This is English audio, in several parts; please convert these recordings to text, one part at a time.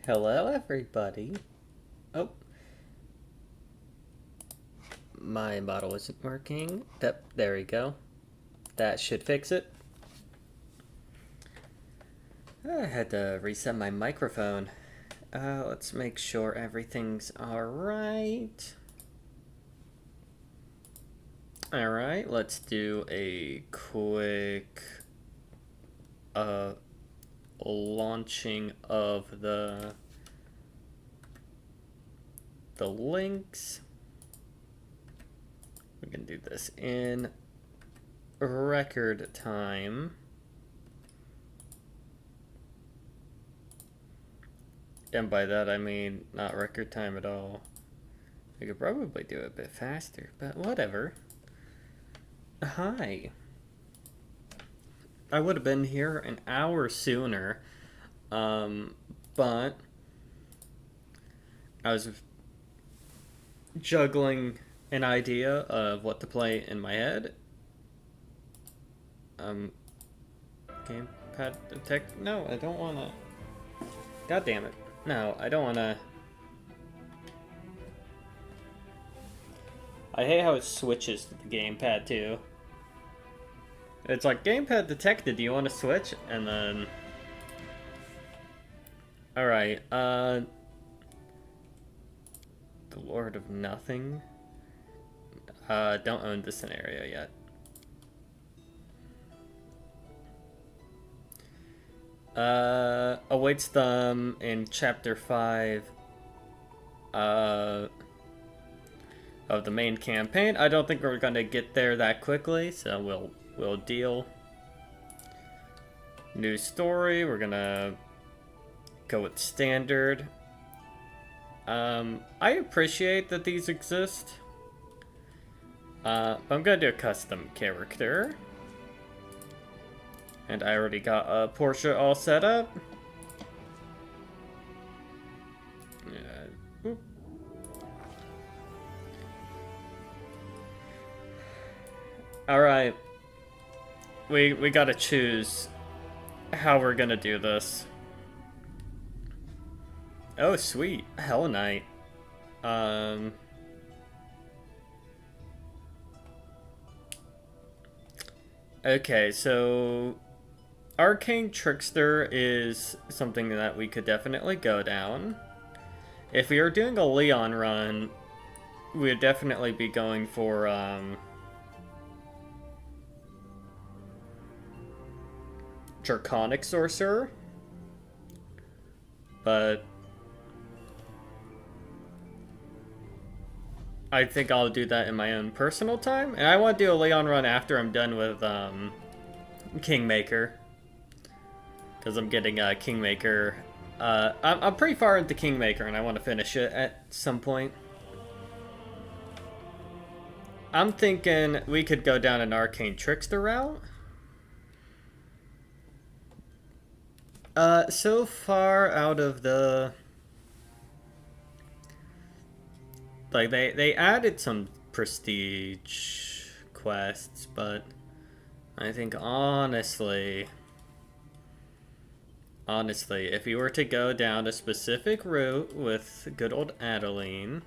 Hello, everybody. Oh, my bottle isn't working. There we go. That should fix it. I had to reset my microphone. Let's make sure everything's alright. Alright, let's do a quick launching of the links. We can do this in record time. And by that I mean not record time at all. I could probably do it a bit faster, but whatever. Hi. I would have been here an hour sooner, but I was juggling an idea of what to play in my head. Gamepad tech. No, I don't want to. God damn it. No, I don't want to. I hate how it switches to the gamepad too. It's like gamepad detected. Do you want to switch? And then, all right. The Lord of Nothing. Don't own the scenario yet. Awaits them in chapter 5 of the main campaign. I don't think we're gonna get there that quickly, so we'll deal. New story, we're gonna go with standard. I appreciate that these exist. But I'm gonna do a custom character. And I already got a Porsche all set up. Yeah. Alright. We gotta choose how we're gonna do this. Oh, sweet. Hell Knight. Okay, so Arcane Trickster is something that we could definitely go down. If we are doing a Leon run, we would definitely be going for Draconic Sorcerer. But I think I'll do that in my own personal time. And I want to do a Leon run after I'm done with Kingmaker. Because I'm getting Kingmaker. I'm pretty far into Kingmaker and I want to finish it at some point. I'm thinking we could go down an Arcane Trickster route. So far out of the... Like, they added some prestige quests, but I think honestly, if you were to go down a specific route with good old Adeline,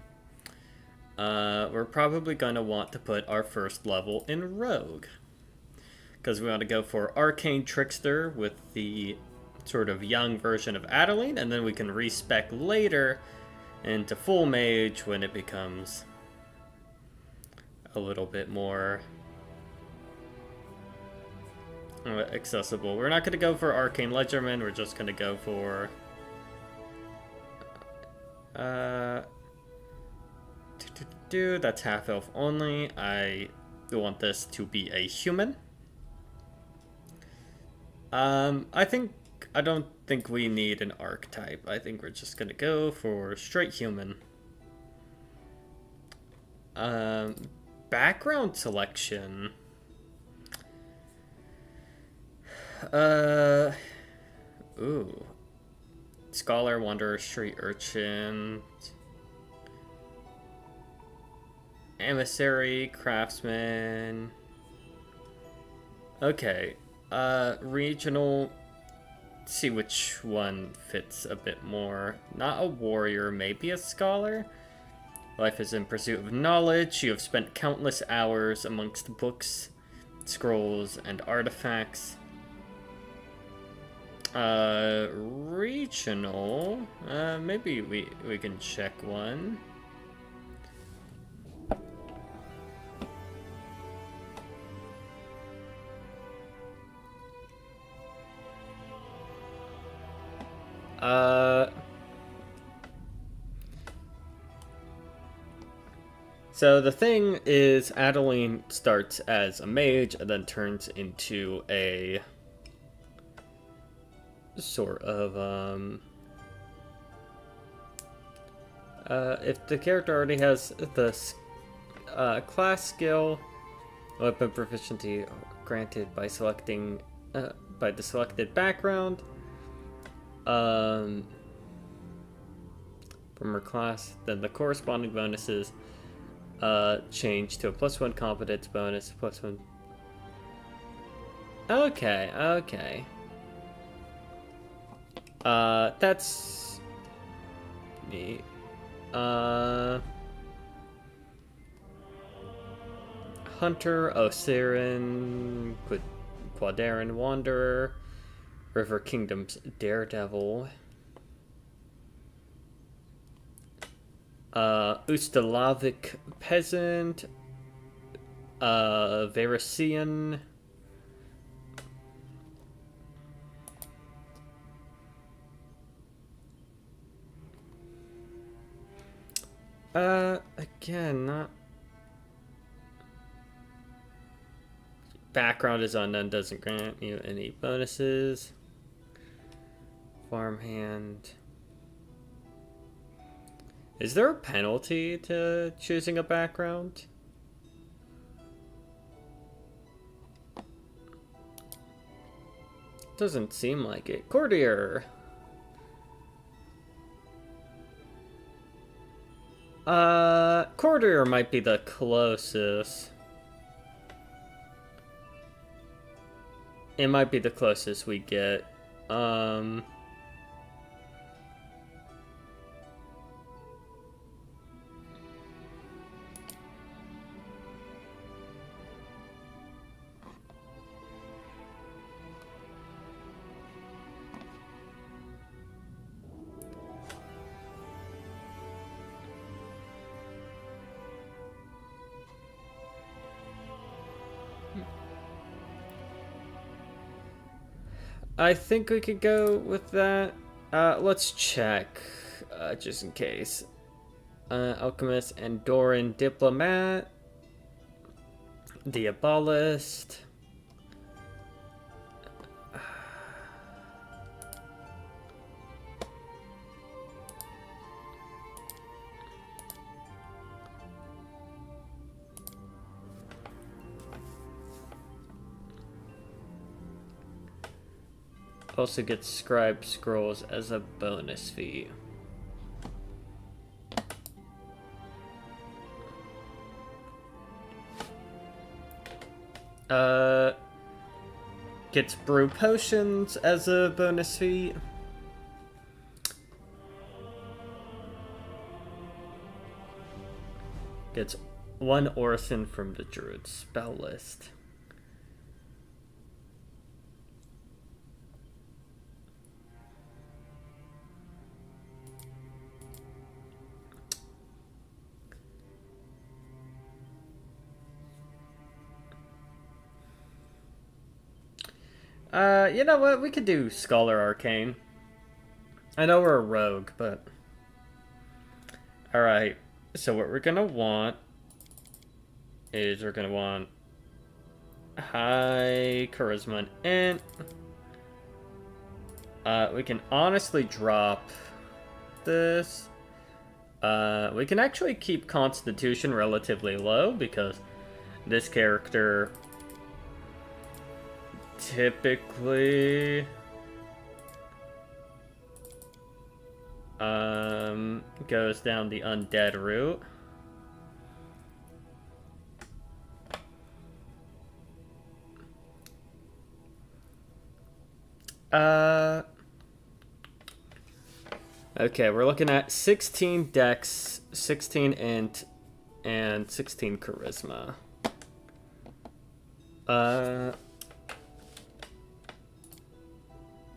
we're probably going to want to put our first level in Rogue. Because we want to go for Arcane Trickster with the sort of young version of Adeline, and then we can respec later into full mage when it becomes a little bit more accessible. We're not going to go for Arcane Ledgerman, we're just going to go for that's half elf only. I want this to be a human. I don't think we need an archetype. I think we're just gonna go for straight human. Background selection. Ooh. Scholar, Wanderer, Street Urchin. Emissary, Craftsman. Okay. Regional see which one fits a bit more. Not a warrior, maybe a scholar. Life is in pursuit of knowledge. You have spent countless hours amongst books, scrolls, and artifacts. Regional. Maybe we can check one. So the thing is, Adeline starts as a mage and then turns into a sort of, if the character already has the class skill, weapon proficiency granted by selecting, by the selected background, from her class, then the corresponding bonuses change to a +1 competence bonus, +1. Okay. That's neat. Hunter, Osirin, Quadarin Wanderer, River Kingdom's Daredevil, Ustalavic Peasant, Varisian, again, not... Background is unknown, doesn't grant you any bonuses. Farmhand. Is there a penalty to choosing a background? Doesn't seem like it. Courtier. Courtier might be the closest. It might be the closest we get. I think we could go with that. Let's check, just in case. Alchemist, Andoran Diplomat, Diabolist. Also gets scribe scrolls as a bonus fee. Gets brew potions as a bonus fee. Gets one orison from the druid spell list. You know what? We could do Scholar Arcane. I know we're a rogue, but... Alright, so what we're gonna want is we're gonna want high charisma and int. We can honestly drop this. We can actually keep Constitution relatively low because this character typically goes down the undead route. Okay, we're looking at 16 dex, 16 int, and 16 charisma.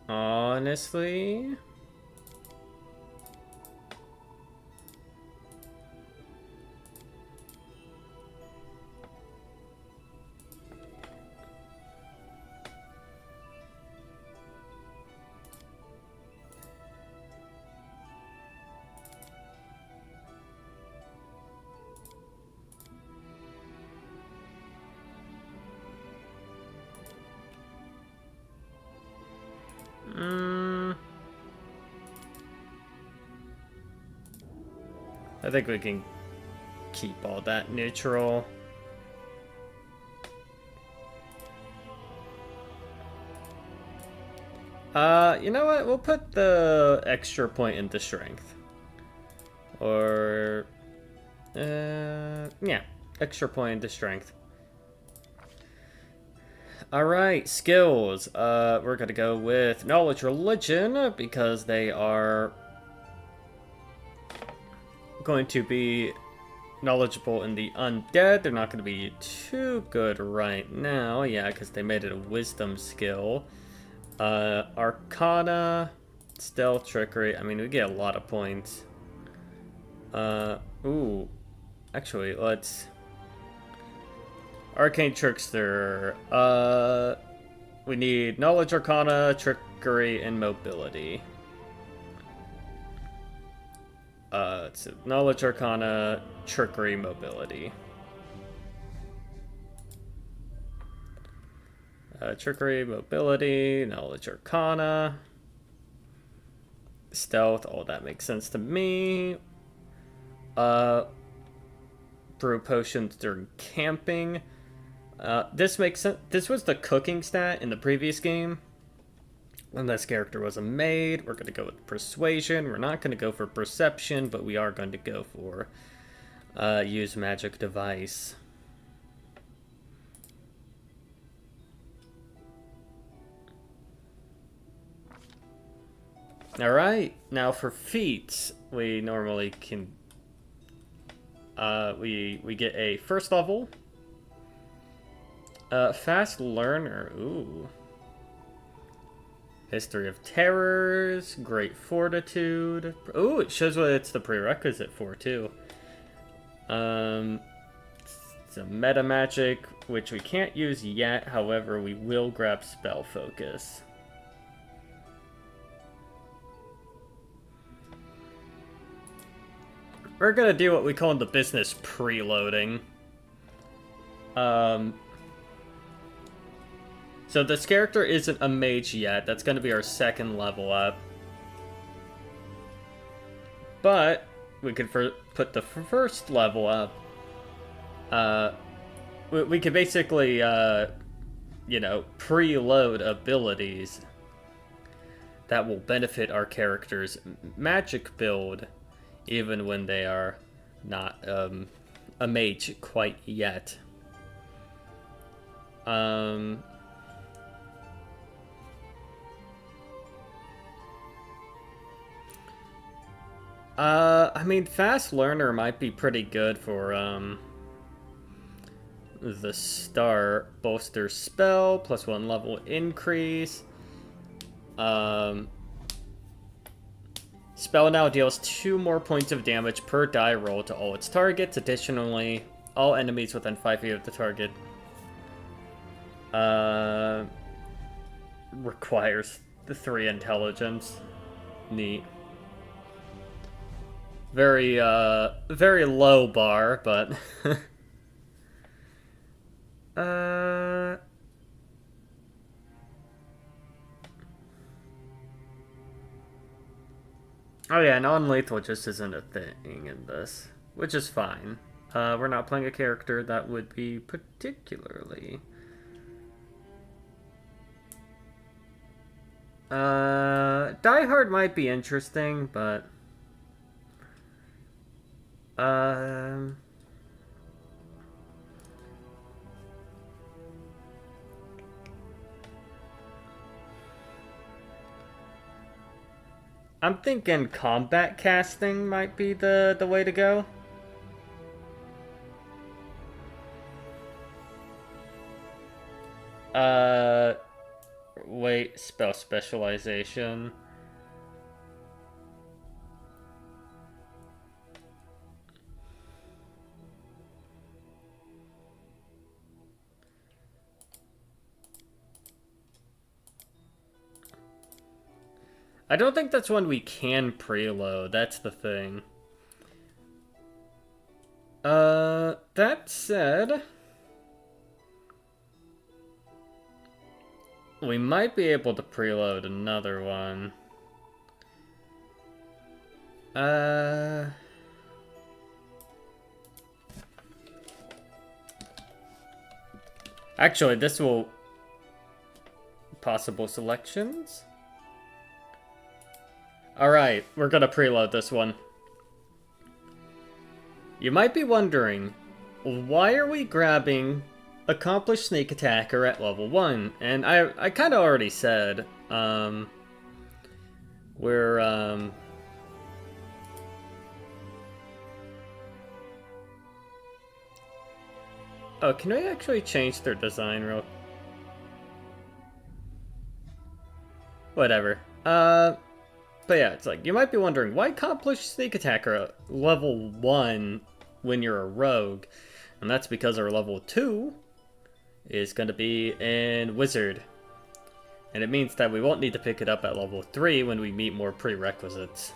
Honestly, I think we can keep all that neutral. You know what? We'll put the extra point into strength. Or, yeah, extra point into strength. Alright, skills. We're gonna go with knowledge religion because they are going to be knowledgeable in the undead. They're not going to be too good right now. Yeah, because they made it a wisdom skill. Arcana, stealth, trickery. I mean, we get a lot of points. Ooh. Actually, let's... Arcane Trickster. We need knowledge, arcana, trickery, and mobility. It's knowledge, arcana, trickery, mobility. Trickery, mobility, knowledge, arcana, stealth. All that makes sense to me. Brew potions during camping. This makes sense. This was the cooking stat in the previous game. When this character wasn't made, we're going to go with persuasion. We're not going to go for perception, but we are going to go for use magic device. Alright, now for feats, we normally can... we get a first level. Fast learner, ooh. History of terrors, great fortitude. Ooh, it shows what it's the prerequisite for, too. It's a meta magic, which we can't use yet, however, we will grab spell focus. We're gonna do what we call in the business preloading. So this character isn't a mage yet. That's gonna be our second level up. But we could put the first level up. We could basically, you know, preload abilities that will benefit our character's magic build, even when they are not a mage quite yet. I mean, fast learner might be pretty good for the start. Bolster spell, +1 level increase. Spell now deals 2 more points of damage per die roll to all its targets. Additionally, all enemies within 5 feet of the target. Requires the 3 intelligence. Neat. Very low bar, but... Oh yeah, non-lethal just isn't a thing in this, which is fine. We're not playing a character that would be particularly... Die Hard might be interesting, but... I'm thinking combat casting might be the way to go. Uh, Wait, spell specialization. I don't think that's one we can preload. That's the thing. That said, we might be able to preload another one. Actually, this will... Possible selections? Alright, we're gonna preload this one. You might be wondering, why are we grabbing Accomplished Sneak Attacker at level 1? And I kind of already said, we're, oh, can we actually change their design real... Whatever. But yeah, it's like, you might be wondering, why Accomplished Sneak Attacker at level 1 when you're a rogue? And that's because our level 2 is going to be in Wizard. And it means that we won't need to pick it up at level 3 when we meet more prerequisites.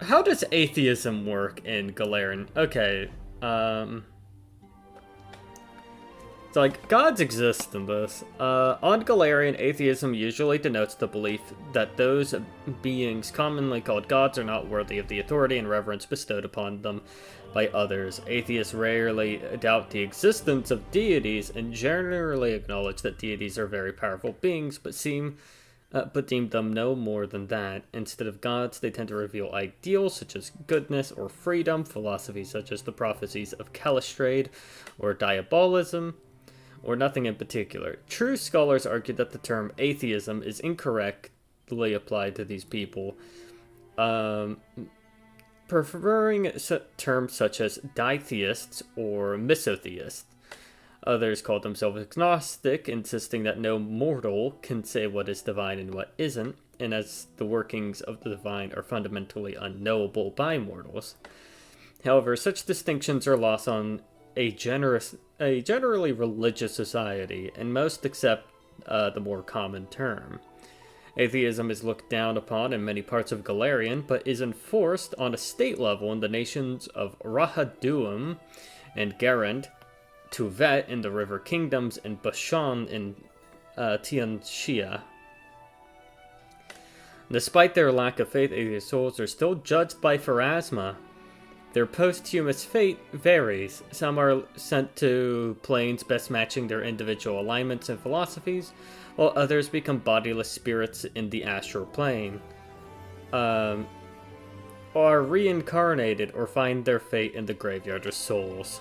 How does atheism work in Galarian? Okay, so, like, gods exist in this. On Galarian, atheism usually denotes the belief that those beings commonly called gods are not worthy of the authority and reverence bestowed upon them by others. Atheists rarely doubt the existence of deities and generally acknowledge that deities are very powerful beings, but deem them no more than that. Instead of gods, they tend to reveal ideals such as goodness or freedom, philosophies such as the prophecies of Calistrade or diabolism, or nothing in particular. True scholars argue that the term atheism is incorrectly applied to these people, preferring terms such as ditheists or misotheists. Others call themselves agnostic, insisting that no mortal can say what is divine and what isn't, and as the workings of the divine are fundamentally unknowable by mortals. However, such distinctions are lost on a generally religious society, and most accept the more common term. Atheism is looked down upon in many parts of Galarian, but is enforced on a state level in the nations of Rahaduum and Garand, Tuvet in the River Kingdoms, and Bashan in Tianxia. Despite their lack of faith, atheist souls are still judged by Pharasma. Their posthumous fate varies. Some are sent to planes best matching their individual alignments and philosophies, while others become bodiless spirits in the astral plane, are reincarnated or find their fate in the graveyard of souls.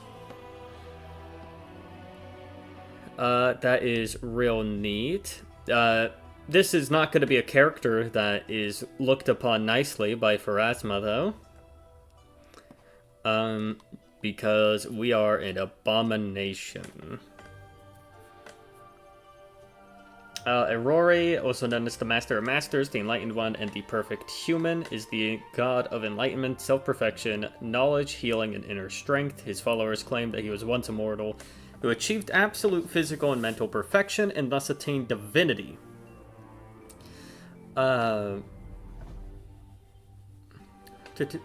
That is real neat. This is not going to be a character that is looked upon nicely by Pharasma, though. Because we are an abomination. Aurori, also known as the Master of Masters, the Enlightened One, and the Perfect Human, is the god of enlightenment, self-perfection, knowledge, healing, and inner strength. His followers claim that he was once immortal, who achieved absolute physical and mental perfection, and thus attained divinity. I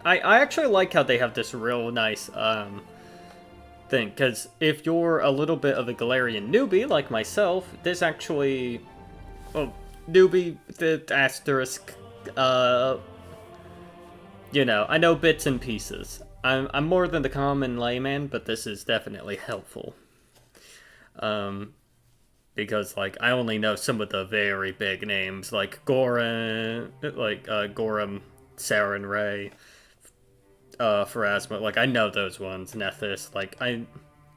actually like how they have this real nice thing, because if you're a little bit of a Galarian newbie like myself, this actually, newbie, the asterisk, you know, I know bits and pieces. I'm more than the common layman, but this is definitely helpful. Because, like, I only know some of the very big names, like Gorham, Saren Ray, Pharasma. Like, I know those ones. Nethys, like,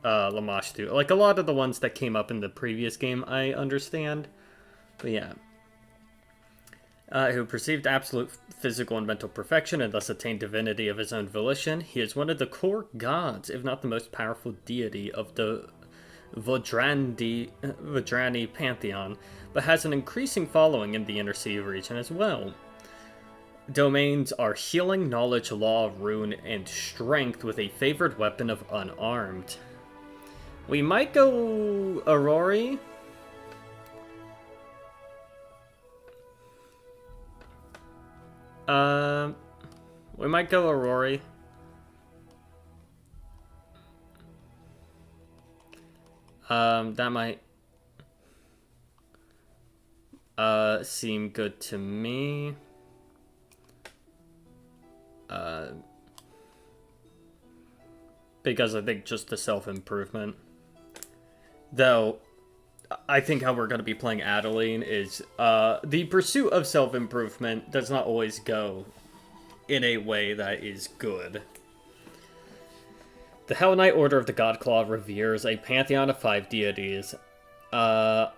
Lamashtu. Like, a lot of the ones that came up in the previous game, I understand. But yeah. Who perceived absolute physical and mental perfection and thus attained divinity of his own volition. He is one of the core gods, if not the most powerful deity of the Vodrani pantheon, but has an increasing following in the Inner Sea region as well. Domains are healing, knowledge, law, rune, and strength with a favored weapon of unarmed. We might go Aurori. We might go Aurori. That might seem good to me. Because I think just the self-improvement. Though, I think how we're going to be playing Adeline is, the pursuit of self-improvement does not always go in a way that is good. The Hell Knight Order of the Godclaw reveres a pantheon of 5 deities. Oh,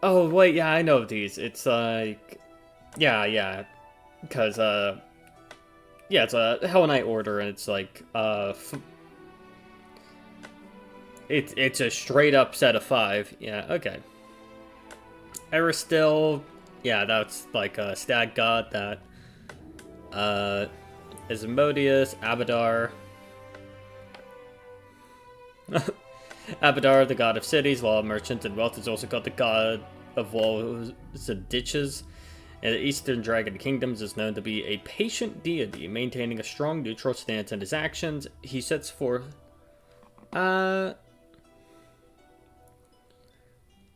wait, yeah, I know these. It's like... Yeah. Because, yeah, it's a Hell Knight Order, and it's like, It's a straight-up set of 5. Yeah, okay. Aristil, yeah, that's like a stag god that, Asmodeus, Abadar... Abadar, the god of cities, law of merchants, and wealth, is also called the god of walls and ditches. In the Eastern Dragon Kingdoms is known to be a patient deity, maintaining a strong neutral stance in his actions. He sets forth...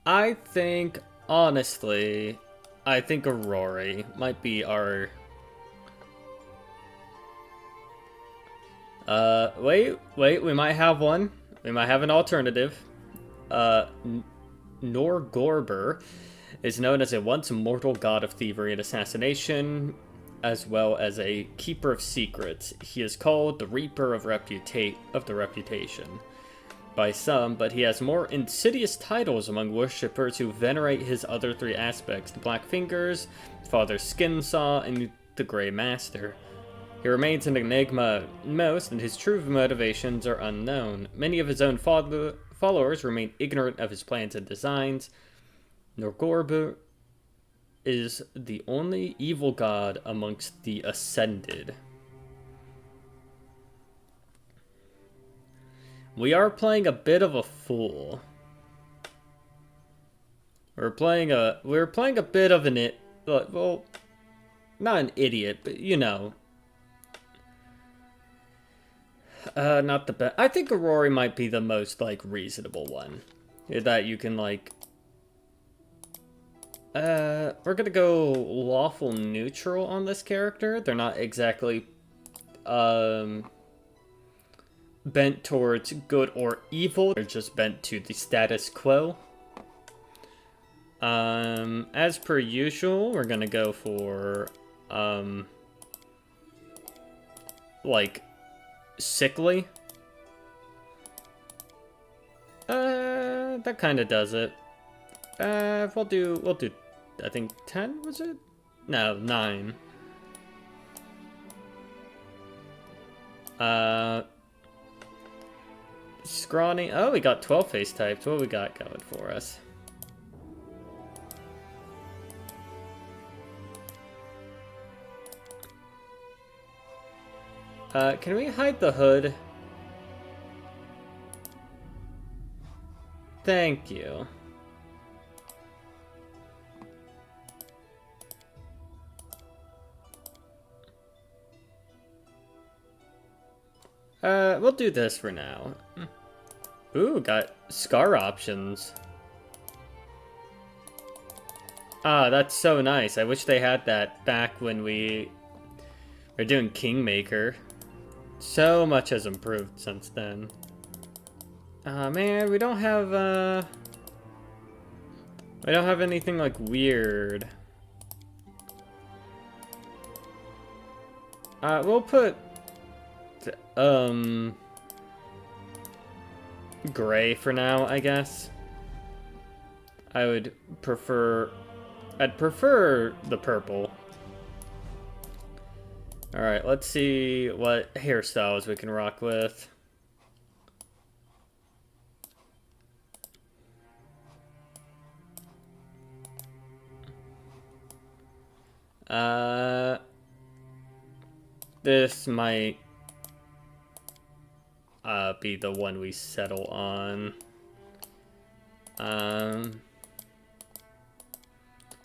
I think, honestly, Aurori might be our... wait, we might have one. We might have an alternative. Norgorber is known as a once mortal god of thievery and assassination, as well as a keeper of secrets. He is called the Reaper of the Reputation by some, but he has more insidious titles among worshippers who venerate his other 3 aspects: the Black Fingers, Father Skinsaw, and the Grey Master. He remains an enigma most, and his true motivations are unknown. Many of his own followers remain ignorant of his plans and designs. Norgorber is the only evil god amongst the Ascended. We are playing a bit of a fool. We're playing a bit of an well, not an idiot, but you know. Not the best. I think Aurori might be the most, like, reasonable one. That you can, like... we're gonna go lawful neutral on this character. They're not exactly, bent towards good or evil. They're just bent to the status quo. As per usual, we're gonna go for, like... sickly. That kind of does it. We'll do, I think 10, was it? No, 9. Scrawny. Oh, we got 12 face types. What we got going for us? Can we hide the hood? Thank you. We'll do this for now. Ooh, got scar options. Ah, that's so nice. I wish they had that back when we were doing Kingmaker. So much has improved since then. Man, we don't have anything, like, weird. We'll put Gray for now, I guess. I'd prefer the purple. Alright, let's see what hairstyles we can rock with. This might be the one we settle on.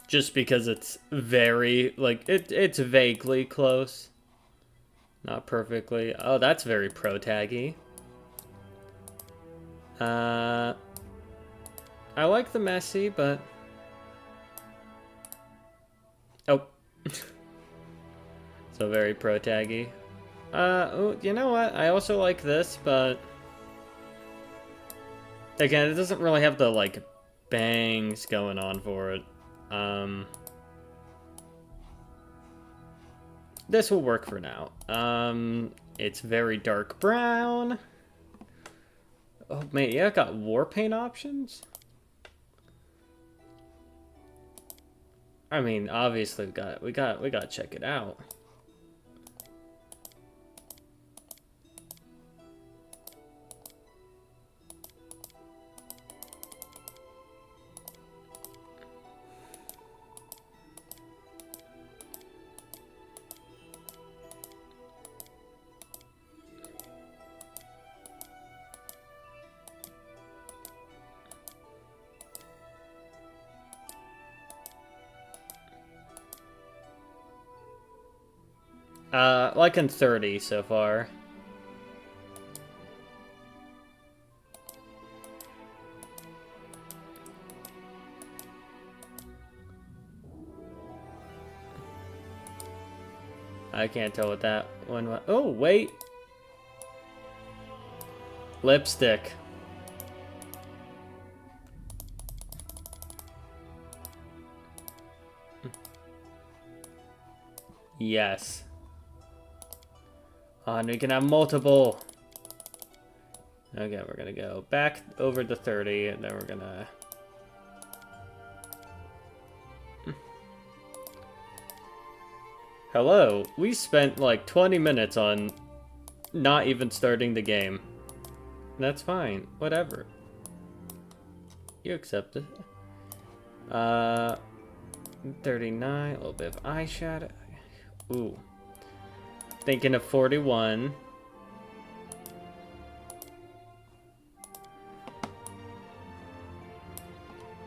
Just because it's very, like, it's vaguely close. Not perfectly. Oh, that's very pro-taggy. I like the messy, but... Oh. So very pro-taggy. Oh, you know what? I also like this, but... Again, it doesn't really have the, like, bangs going on for it. This will work for now. It's very dark brown. Oh, man, yeah, got war paint options? I mean, obviously we got to check it out. Like in 30 so far. I can't tell what that one was. Oh, wait. Lipstick. Yes. Oh, and we can have multiple. Okay, we're gonna go back over to 30, and then we're gonna... Hello, we spent like 20 minutes on not even starting the game. That's fine, whatever. You accept it. 39, a little bit of eyeshadow. Ooh. Thinking of 41.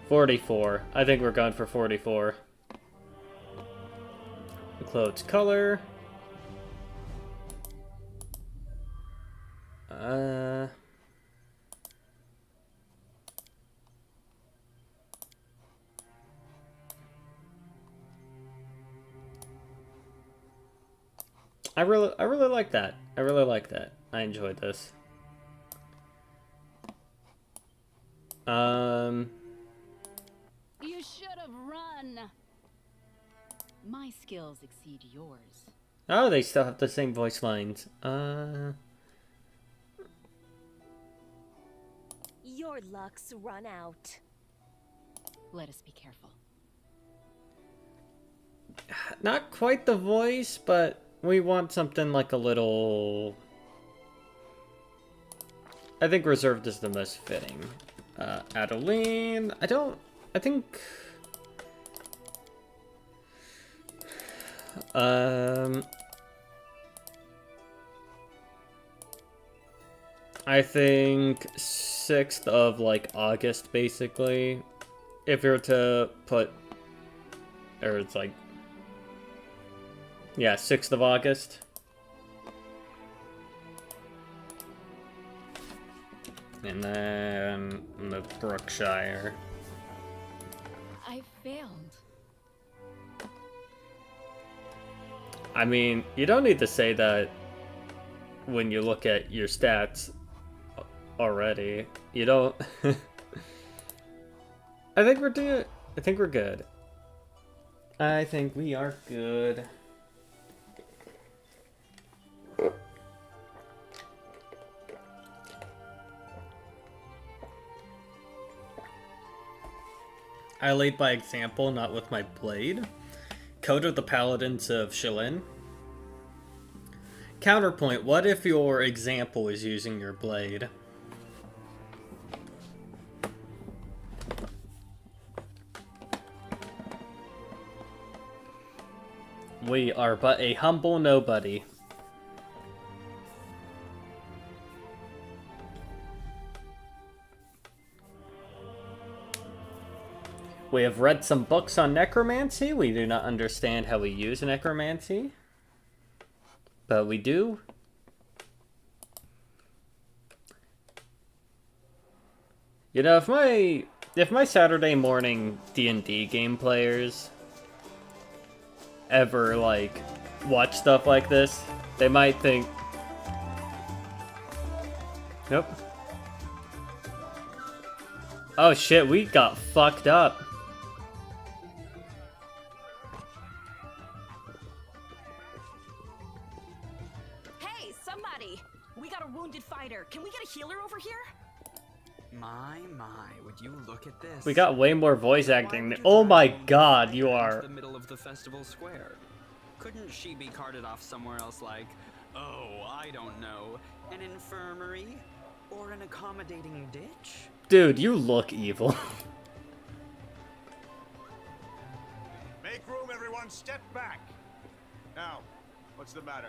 $44. I think we're going for 44. Clothes color. I really like that. I really like that. I enjoyed this. You should have run. My skills exceed yours. Oh, they still have the same voice lines. Your luck's run out. Let us be careful. Not quite the voice, but we want something like a little... I think reserved is the most fitting. Adeline, I think... I think 6th of, like, August, basically. If you're to put... Or it's like... Yeah, 6th of August. And then the Brookshire. I failed. I mean, you don't need to say that when you look at your stats already. You don't... I think we're good. I think we're good. I think we are good. I lead by example, not with my blade. Code of the Paladins of Shilin. Counterpoint, what if your example is using your blade? We are but a humble nobody. We have read some books on necromancy. We do not understand how we use necromancy. But we do. You know, if my Saturday morning D&D game players ever, like, watch stuff like this, they might think... Nope. Oh shit, we got fucked up. Hey, somebody! We got a wounded fighter. Can we get a healer over here? My, would you look at this? We got way more voice acting. Why would you Oh drive my a wounded god, fighter you into are... the middle of the festival square. Couldn't she be carted off somewhere else like, oh, I don't know, an infirmary? Or an accommodating ditch? Dude, you look evil. Make room, everyone. Step back. Now, what's the matter?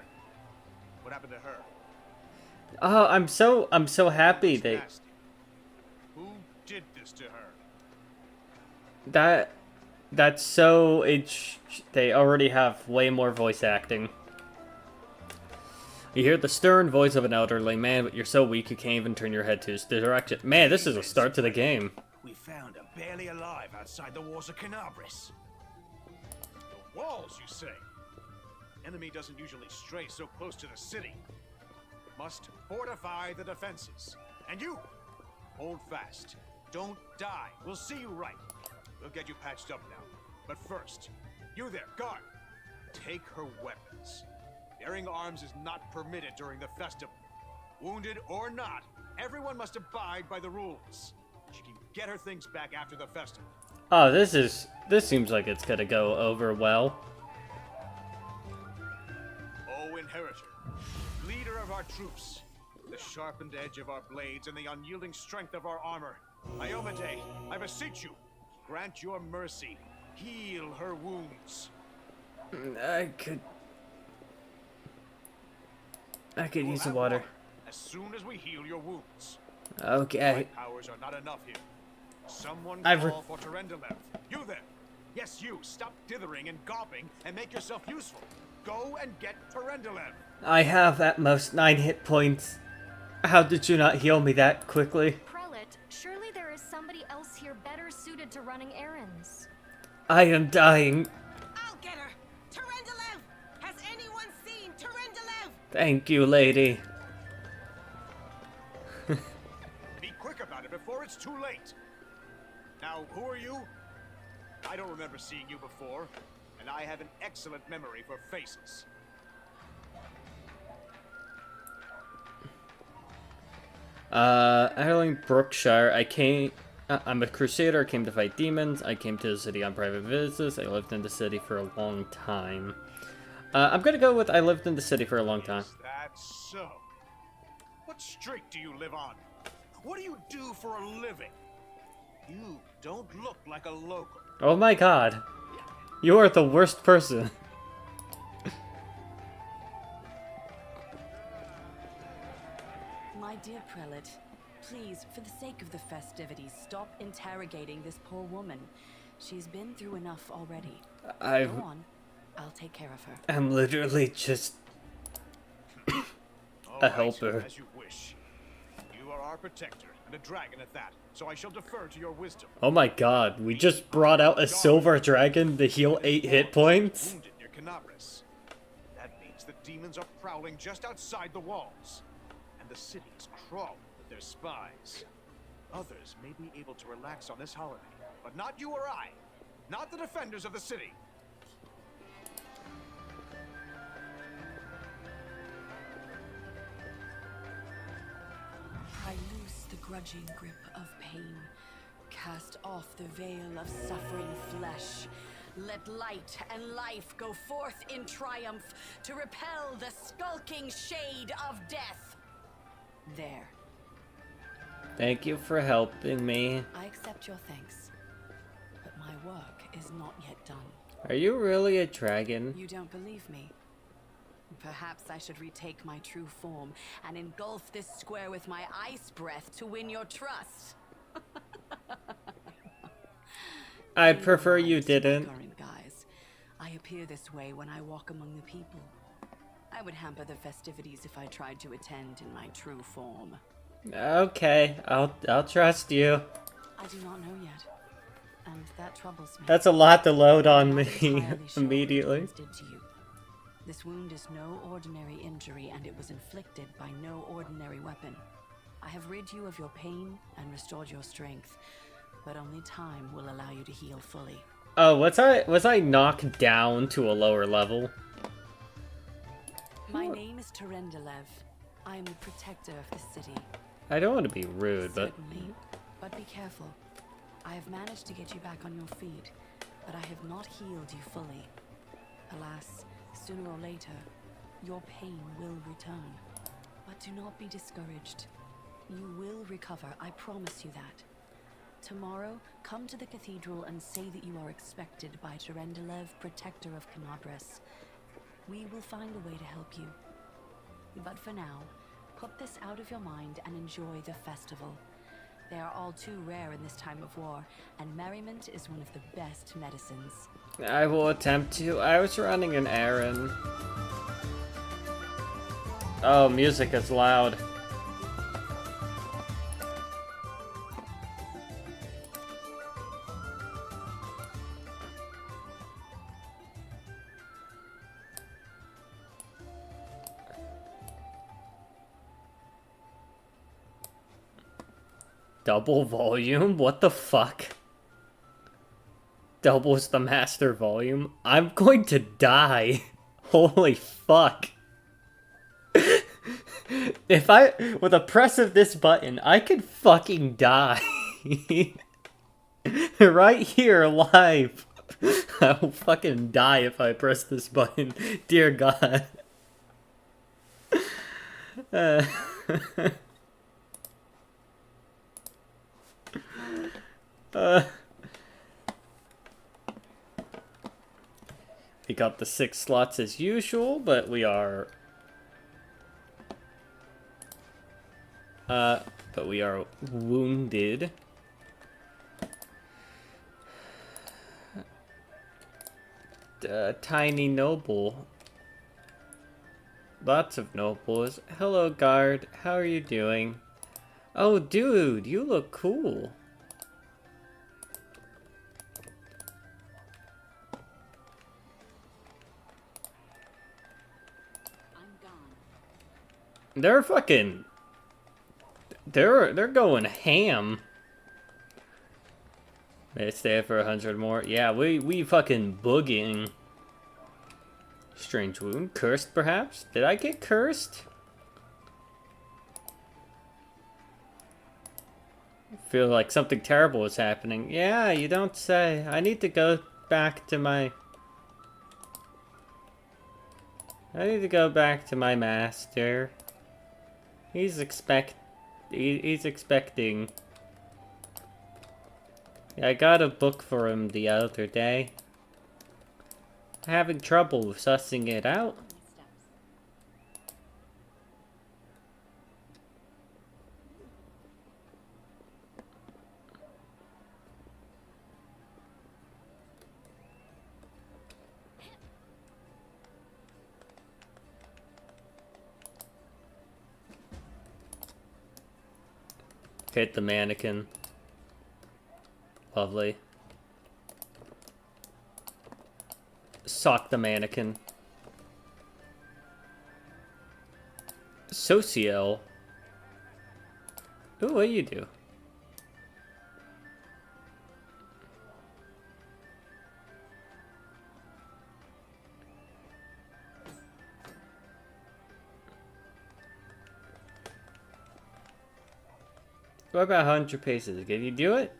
What happened to her? Oh, I'm so happy Looks they... nasty. Who did this to her? That's so... They already have way more voice acting. You hear the stern voice of an elderly man, but you're so weak you can't even turn your head to his direction. Man, this is a start to the game. We found her barely alive outside the walls of Canabris. The walls, you say? Enemy doesn't usually stray so close to the city. Must fortify the defenses. And you, hold fast. Don't die. We'll see you right. We'll get you patched up now. But first, you there, guard. Take her weapons. Bearing arms is not permitted during the festival. Wounded or not, everyone must abide by the rules. She can get her things back after the festival. Oh, this seems like it's gonna go over well. O Inheritor, leader of our troops, the sharpened edge of our blades and the unyielding strength of our armor, Iomade, I beseech you, grant your mercy, heal her wounds. I could We'll use the have water. as soon as we heal your wounds. Okay. My powers are not enough here. Someone I've call for Terendelev. You there. Yes, you. Stop dithering and gawping and make yourself useful. Go and get Terendelev. I have at most 9 hit points. How did you not heal me that quickly? Prelate, surely there is somebody else here better suited to running errands. I am dying. I'll get her! Terendelev! Has anyone seen Terendelev? Thank you, lady. Be quick about it before it's too late. Now, who are you? I don't remember seeing you before, and I have an excellent memory for faces. Adeline Brookshire, I'm a crusader, I came to fight demons, I came to the city on private visits, I lived in the city for a long time. I'm gonna go with I lived in the city for a long time. That's so. What street do you live on? What do you do for a living? You don't look like a local. Oh my god. You are the worst person. My dear prelate, please, for the sake of the festivities, stop interrogating this poor woman. She's been through enough already. Go on. I'll take care of her. I'm literally just All a right, helper. as you wish. You are our protector, and a dragon at that, so I shall defer to your wisdom. Oh my god, we just brought out a silver dragon to heal 8 hit points? Wounded near Canabris. That means the demons are prowling just outside the walls, and the city is crawling with their spies. Others may be able to relax on this holiday, but not you or I. Not the defenders of the city. I loose the grudging grip of pain. Cast off the veil of suffering flesh. Let light and life go forth in triumph to repel the skulking shade of death. There. Thank you for helping me. I accept your thanks, but my work is not yet done. Are you really a dragon? You don't believe me? Perhaps I should retake my true form and engulf this square with my ice breath to win your trust. I'd prefer you didn't. Current guise. I appear this way when I walk among the people. I would hamper the festivities if I tried to attend in my true form. Okay, I'll trust you. I do not know yet, and that troubles me. That's a lot to load on I'm not me entirely sure immediately. what it did to you. This wound is no ordinary injury, and it was inflicted by no ordinary weapon. I have rid you of your pain and restored your strength, but only time will allow you to heal fully. Oh, was I knocked down to a lower level? My name is Terendelev. I am a protector of the city. I don't want to be rude, but Certainly, but be careful. I have managed to get you back on your feet, but I have not healed you fully. Alas, sooner or later, your pain will return. But do not be discouraged. You will recover, I promise you that. Tomorrow, come to the cathedral and say that you are expected by Terendelev, protector of Canabras. We will find a way to help you. But for now, put this out of your mind and enjoy the festival. They are all too rare in this time of war, and merriment is one of the best medicines. I will attempt to. I was running an errand. Oh, music is loud. Double volume? What the fuck? Doubles the master volume? I'm going to die. Holy fuck. If I, with a press of this button, I could fucking die. Right here, live. I will fucking die if I press this button. Dear God. We got the 6 slots as usual, but we are wounded. Tiny noble. Lots of nobles. Hello, guard. How are you doing? Oh, dude, you look cool. They're fucking... They're going ham. May I stay for 100 more? Yeah, we fucking boogieing. Strange wound. Cursed, perhaps? Did I get cursed? I feel like something terrible is happening. Yeah, you don't say. I need to go back to my... I need to go back to my master. He's expecting. Yeah, I got a book for him the other day. Having trouble sussing it out. Hit the mannequin. Lovely. Sock the mannequin. Socio. Ooh, what do you do? What about 100 paces? Can you do it?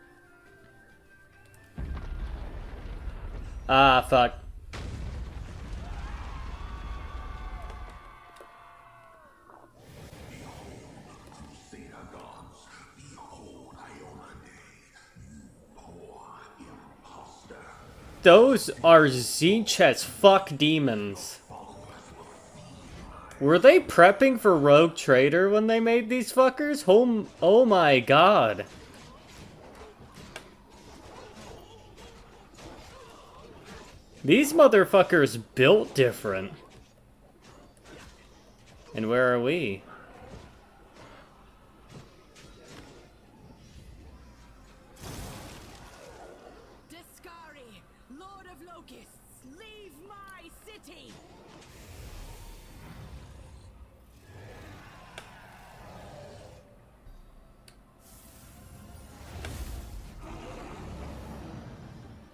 Ah, fuck. Those are Zinch as fuck demons. Were they prepping for Rogue Trader when they made these fuckers? Oh my god. These motherfuckers built different. And where are we? Discari, Lord of Locusts, leave my city!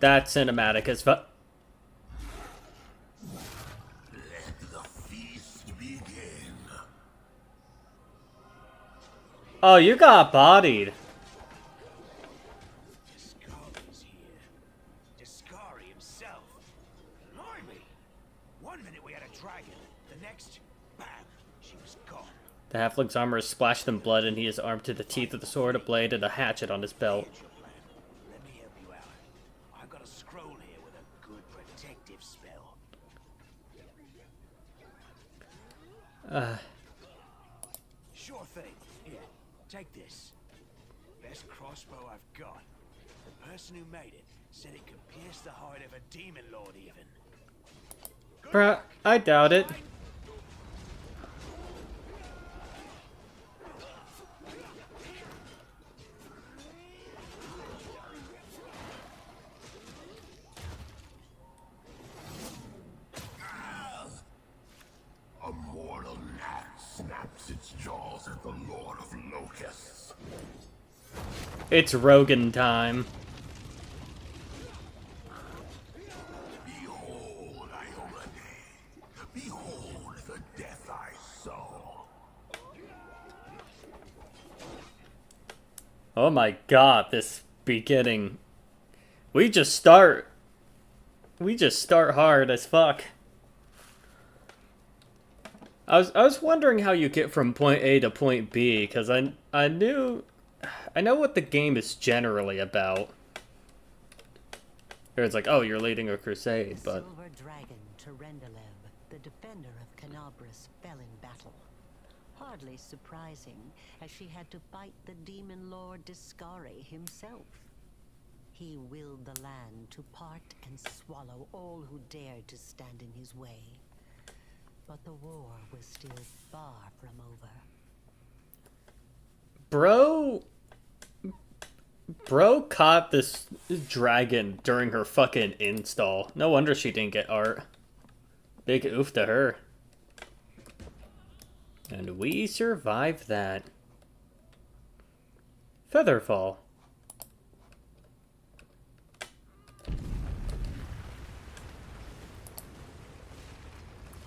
That cinematic as fuck. Oh, you got bodied. Discari's here. Discari himself. Blimey! One minute we had a dragon, the next, bam, she was gone. The halfling's armor is splashed in blood, and he is armed to the teeth with a sword, a blade, and a hatchet on his belt. Here's your plan. Let me help you out. I've got a scroll here with a good protective spell. Sure thing. Here, take this. Best crossbow I've got. The person who made it said it could pierce the hide of a demon lord even. Good Bruh, luck. I doubt it. A mortal gnat snaps its jaws at the Lord of Locusts. It's Rogan time. Behold, Iomade. Behold the death I saw. Oh my god, this beginning. We just start hard as fuck. I was wondering how you get from point A to point B, because I know what the game is generally about. It's like, oh, you're leading a crusade, The but silver dragon Terendelev, the defender of Canabras, fell in battle. Hardly surprising, as she had to fight the demon lord Discari himself. He willed the land to part and swallow all who dared to stand in his way. But the war was still far from over. Bro caught this dragon during her fucking install. No wonder she didn't get art. Big oof to her. And we survived that. Featherfall.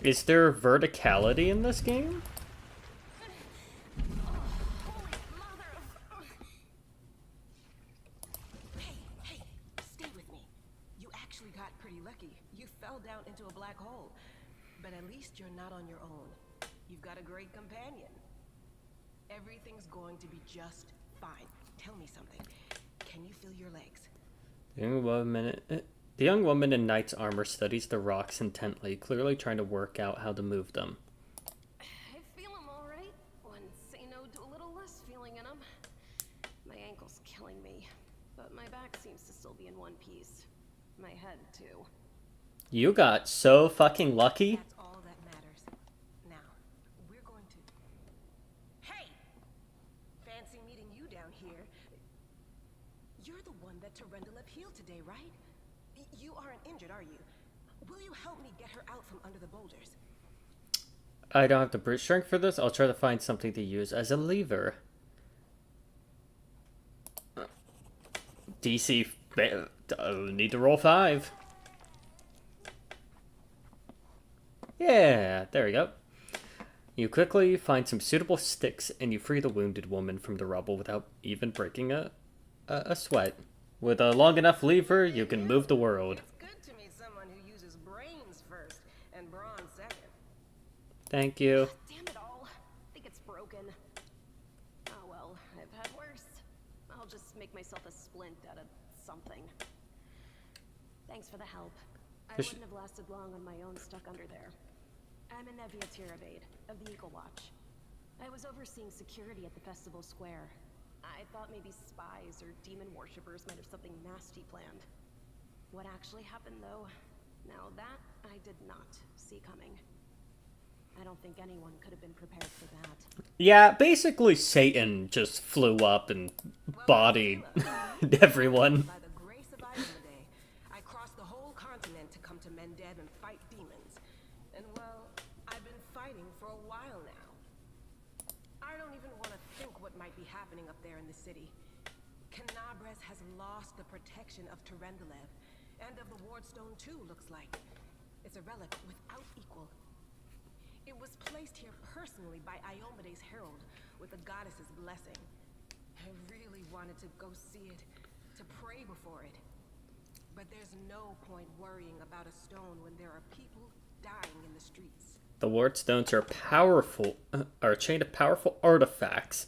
Is there verticality in this game? Hey, stay with me. You actually got pretty lucky. You fell down into a black hole. But at least you're not on your own. You've got a great companion. Everything's going to be just fine. Tell me something. Can you feel your legs? The young woman in knight's armor studies the rocks intently, clearly trying to work out how to move them. I feel them all right. When say no to a little less feeling in them. My ankle's killing me, but my back seems to still be in one piece. My head, too. You got so fucking lucky. That's all that matters. Now, we're going to... Hey! Fancy meeting you down here. You're the one that Terendelev healed today, right? You aren't injured, are you? Will you help me get her out from under the boulders? I don't have the brute strength for this. I'll try to find something to use as a lever. DC... need to roll 5. Yeah, there we go. You quickly find some suitable sticks and you free the wounded woman from the rubble without even breaking a sweat. With a long enough lever, you can move the world. It's good to meet someone Thank you. Damn it all. I think it's broken. Oh well, I've had worse. I'll just make myself a splint out of something. Thanks for the help. I wouldn't have lasted long on my own stuck under there. I'm Anevia Tirabade of the Eagle Watch. I was overseeing security at the festival square. I thought maybe spies or demon worshippers might have something nasty planned. What actually happened, though, now that I did not see coming. I don't think anyone could have been prepared for that. Yeah, basically Satan just flew up and bodied everyone. By the grace of Iomedae, I crossed the whole continent to come to Mendeb and fight demons. And well, I've been fighting for a while now. I don't even want to think what might be happening up there in the city. Canabres has lost the protection of Terendelev, and of the Wardstone too, looks like. It's a relic without equal. It was placed here personally by Iomedae's herald, with the goddess's blessing. I really wanted to go see it, to pray before it. But there's no point worrying about a stone when there are people dying in the streets. The Wardstones are a chain of powerful artifacts,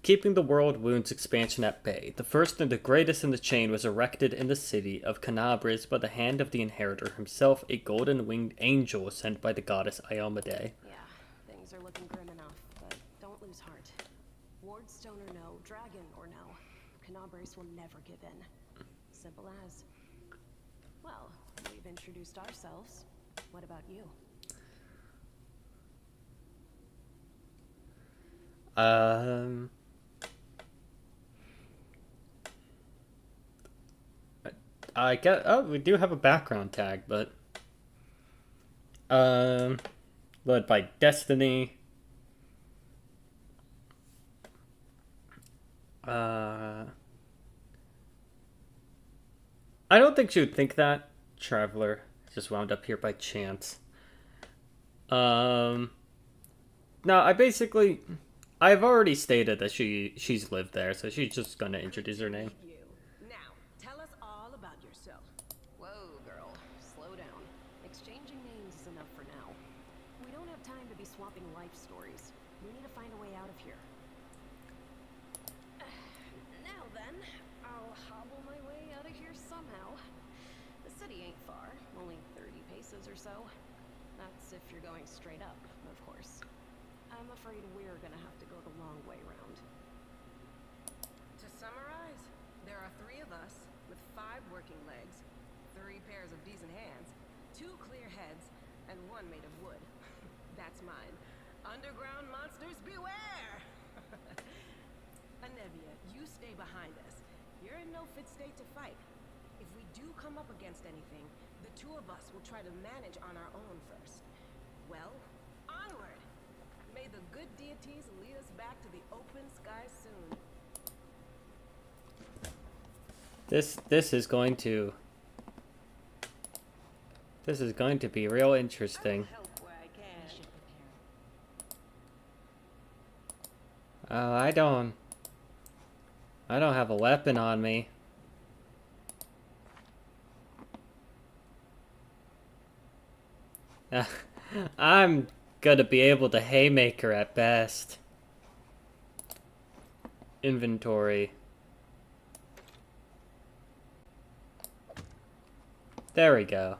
keeping the World Wounds expansion at bay. The first and the greatest in the chain was erected in the city of Canabres by the hand of the Inheritor himself, a golden-winged angel sent by the goddess Iomedae. Yeah, things are looking grim enough, but don't lose heart. Wardstone or no, dragon or no, Canabres will never give in. Simple as. Well, we've introduced ourselves. What about you? I get. Oh, we do have a background tag, but led by Destiny. I don't think she would think that. Traveler just wound up here by chance. No, I've already stated that she's lived there, so she's just gonna introduce her name. Now, tell us all about yourself. Whoa, girl. Slow down. Exchanging names is enough for now. We don't have time to be swapping life stories. We need to find a way out of here. Now then, I'll hobble my way out of here somehow. The city ain't far, only 30 paces or so. That's if you're going straight up, of course. I'm afraid we're gonna have to go the long way round. To summarize, there are 3 of us with 5 working legs, 3 pairs of decent hands, 2 clear heads, and 1 made of wood. That's mine. Underground monsters beware! Anevia, you stay behind us. You're in no fit state to fight. If we do come up against anything, the 2 of us will try to manage on our own first. Well, onward! May the good deities lead us back to the open sky soon. This is going to be real interesting. Help where I can. Oh, I don't have a weapon on me. I'm gonna be able to haymaker at best. Inventory. There we go.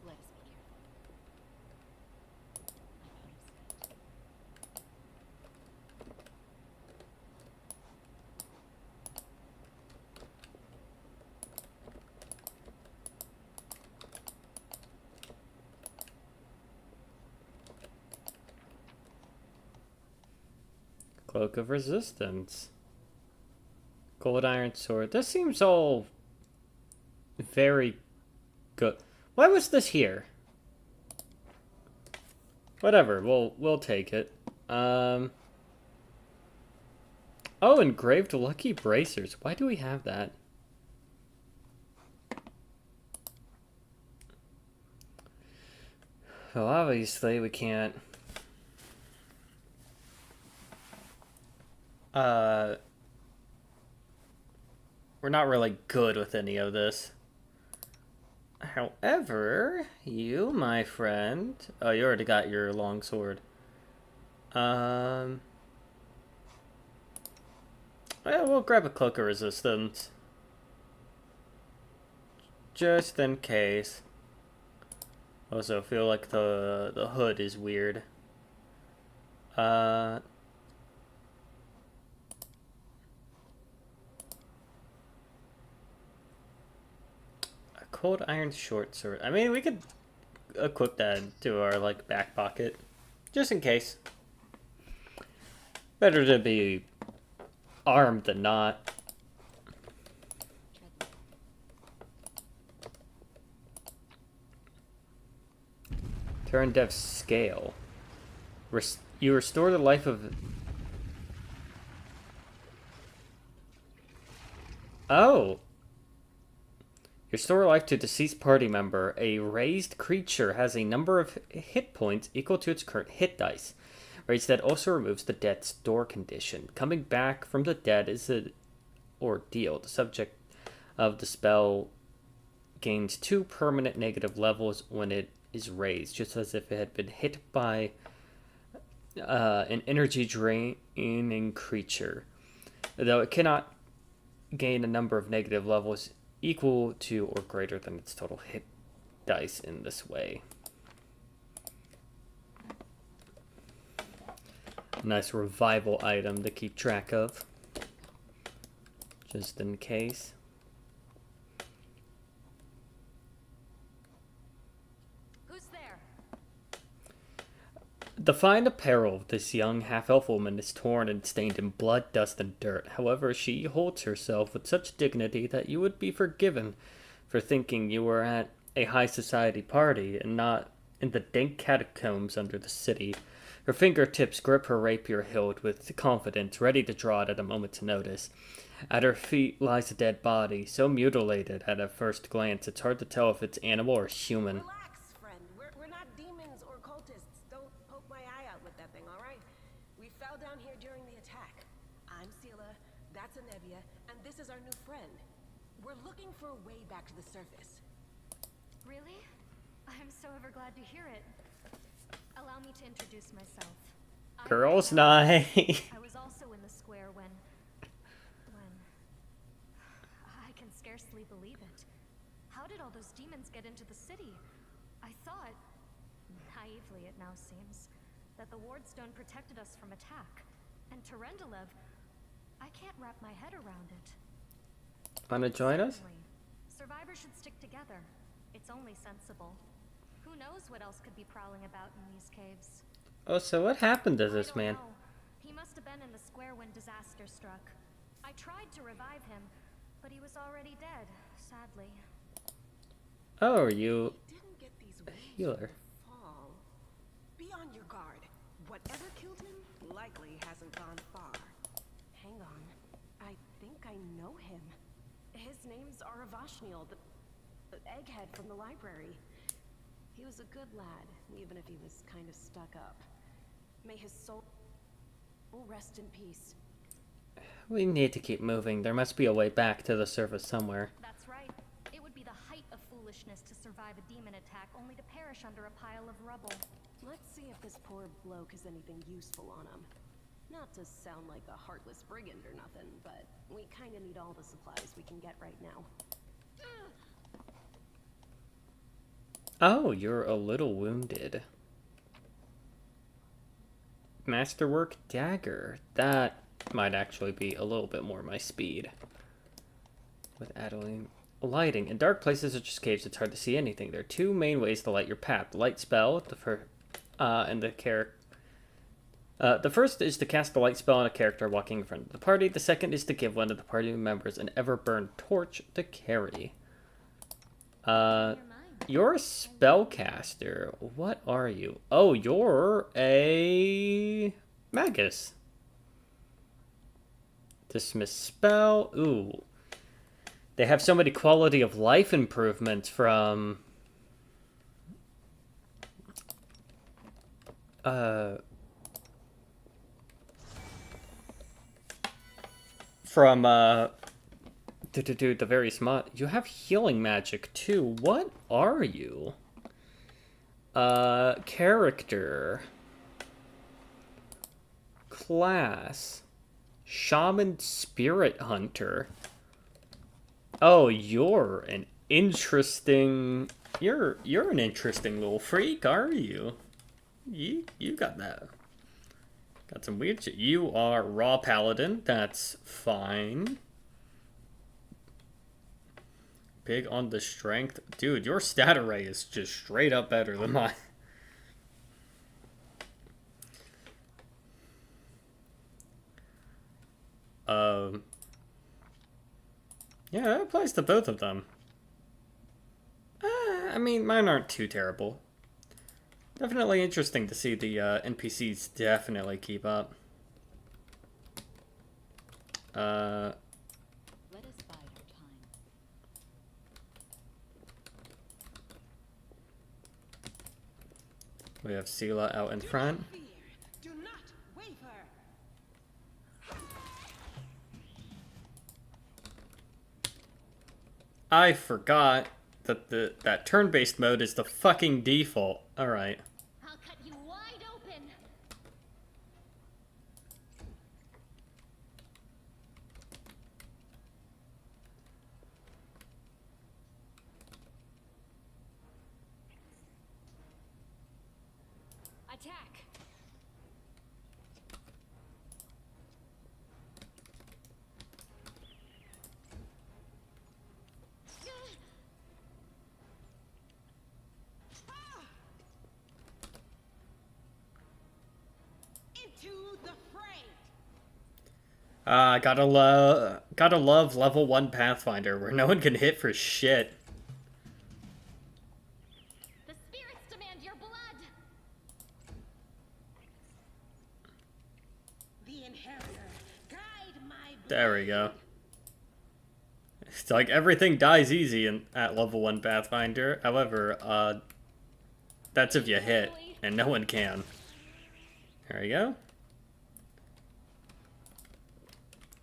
Let us be careful. I noticed Cloak of Resistance. Gold Iron Sword. This seems all very good. Why was this here? Whatever, we'll take it. Oh, engraved lucky bracers. Why do we have that? Well, obviously we can't. We're not really good with any of this. However, you, my friend... Oh, you already got your longsword. Well, we'll grab a cloak of resistance. Just in case. Also, I feel like the hood is weird. A cold iron short sword. I mean, we could equip that to our like back pocket, just in case. Better to be armed than not. Turn dev scale. You restore the life of... Oh! You restore life to a deceased party member. A raised creature has a number of hit points equal to its current hit dice. Raised dead also removes the death's door condition. Coming back from the dead is an ordeal. The subject of the spell gains 2 permanent negative levels when it is raised, just as if it had been hit by an energy draining creature. Though it cannot gain a number of negative levels equal to or greater than its total hit dice in this way. Nice revival item to keep track of, just in case. Who's there? The fine apparel of this young half-elf woman is torn and stained in blood, dust, and dirt. However, she holds herself with such dignity that you would be forgiven for thinking you were at a high society party and not in the dank catacombs under the city. Her fingertips grip her rapier hilt with confidence, ready to draw it at a moment's notice. At her feet lies a dead body, so mutilated at a first glance it's hard to tell if it's animal or human. Relax, friend. We're not demons or cultists. Don't poke my eye out with that thing, alright? We fell down here during the attack. I'm Sela, that's Anevia, and this is our new friend. We're looking for a way back to the surface. Really? I'm so ever glad to hear it. Allow me to introduce myself. Girls' night. I was also in the square when... I can scarcely believe it. How did all those demons get into the city? I thought, naively it now seems, that the Wardstone protected us from attack. And Terendelev, I can't wrap my head around it. Wanna join us? Certainly. Survivors should stick together. It's only sensible. Who knows what else could be prowling about in these caves? Oh, so what happened to this man? Know. He must have been in the square when disaster struck. I tried to revive him, but he was already dead, sadly. Oh, are you Didn't get these a wounds healer? from the fall. Be on your guard. Whatever killed him likely hasn't gone far. Hang on. I think I know him. His name's Aravashniel, the egghead from the library. He was a good lad, even if he was kind of stuck up. May his soul rest in peace. We need to keep moving. There must be a way back to the surface somewhere. That's right. It would be the height of foolishness to survive a demon attack only to perish under a pile of rubble. Let's see if this poor bloke has anything useful on him. Not to sound like a heartless brigand or nothing, but we kind of need all the supplies we can get right now. Oh, you're a little wounded. Masterwork dagger. That might actually be a little bit more my speed. With Adeline. Lighting. In dark places such as caves, it's hard to see anything. There are 2 main ways to light your path. Light spell, and the first is to cast a light spell on a character walking in front of the party. The second is to give one of the party members an ever-burn torch to carry. You're a spellcaster. What are you? Oh, you're a magus. Dismiss spell. Ooh. They have so many quality of life improvements from Dude, the very smart. You have healing magic too. What are you? Character. Class. Shaman Spirit Hunter. Oh, you're an interesting... You're an interesting little freak, are you? You got that. Got some weird shit. You are Raw Paladin. That's fine. Big on the strength. Dude, your stat array is just straight up better than mine. Yeah, that applies to both of them. I mean, mine aren't too terrible. Definitely interesting to see the NPCs definitely keep up. Let us bide our time. We have Sela out in front. Do not waver. I forgot that that turn-based mode is the fucking default. Alright. I'll cut you wide open. Attack. Into the fray. Gotta love level 1 Pathfinder, where no one can hit for shit. The spirits demand your blood. The inheritor, guide my blade. There we go. It's like everything dies easy at level 1 Pathfinder. However, that's if you hit, and no one can. There we go.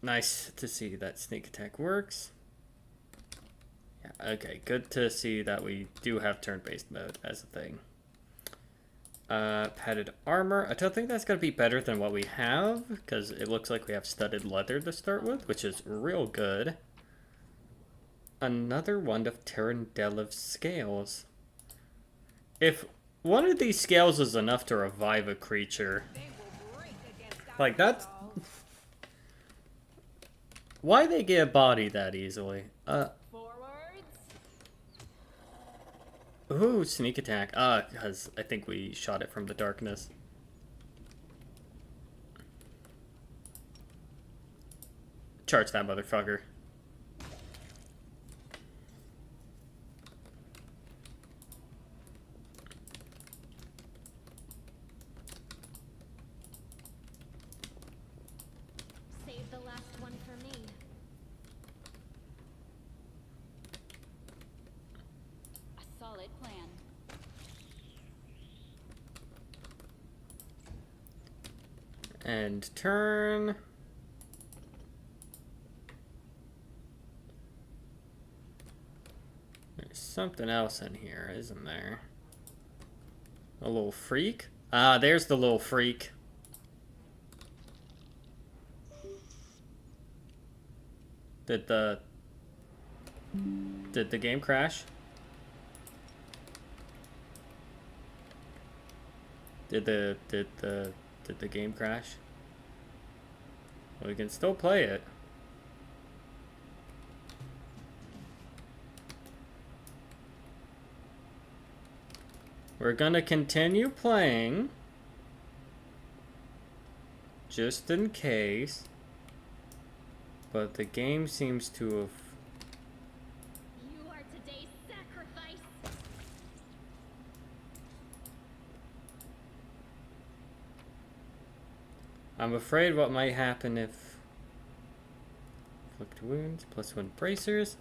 Nice to see that sneak attack works. Yeah, okay, good to see that we do have turn-based mode as a thing. Padded armor. I don't think that's going to be better than what we have, because it looks like we have studded leather to start with, which is real good. Another one of Terrandelev scales. If one of these scales is enough to revive a creature, like that's... Why they get a body that easily? Ooh, sneak attack. Because I think we shot it from the darkness. Charge that motherfucker. Save the last one for me. A solid plan. And turn. There's something else in here, isn't there? A little freak? Ah, there's the little freak. Did the game crash? Did the game crash? Well, we can still play it. We're gonna continue playing, just in case, but the game seems to have... You are today's sacrifice. I'm afraid what might happen if... Inflict wounds, +1 bracers.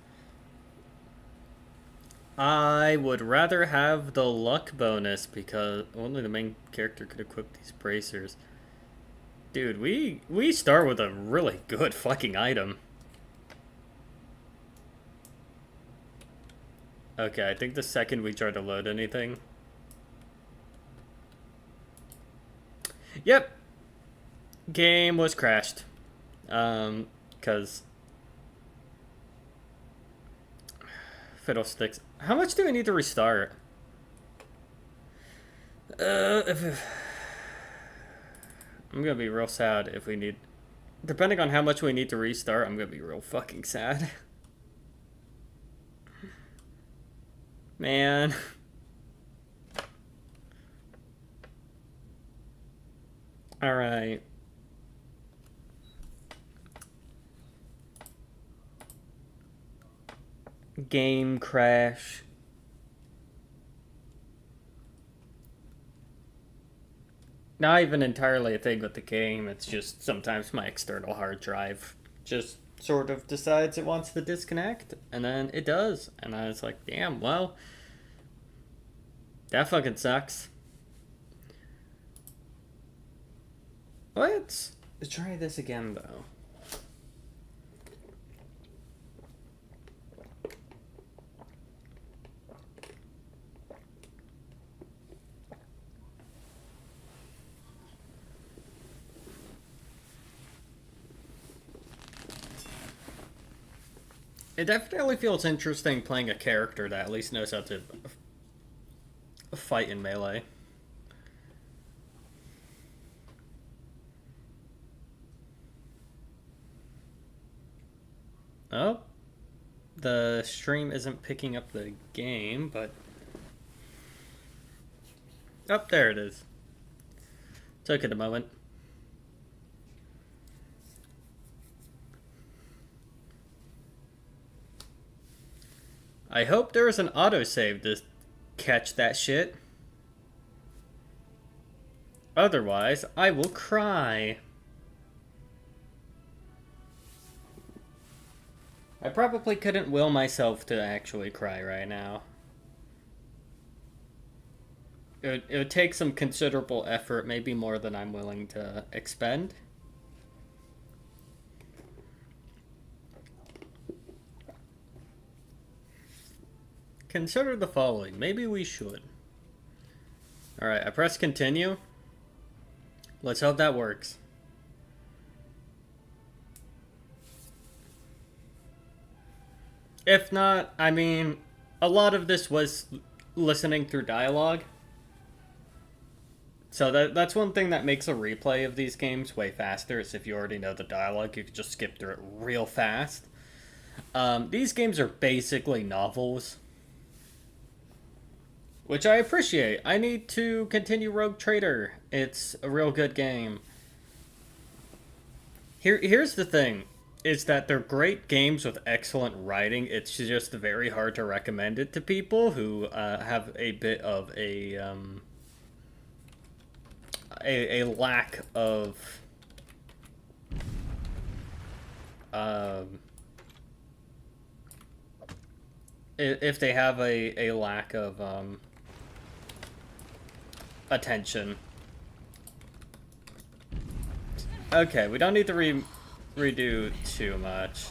I would rather have the luck bonus because only the main character could equip these bracers. Dude, we start with a really good fucking item. Okay, I think the second we try to load anything... Yep! Game was crashed. Because... Fiddlesticks. How much do I need to restart? I'm gonna be real sad if we need... Depending on how much we need to restart, I'm gonna be real fucking sad. Man. Alright. Game crash. Not even entirely a thing with the game, it's just sometimes my external hard drive just sort of decides it wants to disconnect, and then it does. And I was like, damn, well, that fucking sucks. Let's try this again, though. It definitely feels interesting playing a character that at least knows how to fight in melee. Oh, the stream isn't picking up the game, but... Oh, there it is. Took it a moment. I hope there is an autosave to catch that shit. Otherwise, I will cry. I probably couldn't will myself to actually cry right now. It would take some considerable effort, maybe more than I'm willing to expend. Consider the following. Maybe we should. Alright, I press continue. Let's hope that works. If not, I mean, a lot of this was listening through dialogue. So that's one thing that makes a replay of these games way faster, is if you already know the dialogue, you can just skip through it real fast. These games are basically novels, which I appreciate. I need to continue Rogue Trader. It's a real good game. Here's the thing, is that they're great games with excellent writing. It's just very hard to recommend it to people who have a bit of a lack of if they have a lack of attention. Okay, we don't need to redo too much.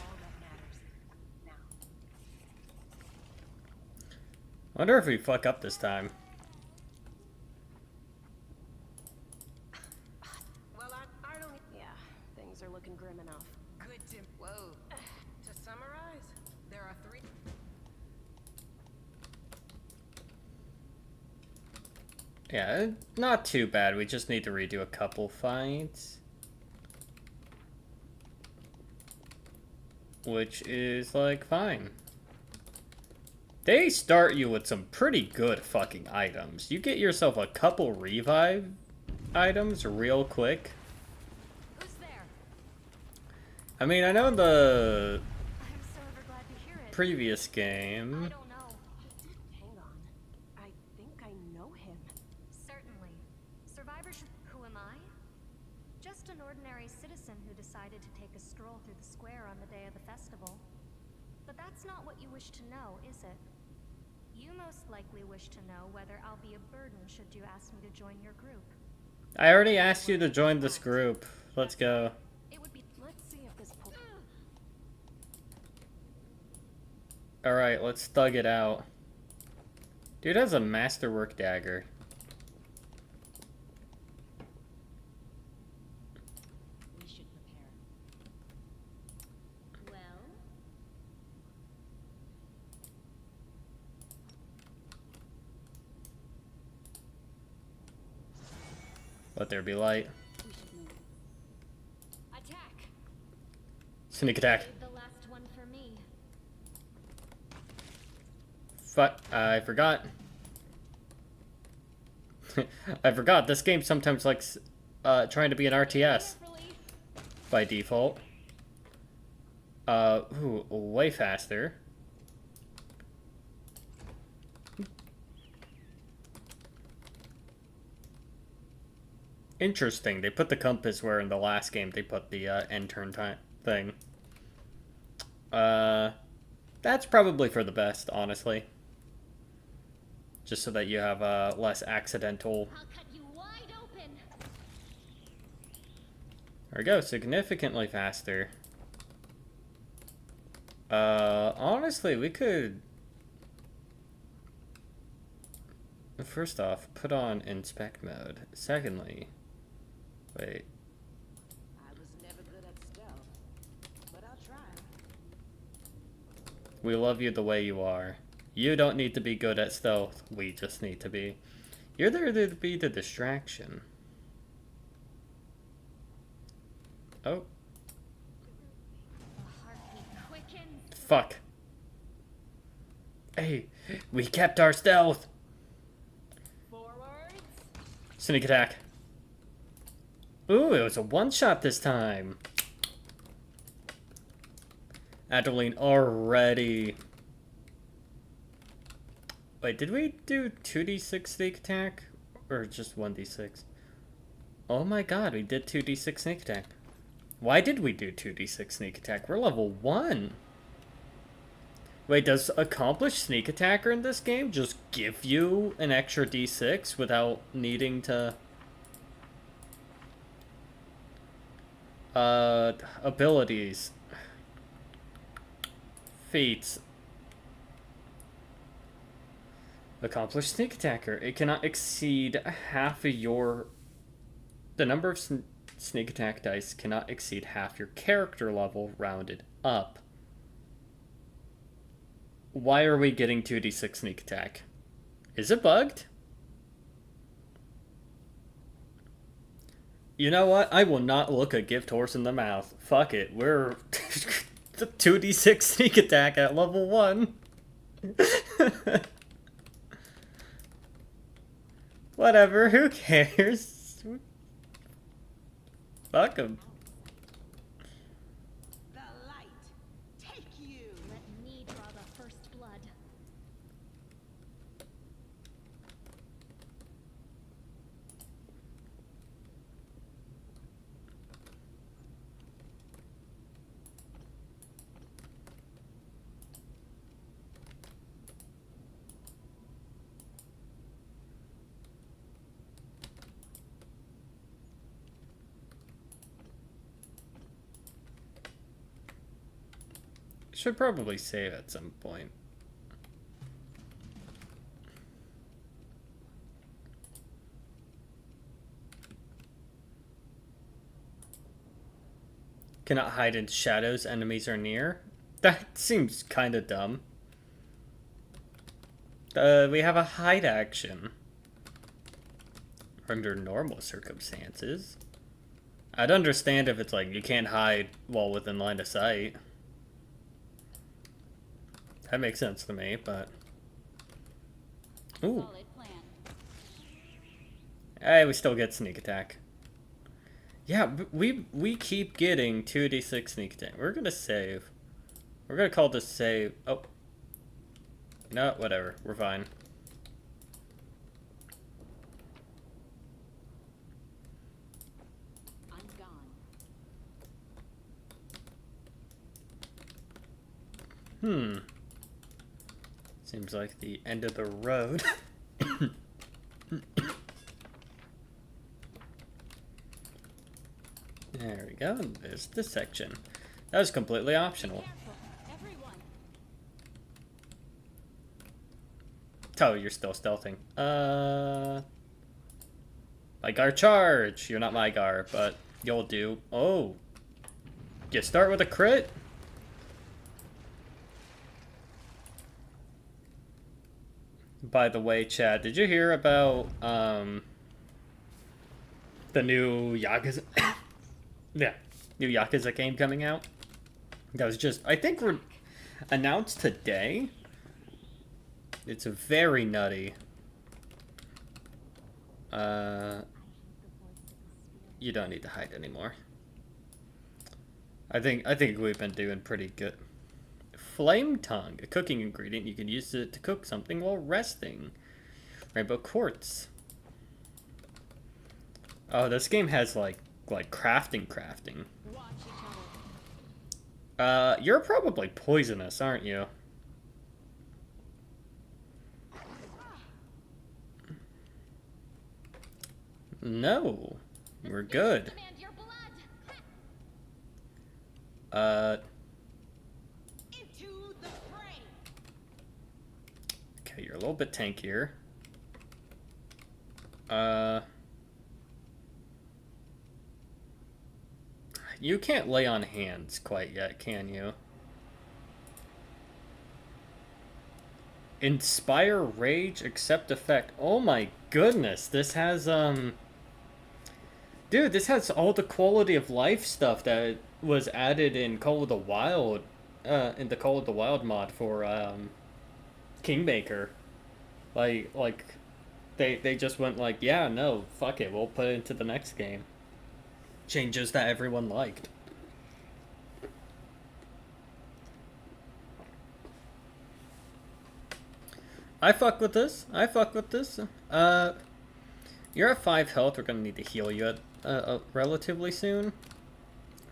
I wonder if we fuck up this time. Well, I don't... Yeah, things are looking grim enough. Good to... Whoa. To summarize, there are 3... Yeah, not too bad. We just need to redo a couple fights. Which is, like, fine. They start you with some pretty good fucking items. You get yourself a couple revive items real quick. Who's there? I mean, I know the I'm so ever glad to hear it. previous game. I don't know. Hang on. I think I know him. Certainly. Survivor should... Who am I? Just an ordinary citizen who decided to take a stroll through the square on the day of the festival. But that's not what you wish to know, is it? You most likely wish to know whether I'll be a burden should you ask me to join your group. I already asked you to join this group. Let's go. It would be... Let's see if this... Alright, let's thug it out. Dude has a masterwork dagger. We should prepare. Well, Let there be light. we should move. Attack! Sneak attack. Save the last one for me. Fuck, I forgot. I forgot, this game sometimes likes trying to be an RTS by default. Ooh, way faster. Interesting, they put the compass where in the last game they put the end turn time thing. That's probably for the best, honestly. Just so that you have less accidental. I'll cut you wide open. There we go, significantly faster. Honestly, we could... First off, put on inspect mode. Secondly... Wait. I was never good at stealth, but I'll try. We love you the way you are. You don't need to be good at stealth. We just need to be. You're there to be the distraction. Oh. The heartbeat quickens. Fuck. Hey, we kept our stealth. Forwards. Sneak attack. Ooh, it was a one-shot this time. Adeline already. Wait, did we do 2d6 sneak attack? Or just 1d6? Oh my god, we did 2d6 sneak attack. Why did we do 2d6 sneak attack? We're level 1. Wait, does accomplished sneak attacker in this game just give you an extra d6 without needing to... abilities. Feats. Accomplished sneak attacker. It cannot exceed half of your... The number of sneak attack dice cannot exceed half your character level rounded up. Why are we getting 2d6 sneak attack? Is it bugged? You know what? I will not look a gift horse in the mouth. Fuck it. We're 2d6 sneak attack at level 1. Whatever, who cares? Fuck 'em. The light. Take you. Let me draw the first blood. Should probably save at some point. Cannot hide in shadows enemies are near? That seems kind of dumb. We have a hide action. Under normal circumstances. I'd understand if it's like you can't hide while within line of sight. That makes sense to me, but... Ooh. Solid plan. Hey, we still get sneak attack. Yeah, we keep getting 2d6 sneak attack. We're gonna save. We're gonna call this save. Oh. No, whatever. We're fine. I'm gone. Seems like the end of the road. There we go. There's this section. That was completely optional. Careful, everyone. Oh, you're still stealthing. Mygar charge! You're not Mygar, but you'll do. Oh. You start with a crit? By the way, Chad, did you hear about, the new Yakuza... yeah, new Yakuza game coming out? That was just, I think, announced today. It's very nutty. You don't need to hide anymore. I think we've been doing pretty good. Flame tongue, a cooking ingredient. You can use it to cook something while resting. Rainbow quartz. Oh, this game has like crafting. You're probably poisonous, aren't you? No, we're good. Okay, you're a little bit tankier. You can't lay on hands quite yet, can you? Inspire rage, accept effect. Oh my goodness, this has, dude, this has all the quality of life stuff that was added in Call of the Wild, in the Call of the Wild mod for, Kingmaker. Like, they just went like, yeah, no, fuck it, we'll put it into the next game. Changes that everyone liked. I fuck with this. You're at 5 health. We're gonna need to heal you at relatively soon.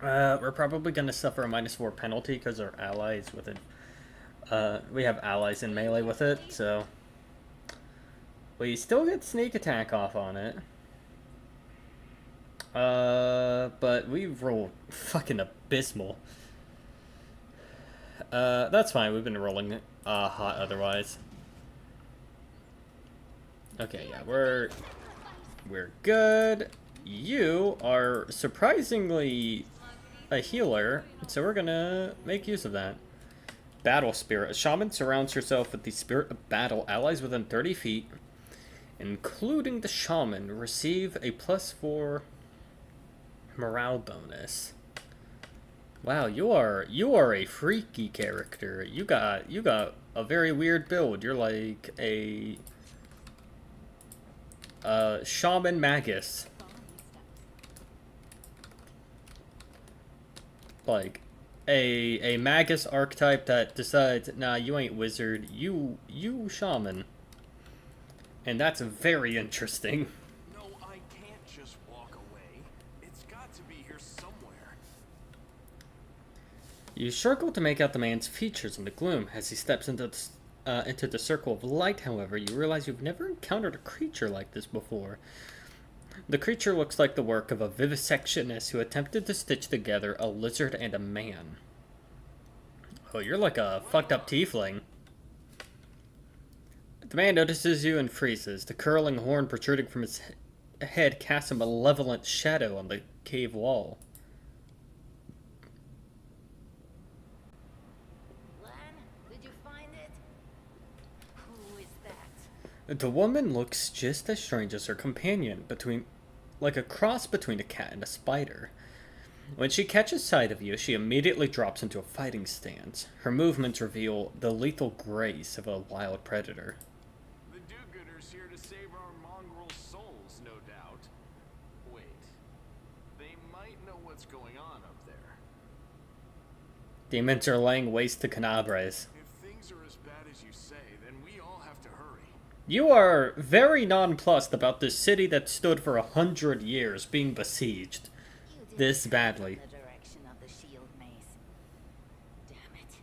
We're probably gonna suffer a -4 penalty because our allies with it. We have allies in melee with it, so we still get sneak attack off on it. But we roll fucking abysmal. That's fine. We've been rolling hot otherwise. Okay, yeah, we're good. You are surprisingly a healer, so we're gonna make use of that. Battle Spirit. A shaman surrounds herself with the spirit of battle. Allies within 30 feet, including the shaman, receive a +4 morale bonus. Wow, you are a freaky character. You got a very weird build. You're like a shaman magus. Like a magus archetype that decides, nah, you ain't wizard, you shaman. And that's very interesting. No, I can't just walk away. It's got to be here somewhere. You struggle to make out the man's features in the gloom. As he steps into the circle of light, however, you realize you've never encountered a creature like this before. The creature looks like the work of a vivisectionist who attempted to stitch together a lizard and a man. Oh, you're like a fucked up tiefling. The man notices you and freezes. The curling horn protruding from his head casts a malevolent shadow on the cave wall. Did you find it? Who is that? The woman looks just as strange as her companion, like a cross between a cat and a spider. When she catches sight of you, she immediately drops into a fighting stance. Her movements reveal the lethal grace of a wild predator. The do-gooders here to save our mongrel souls, no doubt. Wait, they might know what's going on up there. Demons are laying waste to Canabres. If things are as bad as you say, then we all have to hurry. You are very nonplussed about this city that stood for 100 years being besieged this badly. The direction of the shield maze. Damn it.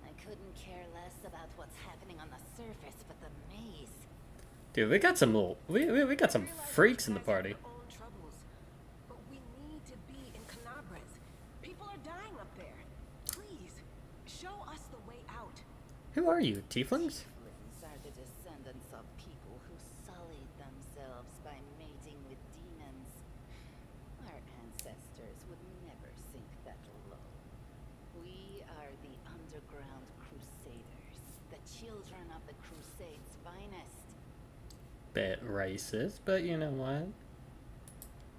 I couldn't care less about what's happening on the surface, but the maze. Dude, we got some we got some freaks in the party. But we need to be in Canabres. People are dying up there. Please, show us the way out. Who are you, tieflings? Are the descendants children of the Crusade's finest. Bit racist, but you know what?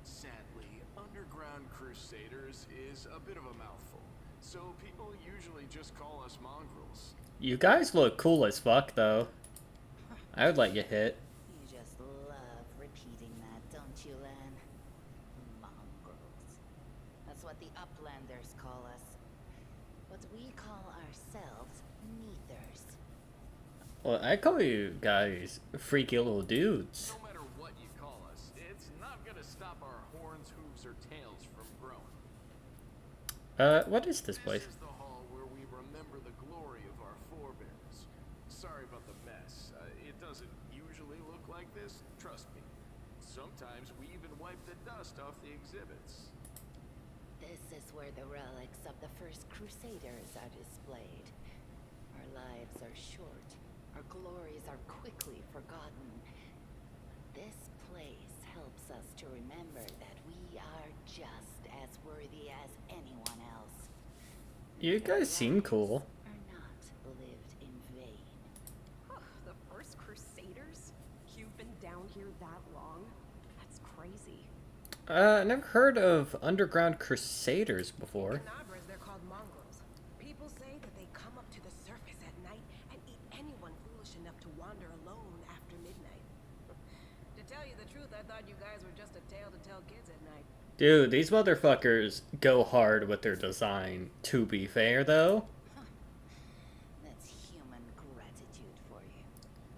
Sadly, underground crusaders is a bit of a mouthful, so people usually just call us mongrels. You guys look cool as fuck, though. I would let you hit. You just love repeating that, don't you, Len? Mongrels. That's what the Uplanders call us. But we call ourselves Neathers. Well, I call you guys freaky little dudes. No matter what you call us, it's not gonna stop our horns, hooves, or tails from growing. What is this place? This is the hall where we remember the glory of our forebears. Sorry about the mess. It doesn't usually look like this, trust me. Sometimes we even wipe the dust off the exhibits. This is where the relics of the first Crusaders are displayed. Our lives are short. Our glories are quickly forgotten. This place helps us to remember that we are just as worthy as anyone else. You guys seem cool. Are not lived in vain. The first Crusaders? You've been down here that long? That's crazy. I never heard of underground crusaders before. Canabras, they're called mongrels. People say that they come up to the surface at night and eat anyone foolish enough to wander alone after midnight. To tell you the truth, I thought you guys were just a tale to tell kids at night. Dude, these motherfuckers go hard with their design. To be fair, though. That's human gratitude for you.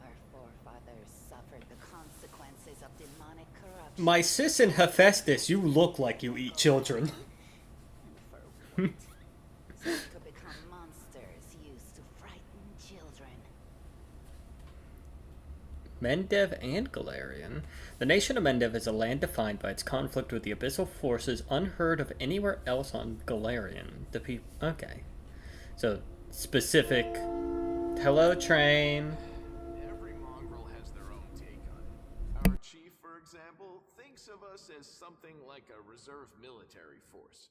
Our forefathers suffered the consequences of demonic corruption. My sis and Hephaestus, you look like you eat children. And for what? So we could become monsters used to frighten children. Mendev and Galarian. The nation of Mendev is a land defined by its conflict with the abyssal forces unheard of anywhere else on Galarian. The people. Okay. So, specific. Hello, train. Every mongrel has their own take on it. Our chief, for example, thinks of us as something like a reserve military force.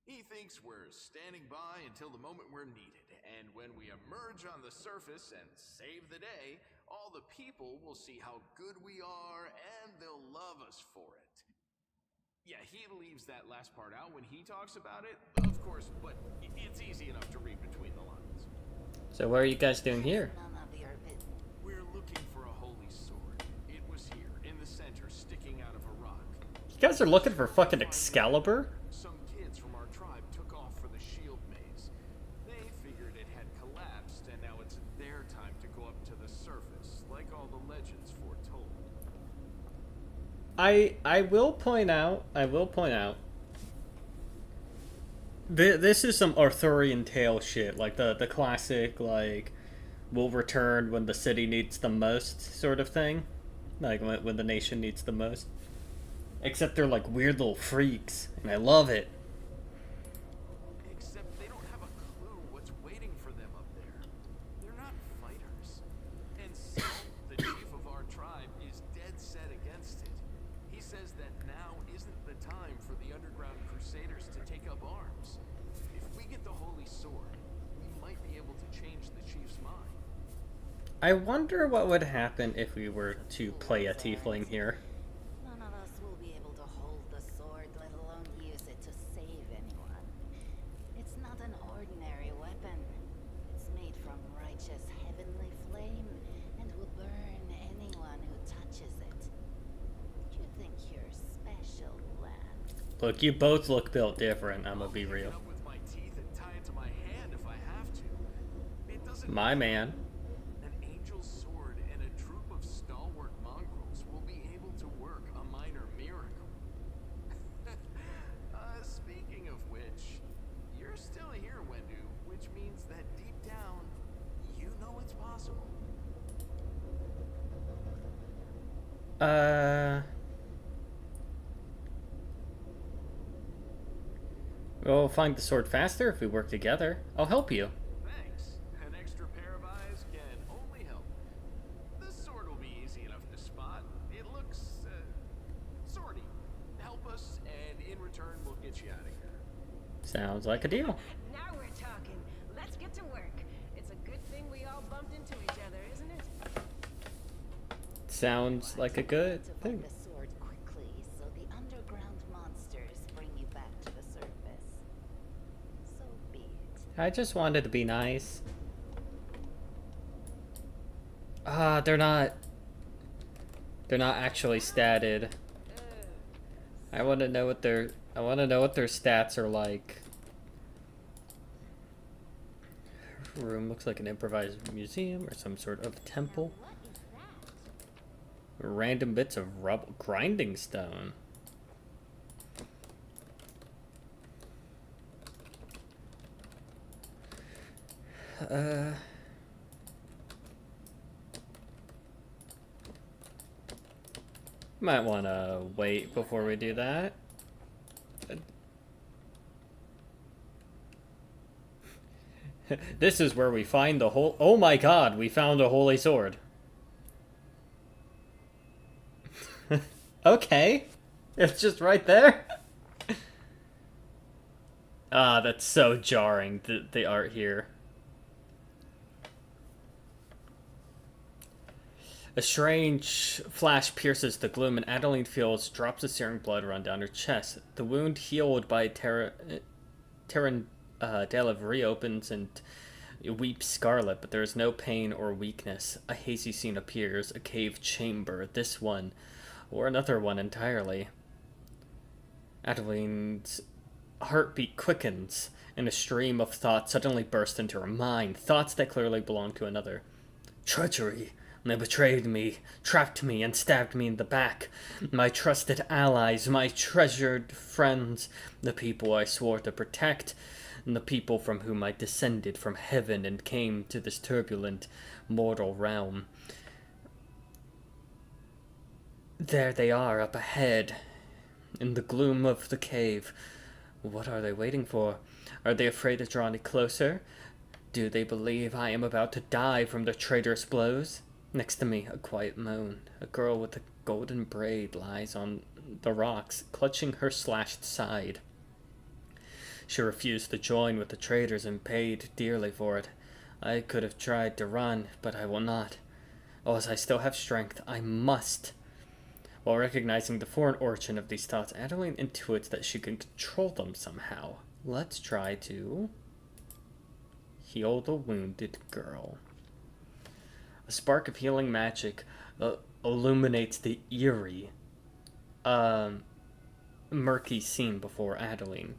He thinks we're standing by until the moment we're needed, and when we emerge on the surface and save the day, all the people will see how good we are, and they'll love us for it. Yeah, he leaves that last part out when he talks about it, of course, but it's easy enough to read between the lines. So, what are you guys doing here? None of your business. We're looking for a holy sword. It was here, in the center, sticking out of a rock. You guys are looking for fucking Excalibur? Some kids from our tribe took off for the shield maze. They figured it had collapsed, and now it's their time to go up to the surface, like all the legends foretold. I will point out, this is some Arthurian tale shit, like the classic, like, will return when the city needs the most sort of thing. Like, when the nation needs the most. Except they're like weird little freaks, and I love it. Except they don't have a clue what's waiting for them up there. They're not fighters. And Salt, the chief of our tribe, is dead set against it. He says that now isn't the time for the underground crusaders to take up arms. If we get the holy sword, we might be able to change the chief's mind. I wonder what would happen if we were to play a tiefling here. None of us will be able to hold the sword, let alone use it to save anyone. It's not an ordinary weapon. It's made from righteous heavenly flame and will burn anyone who touches it. You think you're special, lad? Look, you both look built different, I'm gonna be real. Up with my teeth and tie it to my hand if I have to. It doesn't My man. An angel's sword and a troop of stalwart mongrels will be able to work a minor miracle. Speaking of which, you're still here, Wendu, which means that deep down, you know it's possible. We'll find the sword faster if we work together. I'll help you. Thanks. An extra pair of eyes can only help. The sword will be easy enough to spot. It looks, swordy. Help us, and in return, we'll get you out of here. Sounds like a deal. Now we're talking. Let's get to work. It's a good thing we all bumped into each Sounds like a good to thing. find the sword quickly, so the underground monsters bring you back to the surface. So be it. I just wanted to be nice. Ah, they're not actually statted. I want to know what their stats are like. Room looks like an improvised museum or some sort of temple. What is that? Random bits of rubble, grinding stone. Might want to wait before we do that. This is where we find the whole. Oh my god, we found a holy sword. Okay. It's just right there. Ah, that's so jarring, the art here. A strange flash pierces the gloom, and Adeline feels drops of searing blood run down her chest. The wound healed by Delav reopens and weeps scarlet, but there is no pain or weakness. A hazy scene appears, a cave chamber, this one, or another one entirely. Adeline's heartbeat quickens, and a stream of thoughts suddenly burst into her mind, thoughts that clearly belong to another. Treachery. They betrayed me, trapped me, and stabbed me in the back. My trusted allies, my treasured friends, the people I swore to protect, and the people from whom I descended from heaven and came to this turbulent, mortal realm. There they are, up ahead, in the gloom of the cave. What are they waiting for? Are they afraid to draw any closer? Do they believe I am about to die from their traitorous blows? Next to me, a quiet moan. A girl with a golden braid lies on the rocks, clutching her slashed side. She refused to join with the traitors and paid dearly for it. I could have tried to run, but I will not. Oh, as I still have strength, I must. While recognizing the foreign origin of these thoughts, Adeline intuits that she can control them somehow. Let's try to heal the wounded girl. A spark of healing magic illuminates the eerie, murky scene before Adeline.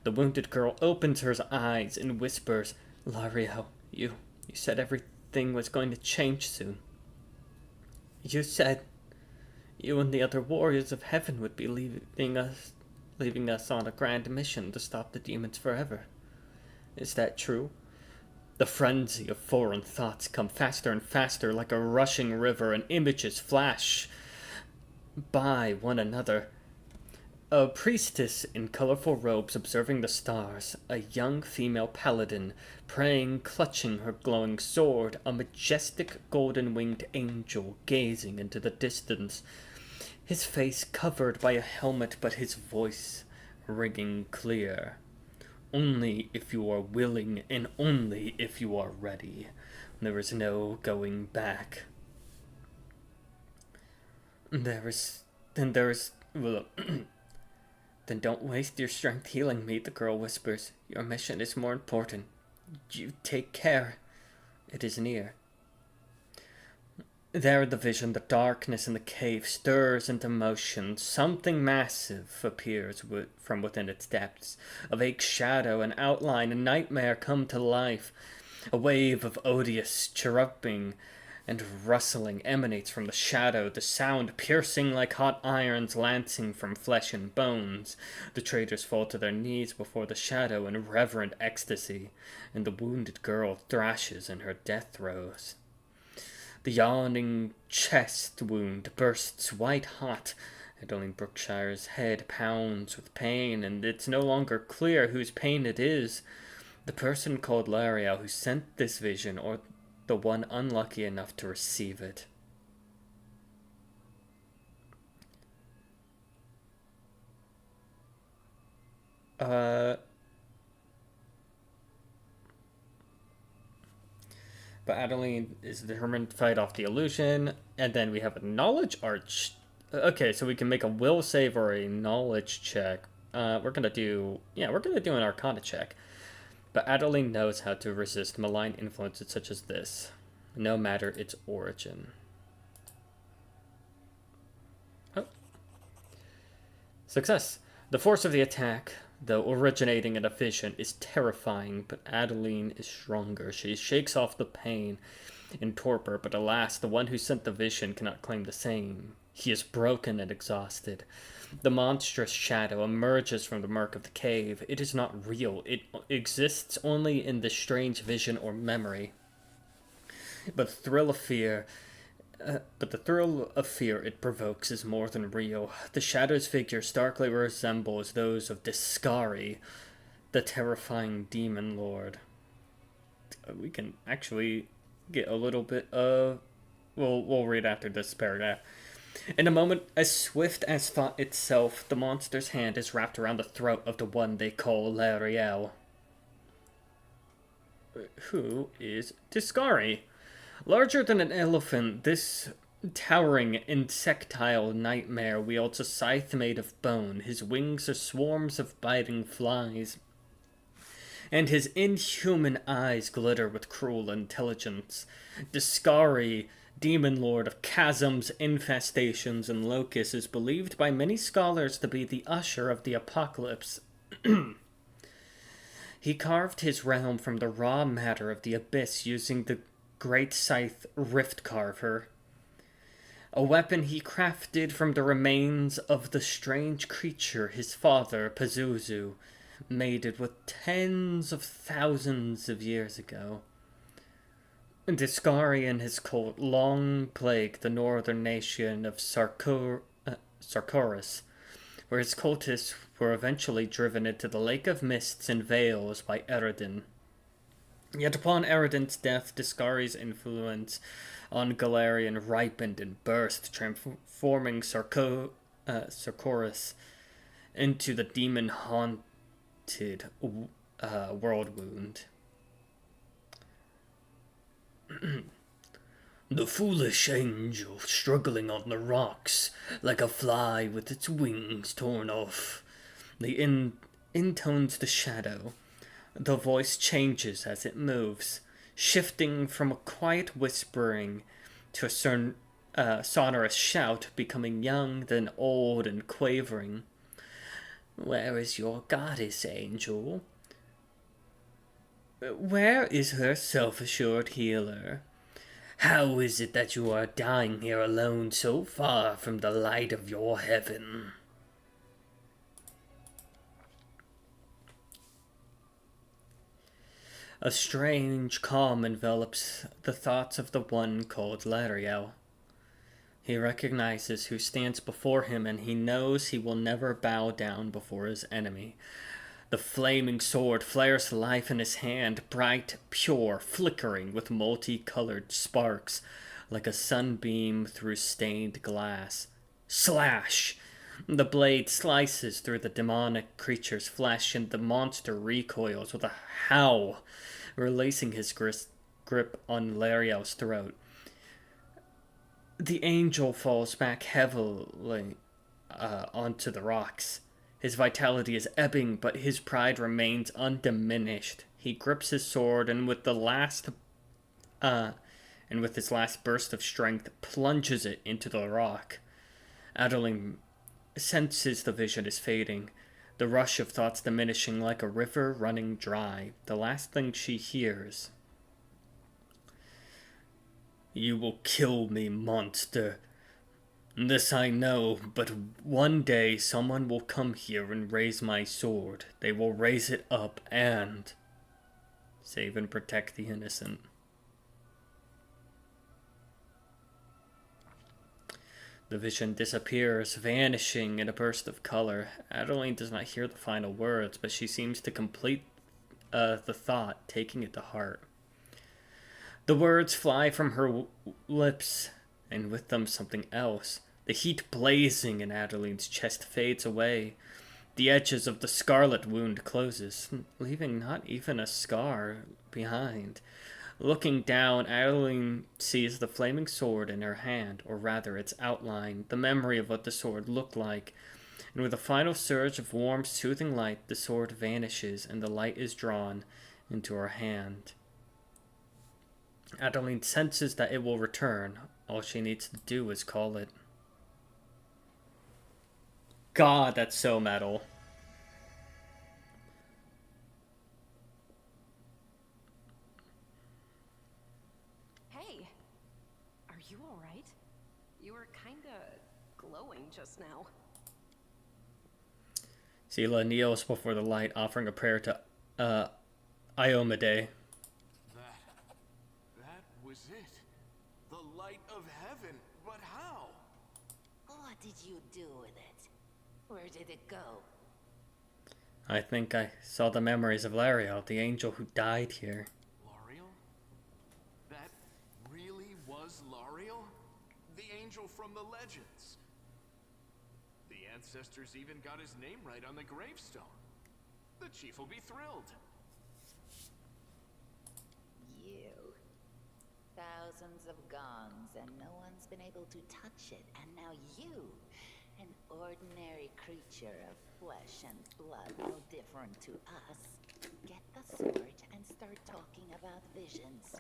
The wounded girl opens her eyes and whispers, Lario, you said everything was going to change soon. You said you and the other warriors of heaven would be leaving us on a grand mission to stop the demons forever. Is that true? The frenzy of foreign thoughts come faster and faster like a rushing river, and images flash by one another. A priestess in colorful robes observing the stars, a young female paladin praying, clutching her glowing sword, a majestic golden-winged angel gazing into the distance, his face covered by a helmet but his voice ringing clear. Only if you are willing, and only if you are ready. There is no going back. Then don't waste your strength healing me, the girl whispers. Your mission is more important. You take care. It is near. There the vision, the darkness in the cave stirs into motion. Something massive appears from within its depths. A vague shadow, an outline, a nightmare come to life. A wave of odious chirruping and rustling emanates from the shadow, the sound piercing like hot irons lancing from flesh and bones. The traitors fall to their knees before the shadow in reverent ecstasy, and the wounded girl thrashes in her death throes. The yawning chest wound bursts white-hot. Adeline Brookshire's head pounds with pain, and it's no longer clear whose pain it is. The person called Lario who sent this vision, or the one unlucky enough to receive it. But Adeline is determined to fight off the illusion. And then we have a knowledge arch. Okay, so we can make a will save or a knowledge check. We're gonna do an arcana check. But Adeline knows how to resist malign influences such as this, no matter its origin. Oh. Success. The force of the attack, though originating in a vision, is terrifying, but Adeline is stronger. She shakes off the pain and torpor, but alas, the one who sent the vision cannot claim the same. He is broken and exhausted. The monstrous shadow emerges from the murk of the cave. It is not real. It exists only in the strange vision or memory. But the thrill of fear it provokes is more than real. The shadow's figure starkly resembles those of Discari, the terrifying demon lord. We can actually get a little bit of... We'll read after this paragraph. In a moment as swift as thought itself, the monster's hand is wrapped around the throat of the one they call Lariel. Who is Discari? Larger than an elephant, this towering insectile nightmare wields a scythe made of bone. His wings are swarms of biting flies, and his inhuman eyes glitter with cruel intelligence. Discari, demon lord of chasms, infestations, and locusts, is believed by many scholars to be the usher of the apocalypse. He carved his realm from the raw matter of the abyss using the great scythe Rift Carver, a weapon he crafted from the remains of the strange creature his father, Pazuzu, mated with tens of thousands of years ago. Discari and his cult long plagued the northern nation of Sarkoris, where his cultists were eventually driven into the Lake of Mists and Veils by Eredin. Yet upon Eredin's death, Discari's influence on Galarian ripened and burst, transforming Sarkoris into the demon-haunted world wound. The foolish angel struggling on the rocks like a fly with its wings torn off. The intones the shadow. The voice changes as it moves, shifting from a quiet whispering to a sonorous shout, becoming young, then old and quavering. Where is your goddess, angel? Where is her self-assured healer? How is it that you are dying here alone so far from the light of your heaven? A strange calm envelops the thoughts of the one called Lariel. He recognizes who stands before him, and he knows he will never bow down before his enemy. The flaming sword flares to life in his hand, bright, pure, flickering with multicolored sparks, like a sunbeam through stained glass. Slash! The blade slices through the demonic creature's flesh, and the monster recoils with a howl, releasing his grip on Lariel's throat. The angel falls back heavily onto the rocks. His vitality is ebbing, but his pride remains undiminished. He grips his sword, and with his last burst of strength, plunges it into the rock. Adeline senses the vision is fading, the rush of thoughts diminishing like a river running dry. The last thing she hears: "You will kill me, monster. This I know, but one day someone will come here and raise my sword. They will raise it up and save and protect the innocent." The vision disappears, vanishing in a burst of color. Adeline does not hear the final words, but she seems to complete the thought, taking it to heart. The words fly from her lips, and with them something else. The heat blazing in Adeline's chest fades away. The edges of the scarlet wound closes, leaving not even a scar behind. Looking down, Adeline sees the flaming sword in her hand, or rather its outline, the memory of what the sword looked like. And with a final surge of warm, soothing light, the sword vanishes and the light is drawn into her hand. Adeline senses that it will return. All she needs to do is call it. God, that's so metal. Hey, are you all right? You were kinda glowing just now. Sela kneels before the light, offering a prayer to Iomade. That was it. The light of heaven. But how? What did you do with it? Where did it go? I think I saw the memories of Lariel, the angel who died here. Lariel? That really was Lariel? The angel from the legends. The ancestors even got his name right on the gravestone. The chief will be thrilled. You. Thousands of gongs and no one's been able to touch it. And now you, an ordinary creature of flesh and blood, no different to us, get the sword and start talking about visions.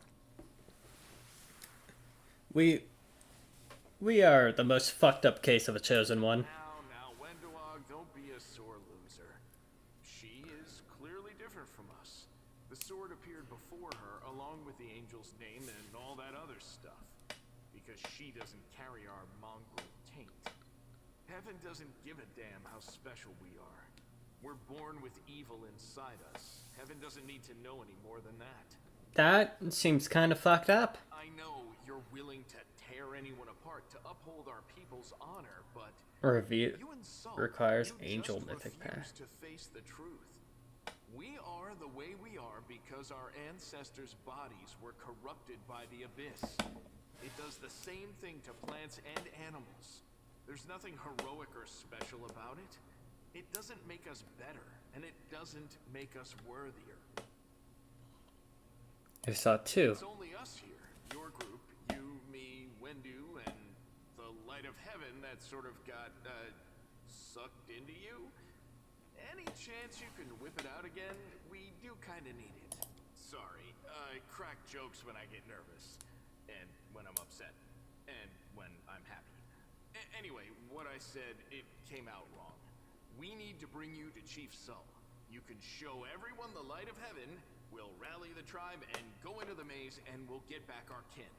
We are the most fucked up case of a chosen one. Now, Wendoag, don't be a sore loser. She is clearly different from us. The sword appeared before her, along with the angel's name and all that other stuff. Because she doesn't carry our mongrel taint. Heaven doesn't give a damn how special we are. We're born with evil inside us. Heaven doesn't need to know any more than that. That seems kind of fucked up. I know you're willing to tear anyone apart to uphold our people's honor, but Review you insult, requires you angel just mythic refuse path. to face the truth. We are the way we are because our ancestors' bodies were corrupted by the abyss. It does the same thing to plants and animals. There's nothing heroic or special about it. It doesn't make us better, and it doesn't make us worthier. I saw two. It's only us here, your group, you, me, Wendu, and the light of heaven that sort of got, sucked into you. Any chance you can whip it out again? We do kinda need it. Sorry, I crack jokes when I get nervous, and when I'm upset, and when I'm happy. Anyway, what I said, it came out wrong. We need to bring you to Chief Sull. You can show everyone the light of heaven, we'll rally the tribe and go into the maze, and we'll get back our kin.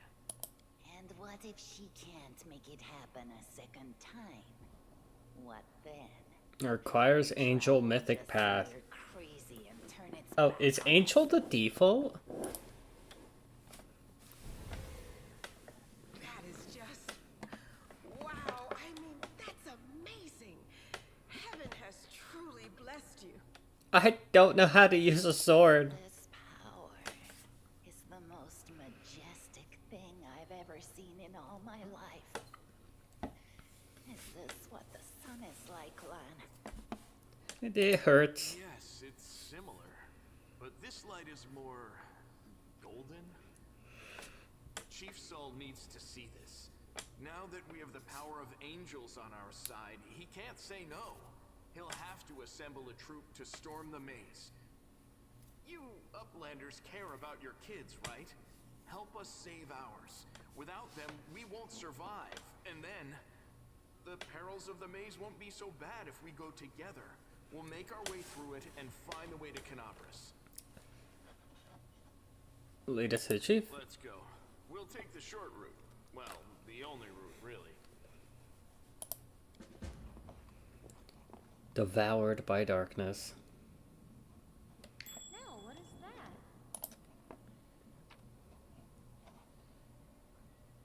And what if she can't make it happen a second time? What then? It requires angel mythic path. Crazy and turn its Oh, back is on angel the default? That is just... wow, I mean, that's amazing. Heaven has truly blessed you. I don't know how to use a sword. This power is the most majestic thing I've ever seen in all my life. Is this what the sun is like, Lan? It hurts. Yes, it's similar, but this light is more golden. Chief Sull needs to see this. Now that we have the power of angels on our side, he can't say no. He'll have to assemble a troop to storm the maze. You Uplanders care about your kids, right? Help us save ours. Without them, we won't survive. And then, the perils of the maze won't be so bad if we go together. We'll make our way through it and find the way to Canabras. Lead us to the chief. Let's go. We'll take the short route. Well, the only route, really. Devoured by darkness. No, what is that?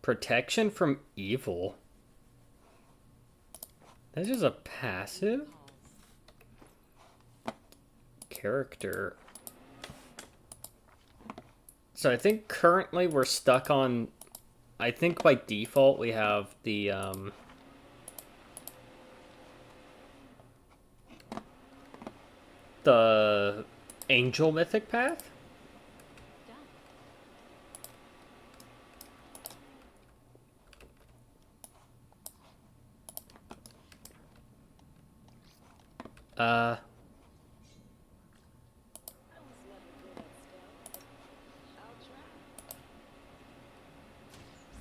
Protection from evil. That's just a passive character. So I think currently we're stuck on, I think by default we have the angel mythic path. Uh,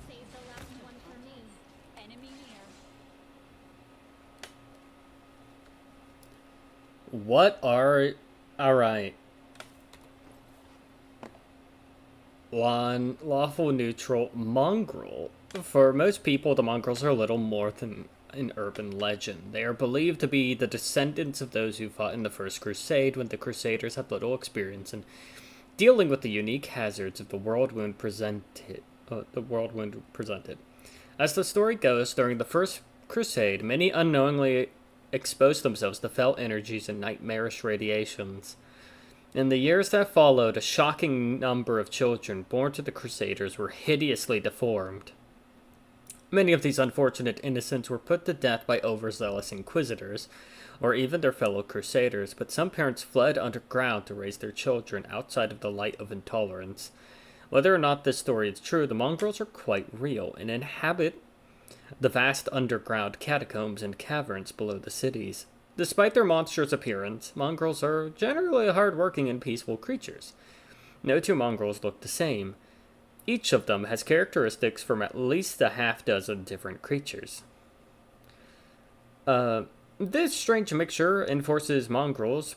Save the last one for me. Enemy near. what are... Alright. One lawful neutral mongrel. For most people, the mongrels are little more than an urban legend. They are believed to be the descendants of those who fought in the First Crusade when the Crusaders had little experience in dealing with the unique hazards of the whirlwind presented. As the story goes, during the First Crusade, many unknowingly exposed themselves to fell energies and nightmarish radiations. In the years that followed, a shocking number of children born to the Crusaders were hideously deformed. Many of these unfortunate innocents were put to death by overzealous inquisitors, or even their fellow Crusaders, but some parents fled underground to raise their children outside of the light of intolerance. Whether or not this story is true, the mongrels are quite real and inhabit the vast underground catacombs and caverns below the cities. Despite their monstrous appearance, mongrels are generally hard-working and peaceful creatures. No two mongrels look the same. Each of them has characteristics from at least a half-dozen different creatures. This strange mixture enforces mongrels'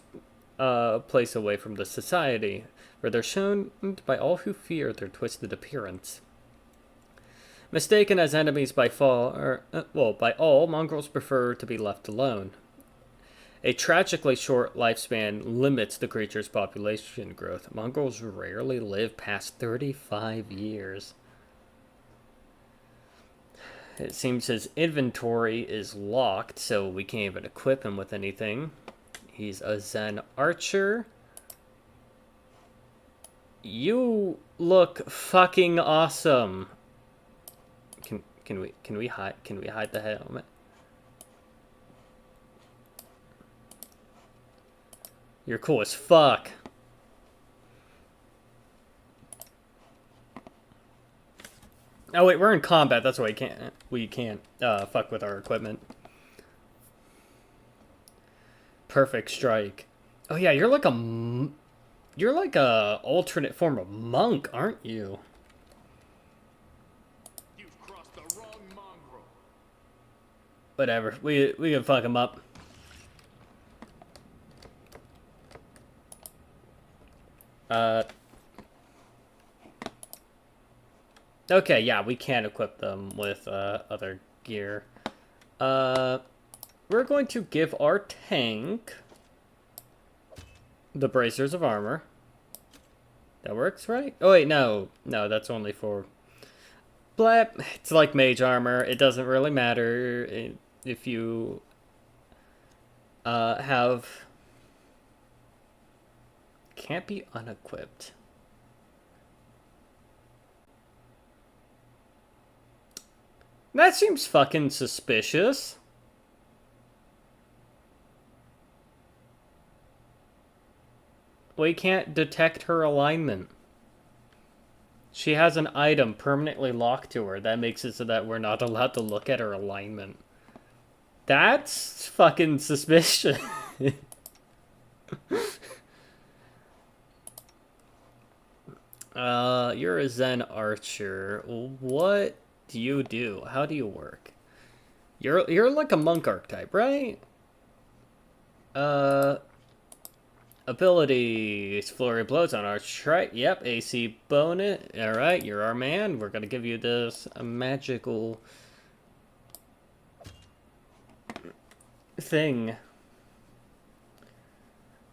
place away from the society, where they're shunned by all who fear their twisted appearance. Mistaken as enemies by all, mongrels prefer to be left alone. A tragically short lifespan limits the creature's population growth. Mongrels rarely live past 35 years. It seems his inventory is locked, so we can't even equip him with anything. He's a Zen archer. You look fucking awesome. Can we hide the helmet? You're cool as fuck. Oh wait, we're in combat. That's why we can't fuck with our equipment. Perfect strike. Oh yeah, you're like a alternate form of monk, aren't you? You've crossed the wrong mongrel. Whatever. We can fuck him up. Okay, yeah, we can equip them with other gear. We're going to give our tank the bracers of armor. That works, right? Oh wait, no, that's only for blap. It's like mage armor. It doesn't really matter if you have. Can't be unequipped. That seems fucking suspicious. We can't detect her alignment. She has an item permanently locked to her. That makes it so that we're not allowed to look at her alignment. That's fucking suspicious. You're a Zen archer. What do you do? How do you work? You're like a monk archetype, right? Abilities. Flurry of blows on arch, right? Yep, AC bonus. Alright, you're our man. We're gonna give you this magical thing.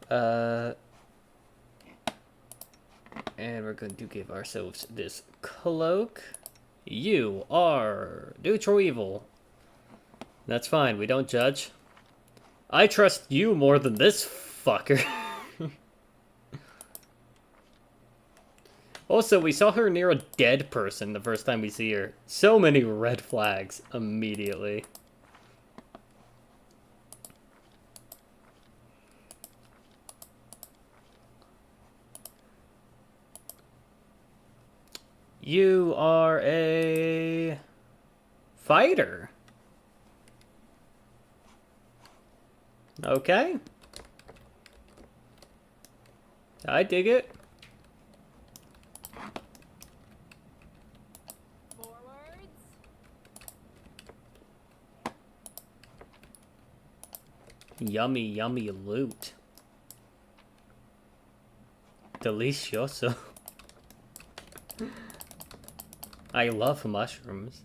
And we're going to give ourselves this cloak. You are neutral evil. That's fine, we don't judge. I trust you more than this fucker. Also, we saw her near a dead person the first time we see her. So many red flags immediately. You are a fighter. Okay. I dig it. Yummy, yummy loot. Delicioso. I love mushrooms.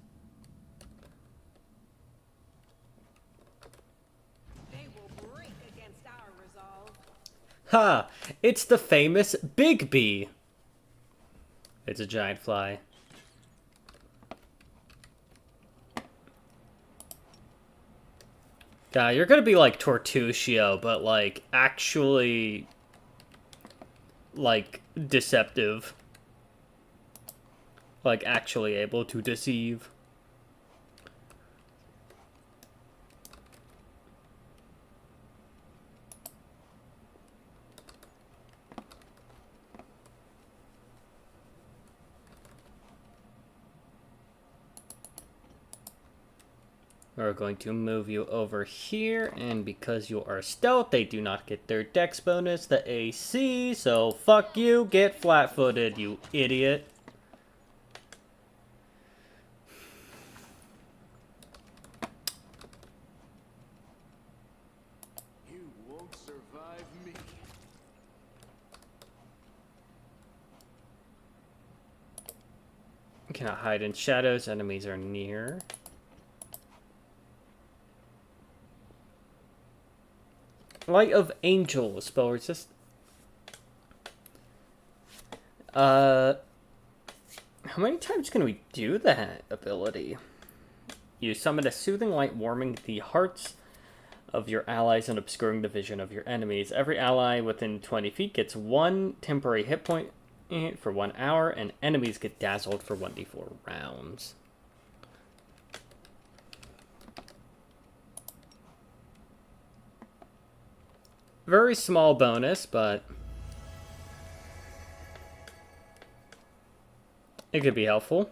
They will break against our resolve. Ha! It's the famous Big Bee. It's a giant fly. God, you're gonna be like Tortuccio, but like actually like deceptive. Like actually able to deceive. We're going to move you over here, and because you are stealth, they do not get their dex bonus, the AC, so fuck you, get flat-footed, you idiot. You won't survive me. Cannot hide in shadows, enemies are near. Light of Angel, spell resist. How many times can we do that ability? You summon a soothing light warming the hearts of your allies and obscuring the vision of your enemies. Every ally within 20 feet gets 1 temporary hit point for 1 hour, and enemies get dazzled for 1d4 rounds. Very small bonus, but it could be helpful.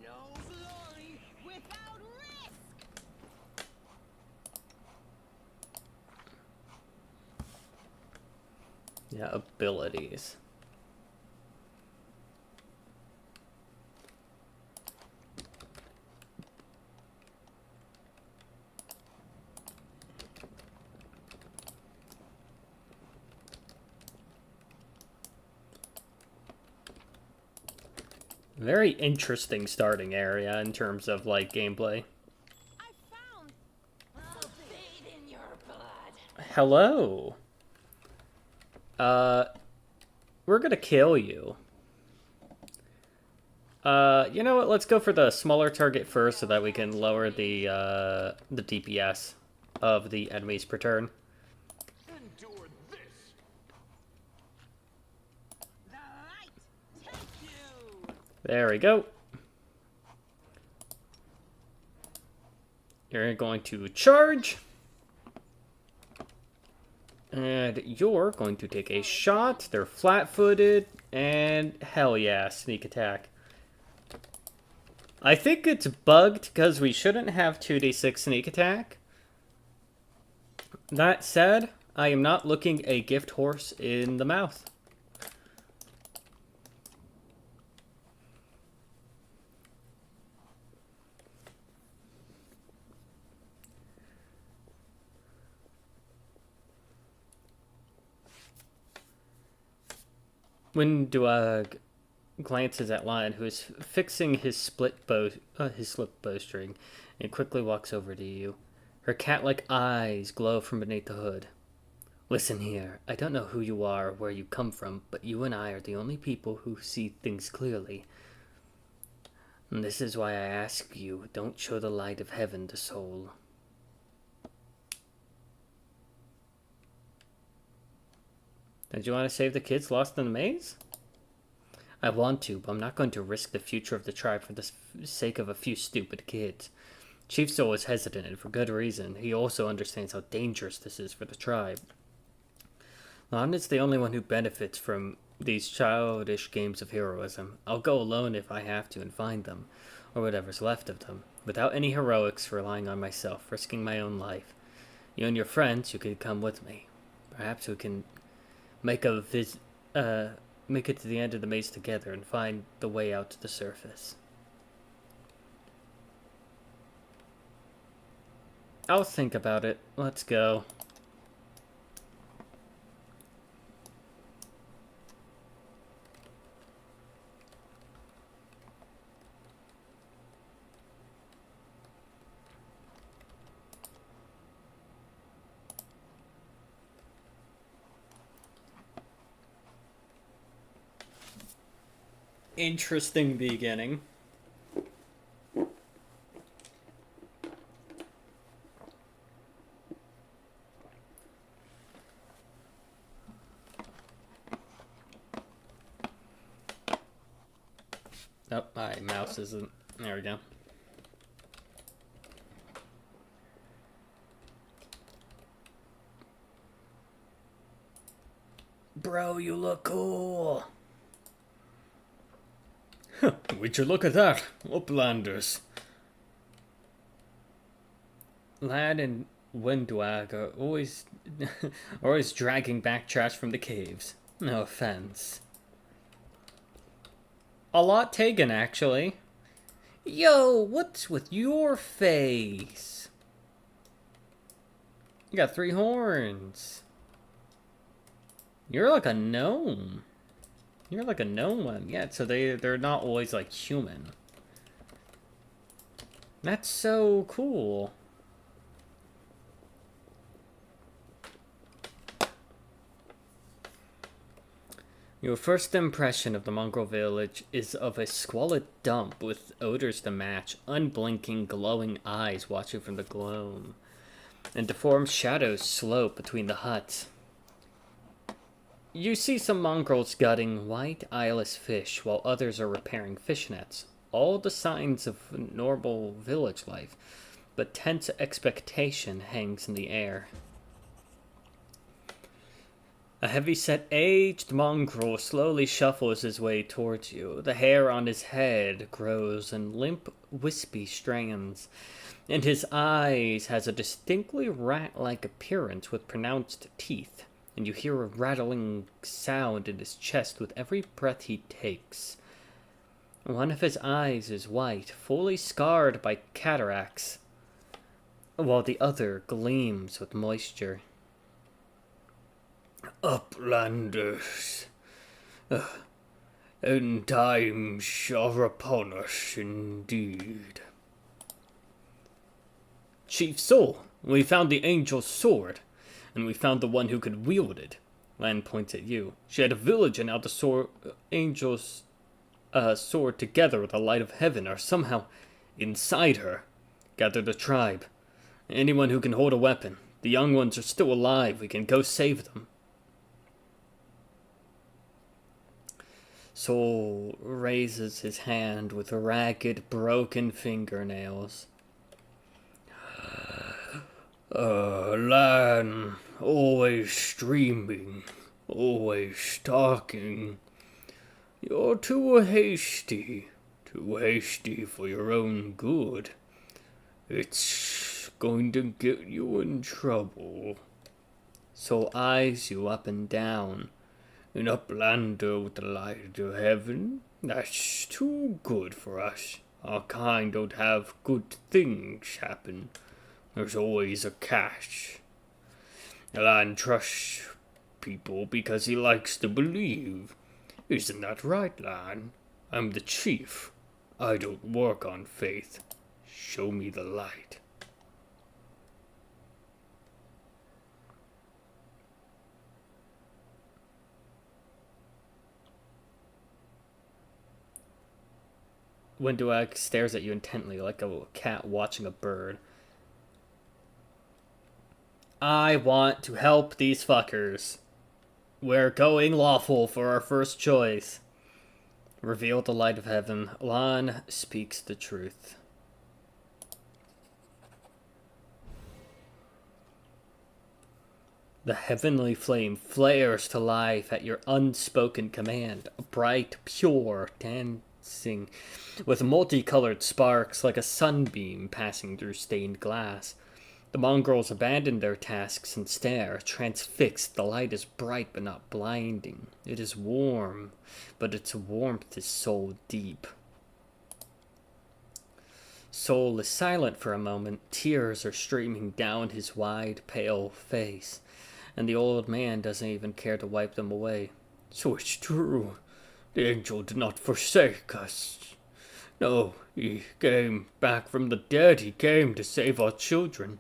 No glory without risk. Yeah, abilities. Very interesting starting area in terms of, like, gameplay. I found the fade in your blood. Hello. We're gonna kill you. You know what? Let's go for the smaller target first so that we can lower the DPS of the enemies per turn. Endure this. The light take you. There we go. You're going to charge. And you're going to take a shot. They're flat-footed. And hell yeah, sneak attack. I think it's bugged because we shouldn't have 2d6 sneak attack. That said, I am not looking a gift horse in the mouth. When Duag glances at Lion, who is fixing his split bowstring, and quickly walks over to you. Her cat-like eyes glow from beneath the hood. Listen here, I don't know who you are or where you come from, but you and I are the only people who see things clearly. And this is why I ask you, don't show the light of heaven to soul. Don't you want to save the kids lost in the maze? I want to, but I'm not going to risk the future of the tribe for the sake of a few stupid kids. Chief Soul is hesitant, and for good reason. He also understands how dangerous this is for the tribe. Lon is the only one who benefits from these childish games of heroism. I'll go alone if I have to and find them, or whatever's left of them, without any heroics, relying on myself, risking my own life. You and your friends, you could come with me. Perhaps we can make make it to the end of the maze together and find the way out to the surface. I'll think about it. Let's go. Interesting beginning. Oh, my mouse isn't. There we go. Bro, you look cool. Would you look at that? Uplanders. Lad and Windwag are always dragging back trash from the caves. No offense. A lot taken, actually. Yo, what's with your face? You got 3 horns. You're like a gnome. You're like a gnome one. Yeah, so they're not always like human. That's so cool. Your first impression of the mongrel village is of a squalid dump with odors to match, unblinking, glowing eyes watching from the gloam, and deformed shadows slope between the huts. You see some mongrels gutting white, eyeless fish, while others are repairing fish nets. All the signs of normal village life, but tense expectation hangs in the air. A heavy-set, aged mongrel slowly shuffles his way towards you. The hair on his head grows in limp, wispy strands, and his eyes has a distinctly rat-like appearance with pronounced teeth, and you hear a rattling sound in his chest with every breath he takes. One of his eyes is white, fully scarred by cataracts, while the other gleams with moisture. Uplanders, end times are upon us indeed. Chief Soul, we found the angel's sword, and we found the one who could wield it. Lan points at you. She had a village, and now the angel's sword together with the light of heaven are somehow inside her. Gather the tribe. Anyone who can hold a weapon. The young ones are still alive. We can go save them. Soul raises his hand with ragged, broken fingernails. Lan, always streaming, always talking. You're too hasty for your own good. It's going to get you in trouble. Soul eyes you up and down. An uplander with the light of heaven? That's too good for us. Our kind don't have good things happen. There's always a catch. Lan trusts people because he likes to believe. Isn't that right, Lan? I'm the chief. I don't work on faith. Show me the light. Windwag stares at you intently like a cat watching a bird. I want to help these fuckers. We're going lawful for our first choice. Reveal the light of heaven. Lan speaks the truth. The heavenly flame flares to life at your unspoken command. Bright, pure, dancing with multicolored sparks like a sunbeam passing through stained glass. The mongrels abandon their tasks and stare, transfixed. The light is bright but not blinding. It is warm, but its warmth is soul deep. Soul is silent for a moment. Tears are streaming down his wide, pale face, and the old man doesn't even care to wipe them away. So it's true. The angel did not forsake us. No, he came back from the dead. He came to save our children.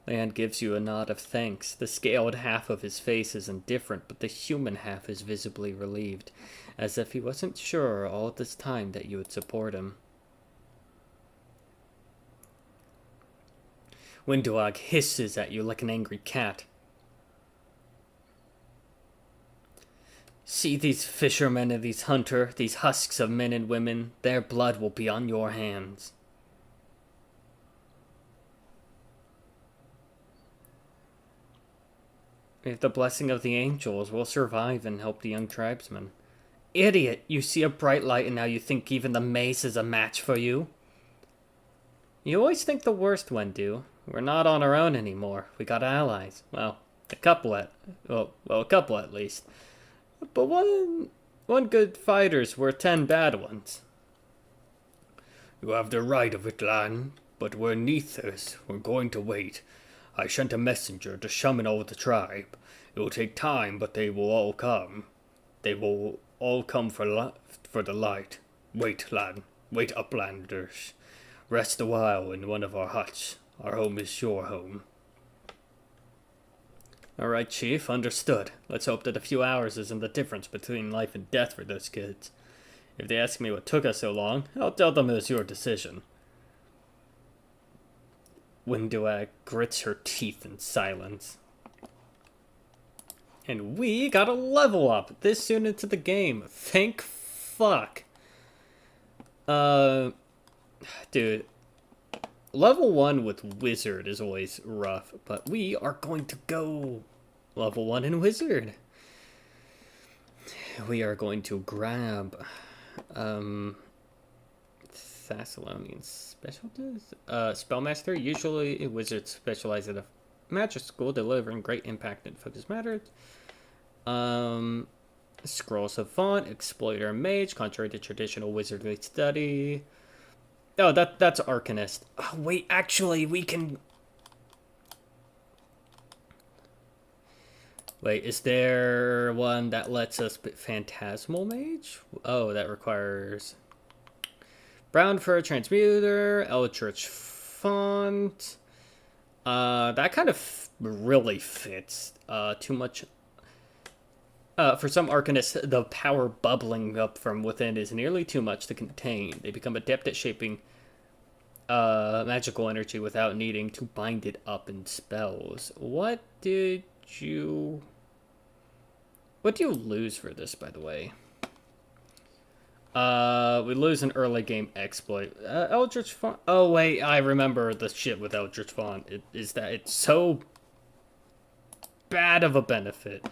Land gives you a nod of thanks. The scaled half of his face is indifferent, but the human half is visibly relieved, as if he wasn't sure all this time that you would support him. Windowag hisses at you like an angry cat. See these fishermen and these hunter, these husks of men and women, their blood will be on your hands. If the blessing of the angels will survive and help the young tribesmen. Idiot! You see a bright light and now you think even the mace is a match for you? You always think the worst, Wendu. We're not on our own anymore. We got allies. Well, a couple at least. But one good fighter's worth 10 bad ones. You have the right of it, Lan, but we're Neathers. We're going to wait. I sent a messenger to summon all the tribe. It will take time, but they will all come. They will all come for the light. Wait, Lan. Wait, Uplanders. Rest a while in one of our huts. Our home is your home. Alright, Chief. Understood. Let's hope that a few hours isn't the difference between life and death for those kids. If they ask me what took us so long, I'll tell them it was your decision. Windowag grits her teeth in silence. And we got a level up this soon into the game. Thank fuck. Dude. Level 1 with Wizard is always rough, but we are going to go level 1 in Wizard. We are going to grab Thessalonian specialties? Spellmaster. Usually wizards specialize at a magic school, delivering great impact in focus matters. Scroll Savant, Exploiter Mage, contrary to traditional wizardly study. Oh, that's Arcanist. Oh, wait, actually, we can... Wait, is there one that lets us put Phantasmal Mage? Oh, that requires... Brown Fur Transmuter, Eldritch Font. That kind of really fits. Too much... for some Arcanists, the power bubbling up from within is nearly too much to contain. They become adept at shaping magical energy without needing to bind it up in spells. What do you lose for this, by the way? We lose an early game exploit. Eldritch Font. Oh, wait, I remember the shit with Eldritch Font. Is that it's so bad of a benefit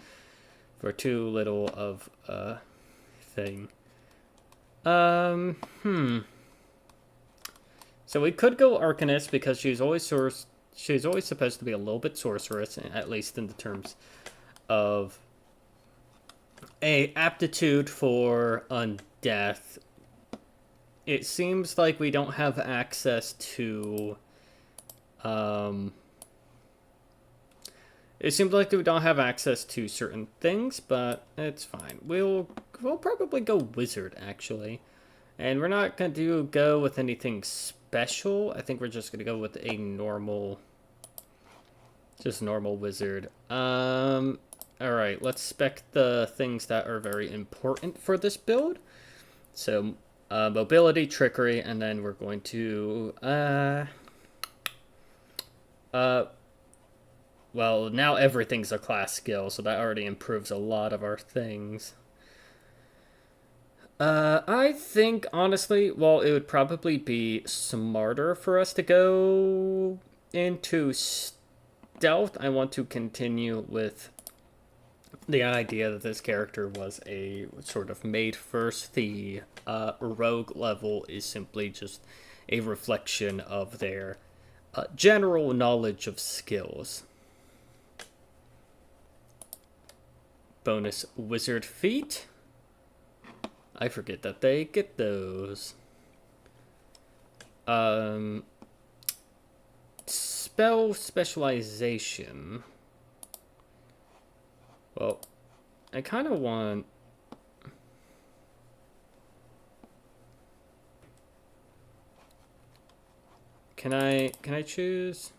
for too little of a thing. So we could go Arcanist because she's always supposed to be a little bit sorceress, at least in the terms of a aptitude for undeath. It seems like we don't have access to it seems like we don't have access to certain things, but it's fine. We'll probably go Wizard, actually. And we're not going to go with anything special. I think we're just going to go with a normal Wizard. Alright, let's spec the things that are very important for this build. So, mobility, trickery, and then we're going to, well, now everything's a class skill, so that already improves a lot of our things. I think, honestly, well, it would probably be smarter for us to go into stealth. I want to continue with the idea that this character was a sort of made first. The rogue level is simply just a reflection of their General knowledge of skills. Bonus wizard feat. I forget that they get those. Spell specialization. Well, I kind of want... Can I choose?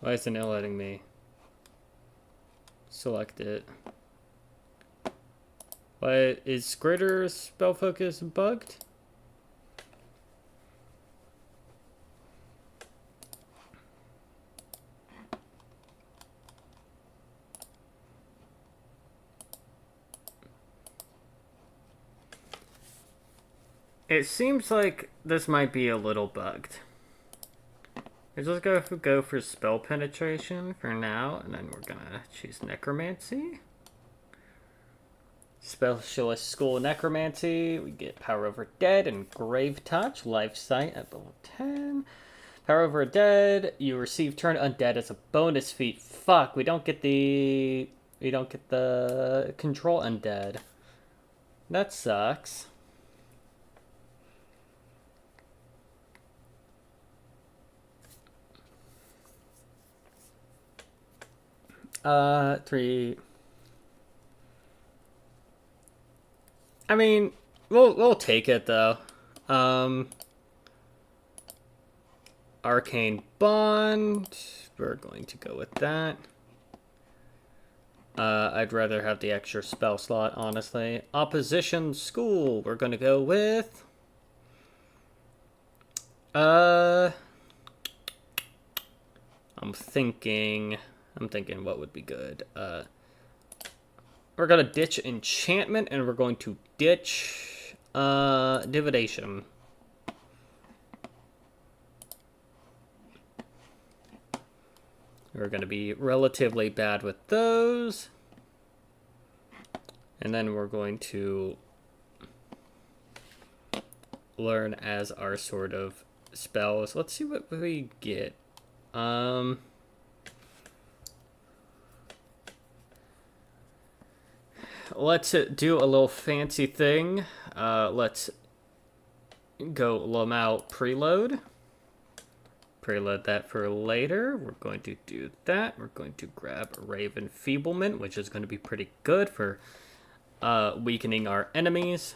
Why isn't it letting me select it? Why is greater spell focus bugged? It seems like this might be a little bugged. Let's just go for spell penetration for now, and then we're gonna choose necromancy. Specialist school necromancy. We get power over dead and grave touch, life sight at level 10. Power over dead. You receive turn undead as a bonus feat. Fuck, we don't get the control undead. That sucks. Three. I mean, we'll take it though. Arcane Bond. We're going to go with that. I'd rather have the extra spell slot, honestly. Opposition School. We're going to go with... I'm thinking what would be good. We're going to ditch enchantment, and we're going to ditch divination. We're going to be relatively bad with those. And then we're going to learn as our sort of spells. Let's see what we get. Let's do a little fancy thing. Let's go Lamau preload. Preload that for later. We're going to do that. We're going to grab Rave Enfeeblement, which is going to be pretty good for weakening our enemies.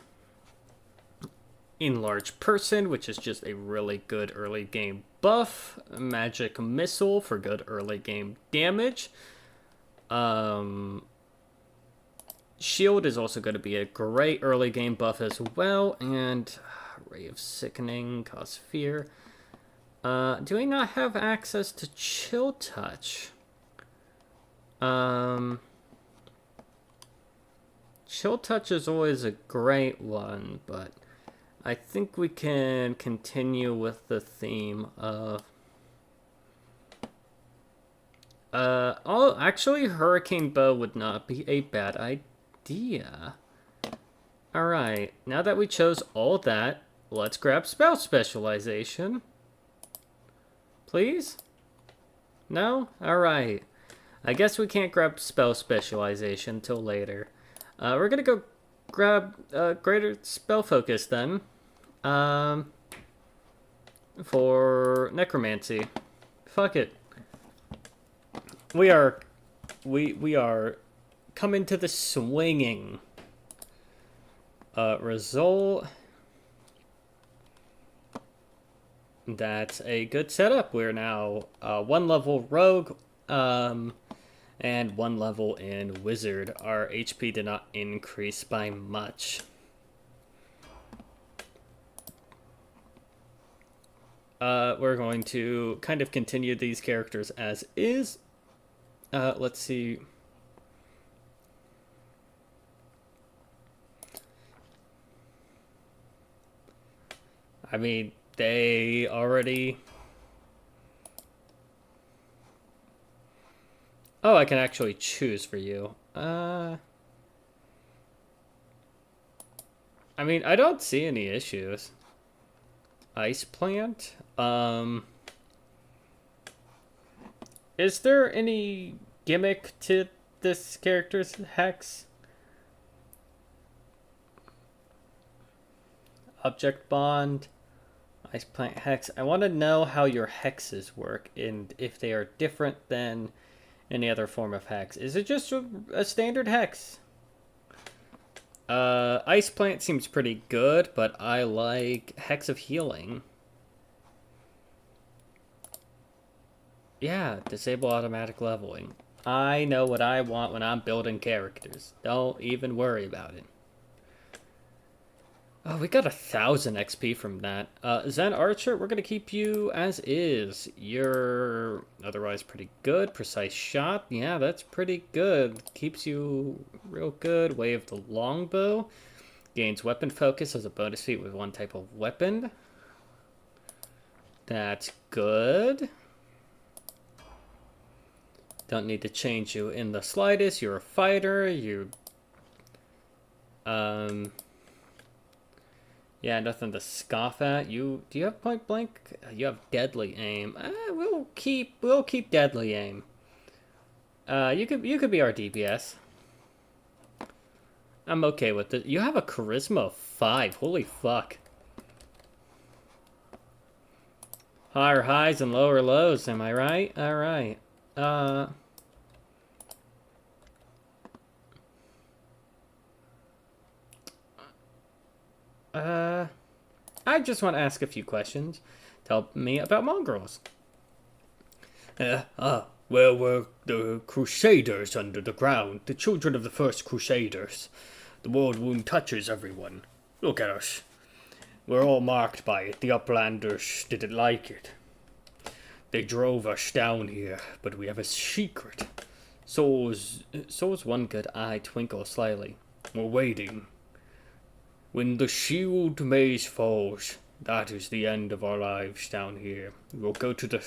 Enlarge Person, which is just a really good early game buff. Magic Missile for good early game damage. Shield is also going to be a great early game buff as well. And Ray of Sickening, cause fear. Do we not have access to Chill Touch? Chill Touch is always a great one, but I think we can continue with the theme of... oh, actually, Hurricane Bow would not be a bad idea. Alright, now that we chose all that, let's grab Spell Specialization. Please? No? Alright. I guess we can't grab Spell Specialization till later. We're gonna go grab Greater Spell Focus then. For Necromancy. Fuck it. We are coming to the swinging. Result. That's a good setup. We're now 1 level rogue, and 1 level in wizard. Our HP did not increase by much. We're going to kind of continue these characters as is. Let's see. I mean, they already Oh, I can actually choose for you. I mean, I don't see any issues. Ice plant. Is there any gimmick to this character's hex? Object bond. Ice plant hex. I want to know how your hexes work and if they are different than any other form of hex. Is it just a standard hex? Ice plant seems pretty good, but I like Hex of Healing. Yeah, disable automatic leveling. I know what I want when I'm building characters. Don't even worry about it. Oh, we got 1,000 XP from that. Zen Archer, we're gonna keep you as is. You're otherwise pretty good. Precise shot, yeah, that's pretty good. Keeps you real good. Way of the Longbow. Gains weapon focus as a bonus feat with one type of weapon. That's good. Don't need to change you in the slightest. You're a fighter. Yeah, nothing to scoff at. Do you have point blank? You have deadly aim. We'll keep deadly aim. You could be our DPS. I'm okay with it. You have a charisma of 5. Holy fuck. Higher highs and lower lows, am I right? Alright. I just want to ask a few questions. Tell me about mongrels. Well, we're the Crusaders under the ground, the children of the first Crusaders. The world wound touches everyone. Look at us. We're all marked by it. The Uplanders didn't like it. They drove us down here, but we have a secret. So's one good eye twinkle slyly. We're waiting. When the shield maze falls, that is the end of our lives down here. We'll go to the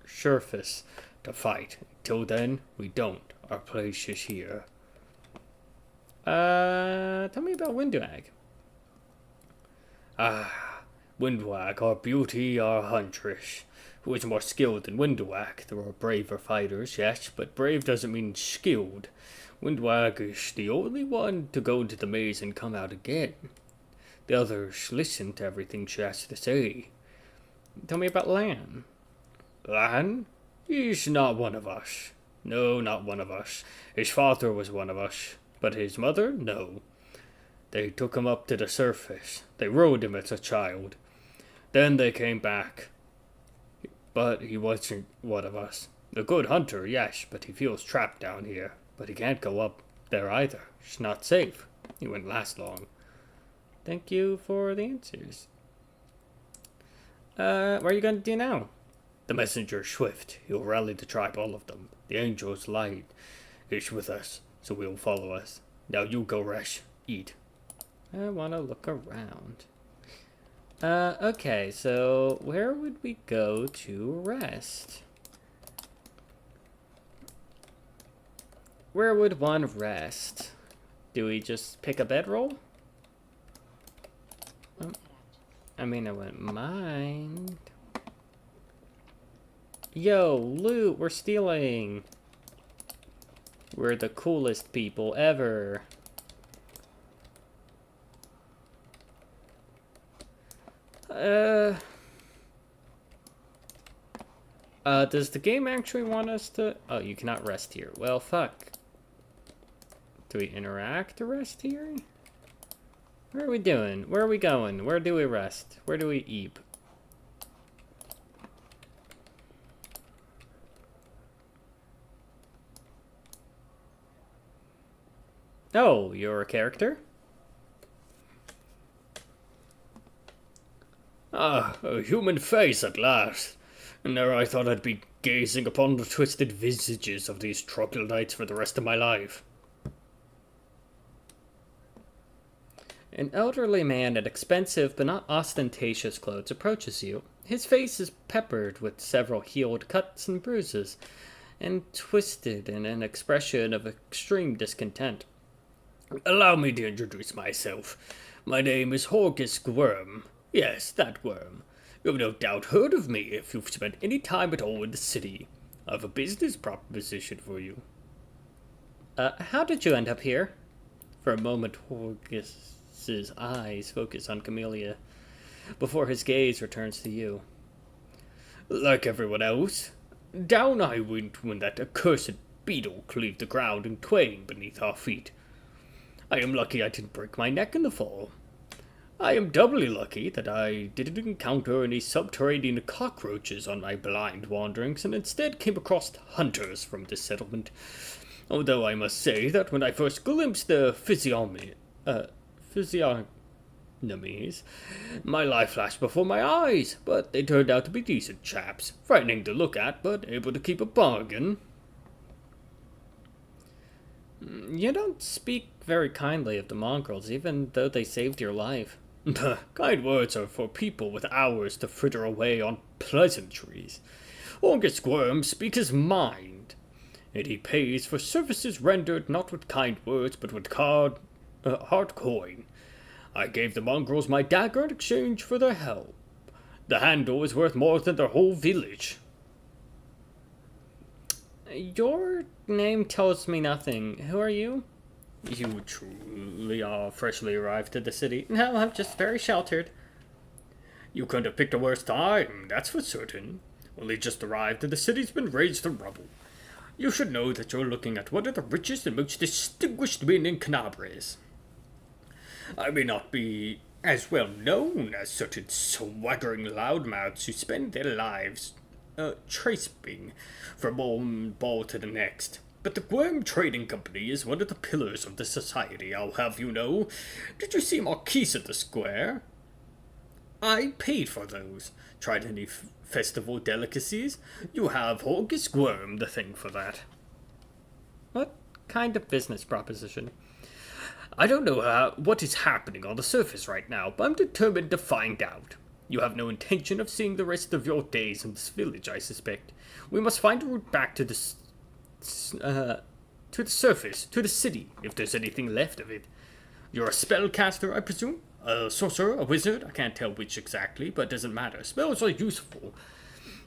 surface to fight. Till then, we don't. Our place is here. Tell me about Windwag. Windwag, our beauty, our huntress. Who is more skilled than Windwag? There are braver fighters, yes, but brave doesn't mean skilled. Windwag is the only one to go into the maze and come out again. The others listen to everything she has to say. Tell me about Lan. Lan? He's not one of us. No, not one of us. His father was one of us, but his mother, no. They took him up to the surface. They rode him as a child. Then they came back. But he wasn't one of us. A good hunter, yes, but he feels trapped down here. But he can't go up there either. It's not safe. He wouldn't last long. Thank you for the answers. What are you going to do now? The messenger is swift. He'll rally the tribe, all of them. The angel's light is with us, so he'll follow us. Now you go rest. Eat. I want to look around. Okay, so where would we go to rest? Where would one rest? Do we just pick a bedroll? I mean, I wouldn't mind. Yo, loot, we're stealing. We're the coolest people ever. Does the game actually want us to... Oh, you cannot rest here. Well, fuck. Do we interact to rest here? What are we doing? Where are we going? Where do we rest? Where do we eat? Oh, you're a character? A human face at last. And there I thought I'd be gazing upon the twisted visages of these troglodytes for the rest of my life. An elderly man in expensive but not ostentatious clothes approaches you. His face is peppered with several healed cuts and bruises, and twisted in an expression of extreme discontent. Allow me to introduce myself. My name is Horgus Worm. Yes, that worm. You've no doubt heard of me if you've spent any time at all in the city. I have a business proposition for you. How did you end up here? For a moment, Horgus's eyes focus on Camellia, before his gaze returns to you. Like everyone else, down I went when that accursed beetle cleaved the ground in twain beneath our feet. I am lucky I didn't break my neck in the fall. I am doubly lucky that I didn't encounter any subterranean cockroaches on my blind wanderings and instead came across hunters from this settlement. Although I must say that when I first glimpsed their physiognomies, my life flashed before my eyes, but they turned out to be decent chaps, frightening to look at, but able to keep a bargain. You don't speak very kindly of the mongrels, even though they saved your life. Kind words are for people with hours to fritter away on pleasantries. Horgus Worm speaks his mind, and he pays for services rendered not with kind words, but with hard coin. I gave the mongrels my dagger in exchange for their help. The handle is worth more than their whole village. Your name tells me nothing. Who are you? You truly are Freshly arrived to the city. No, I'm just very sheltered. You couldn't have picked a worse time, that's for certain. Only just arrived and the city's been razed to rubble. You should know that you're looking at one of the richest and most distinguished men in Canabres. I may not be as well known as certain swaggering loudmouths who spend their lives tracing from one ball to the next. But the Worm Trading Company is one of the pillars of the society, I'll have you know. Did you see marquees at the square? I paid for those. Tried any festival delicacies? You have Horgus Worm, the thing for that. What kind of business proposition? I don't know what is happening on the surface right now, but I'm determined to find out. You have no intention of seeing the rest of your days in this village, I suspect. We must find a route back to the surface, to the city, if there's anything left of it. You're a spellcaster, I presume? A sorcerer, a wizard? I can't tell which exactly, but it doesn't matter. Spells are useful,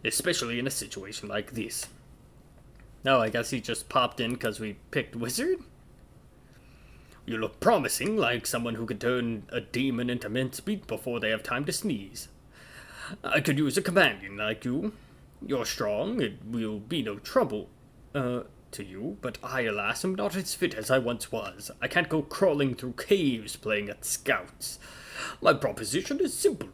especially in a situation like this. No, I guess he just popped in because we picked wizard? You look promising, like someone who could turn a demon into mincemeat before they have time to sneeze. I could use a companion like you. You're strong, it will be no trouble to you, but I, alas, am not as fit as I once was. I can't go crawling through caves playing at scouts. My proposition is simple.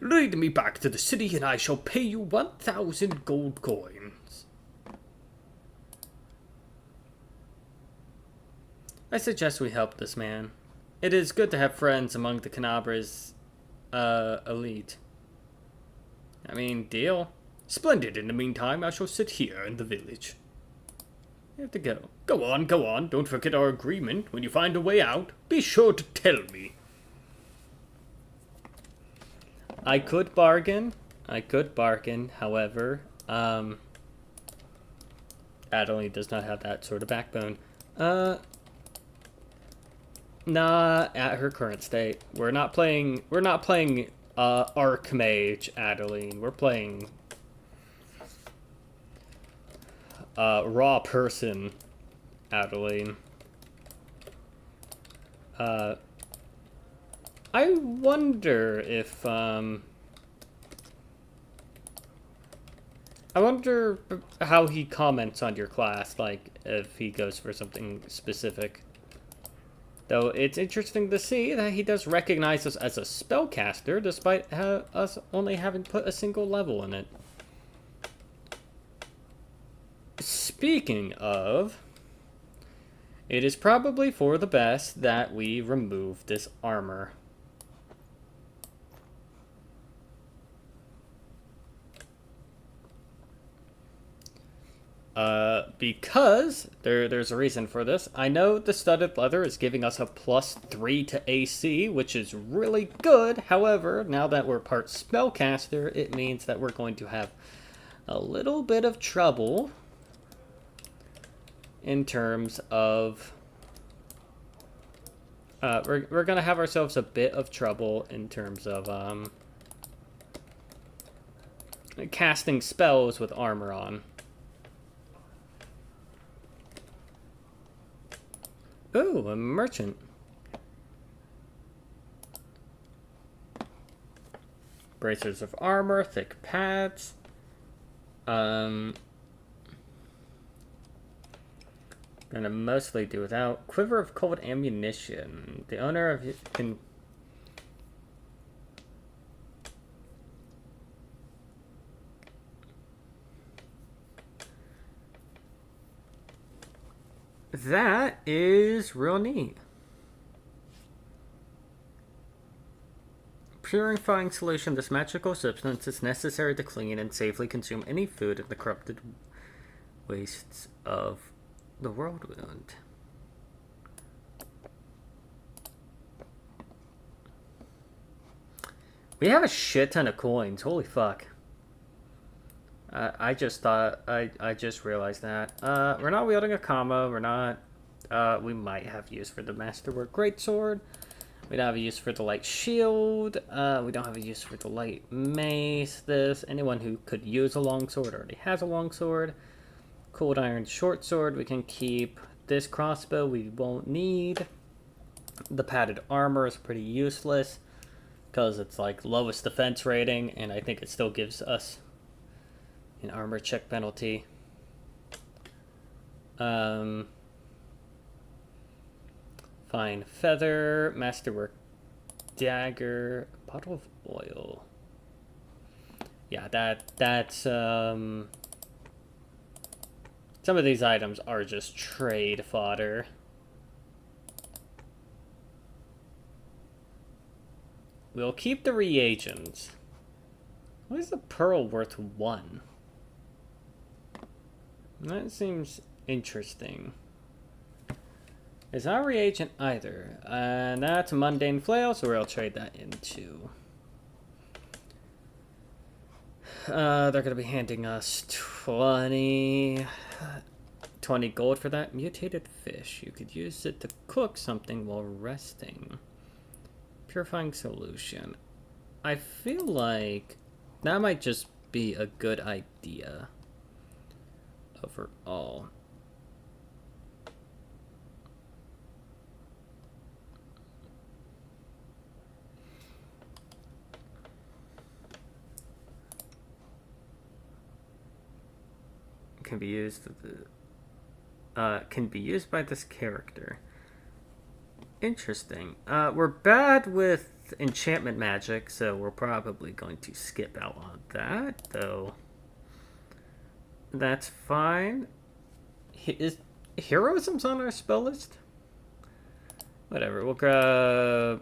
Lead me back to the city and I shall pay you 1,000 gold coins. I suggest we help this man. It is good to have friends among the Canabres elite. I mean, deal. Splendid. In the meantime, I shall sit here in the village. You have to go. Go on, go on. Don't forget our agreement. When you find a way out, be sure to tell me. I could bargain, however, Adeline does not have that sort of backbone. Nah, at her current state. We're not playing Archmage Adeline. We're playing raw person Adeline. I wonder if I wonder how he comments on your class, like if he goes for something specific. Though it's interesting to see that he does recognize us as a spellcaster, despite us only having put a single level in it. Speaking of, it is probably for the best that we remove this armor. Because there's a reason for this. I know the studded leather is giving us a +3 to AC, which is really good. However, now that we're part spellcaster, it means that we're going to have a little bit of trouble in terms of we're gonna have ourselves a bit of trouble in terms of casting spells with armor on. Ooh, a merchant. Bracers of armor, thick pads. Gonna mostly do without. Quiver of cold ammunition. The owner of it can. That is real neat. Purifying solution. This magical substance is necessary to clean and safely consume any food in the corrupted wastes of the whirlwind. We have a shit ton of coins. Holy fuck. I just thought, I just realized that. We're not wielding a combo. We're not, we might have use for the Masterwork Greatsword. We don't have a use for the light shield. We don't have a use for the light mace. Anyone who could use a longsword already has a longsword. Cold iron short sword we can keep. This crossbow we won't need. The padded armor is pretty useless because it's like lowest defense rating, and I think it still gives us an armor check penalty. Fine feather, masterwork dagger, bottle of oil. Yeah, that's some of these items are just trade fodder. We'll keep the reagents. Why is the pearl worth 1? That seems interesting. It's not a reagent either. And that's a mundane flail, so we'll trade that into. They're going to be handing us 20 gold for that. Mutated fish. You could use it to cook something while resting. Purifying solution. I feel like that might just be a good idea overall. Can be used by this character. Interesting. We're bad with enchantment magic, so we're probably going to skip out on that, though. That's fine. Is heroism's on our spell list? Whatever. We'll grab.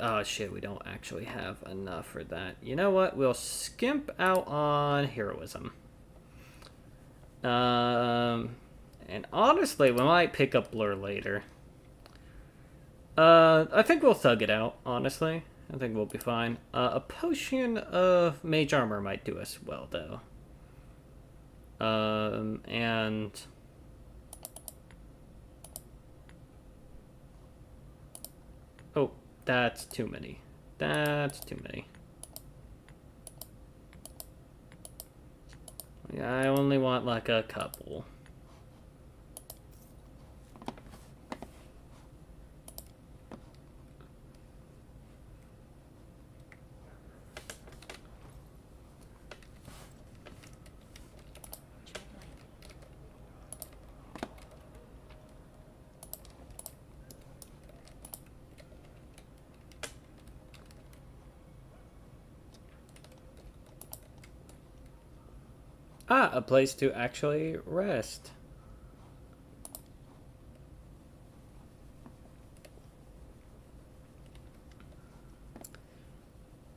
Oh shit, we don't actually have enough for that. You know what? We'll skimp out on heroism. And honestly, we might pick up Blur later. I think we'll thug it out, honestly. I think we'll be fine. A potion of mage armor might do us well, though. And... Oh, that's too many. That's too many. Yeah, I only want like a couple. Ah, a place to actually rest.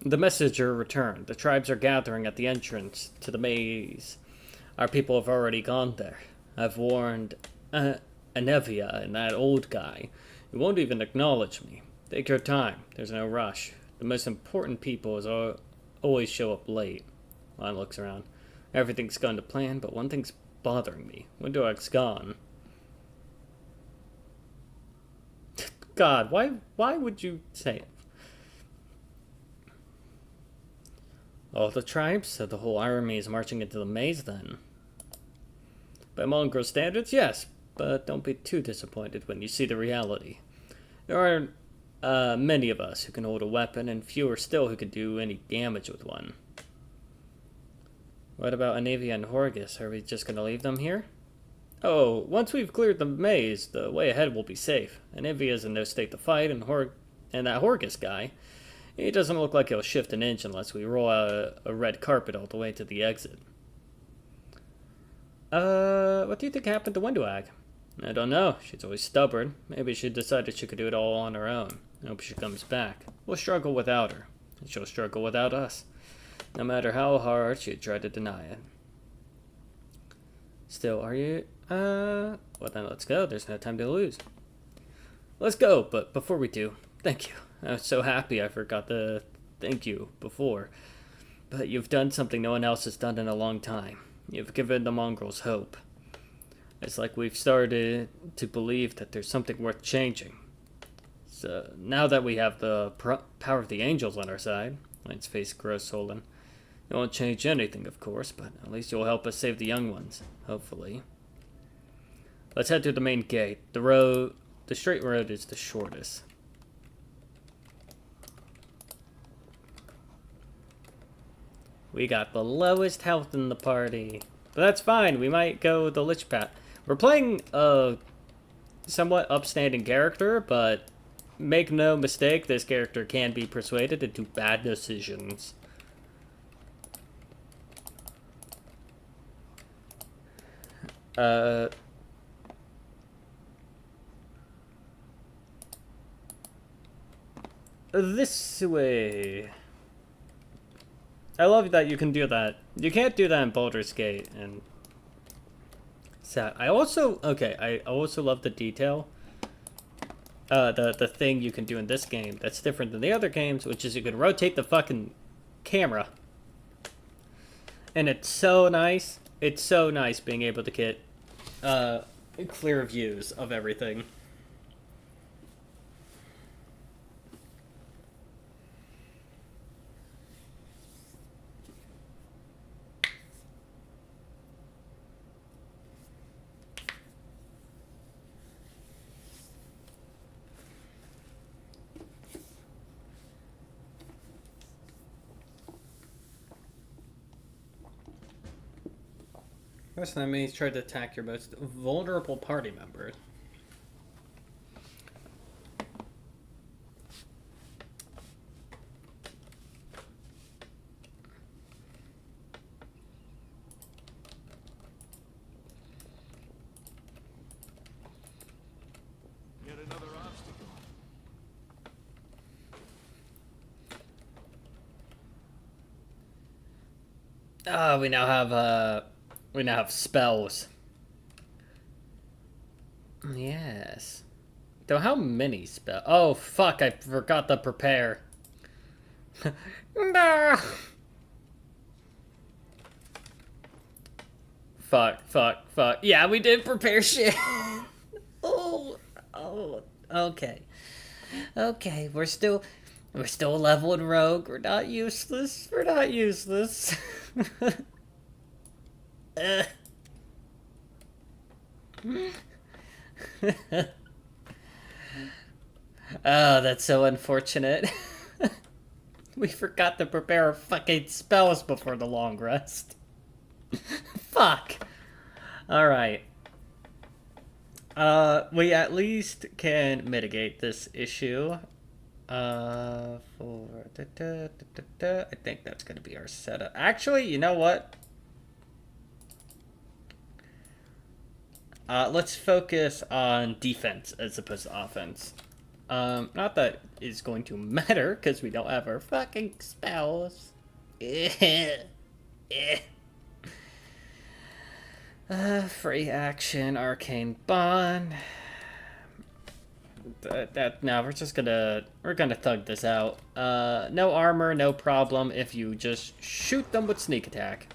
The messenger returned. The tribes are gathering at the entrance to the maze. Our people have already gone there. I've warned Anevia and that old guy. He won't even acknowledge me. Take your time. There's no rush. The most important people always show up late. Lon looks around. Everything's gone to plan, but one thing's bothering me. Windowag's gone. God, why would you say it? All the tribes, so the whole army is marching into the maze then. By mongrel standards, yes, but don't be too disappointed when you see the reality. There aren't many of us who can hold a weapon, and fewer still who can do any damage with one. What about Anavia and Horgus? Are we just going to leave them here? Oh, once we've cleared the maze, the way ahead will be safe. Anivia's in no state to fight, and that Horgus guy, he doesn't look like he'll shift an inch unless we roll out a red carpet all the way to the exit. What do you think happened to Windowag? I don't know. She's always stubborn. Maybe she decided she could do it all on her own. I hope she comes back. We'll struggle without her, and she'll struggle without us. No matter how hard she'd try to deny it. Still, are you... Well then let's go. There's no time to lose. Let's go, but before we do, thank you. I was so happy I forgot to thank you before. But you've done something no one else has done in a long time. You've given the mongrels hope. It's like we've started to believe that there's something worth changing. So now that we have the power of the angels on our side, Line's face grows sullen. It won't change anything, of course, but at least you'll help us save the young ones, hopefully. Let's head to the main gate. The straight road is the shortest. We got the lowest health in the party. But that's fine, we might go the Lich Path. We're playing a somewhat upstanding character, but make no mistake, this character can be persuaded into bad decisions. This way. I love that you can do that. You can't do that in Baldur's Gate, and sad. I also love the detail. The thing you can do in this game that's different than the other games, which is you can rotate the fucking camera. And it's so nice. It's so nice being able to get clear views of everything. First enemies try to attack your most vulnerable party members. Yet another obstacle. We now have spells. Yes. Though how many spells? Oh fuck, I forgot to prepare. Nah. Fuck. Yeah, we did prepare shit. Oh, okay. Okay, we're still leveled rogue. We're not useless. Oh, that's so unfortunate. We forgot to prepare our fucking spells before the long rest. Fuck. Alright. We at least can mitigate this issue. I think that's gonna be our setup. Actually, you know what? Let's focus on defense as opposed to offense. Not that it's going to matter, because we don't have our fucking spells. Free action, arcane bond. No, we're gonna thug this out. No armor, no problem if you just shoot them with sneak attack.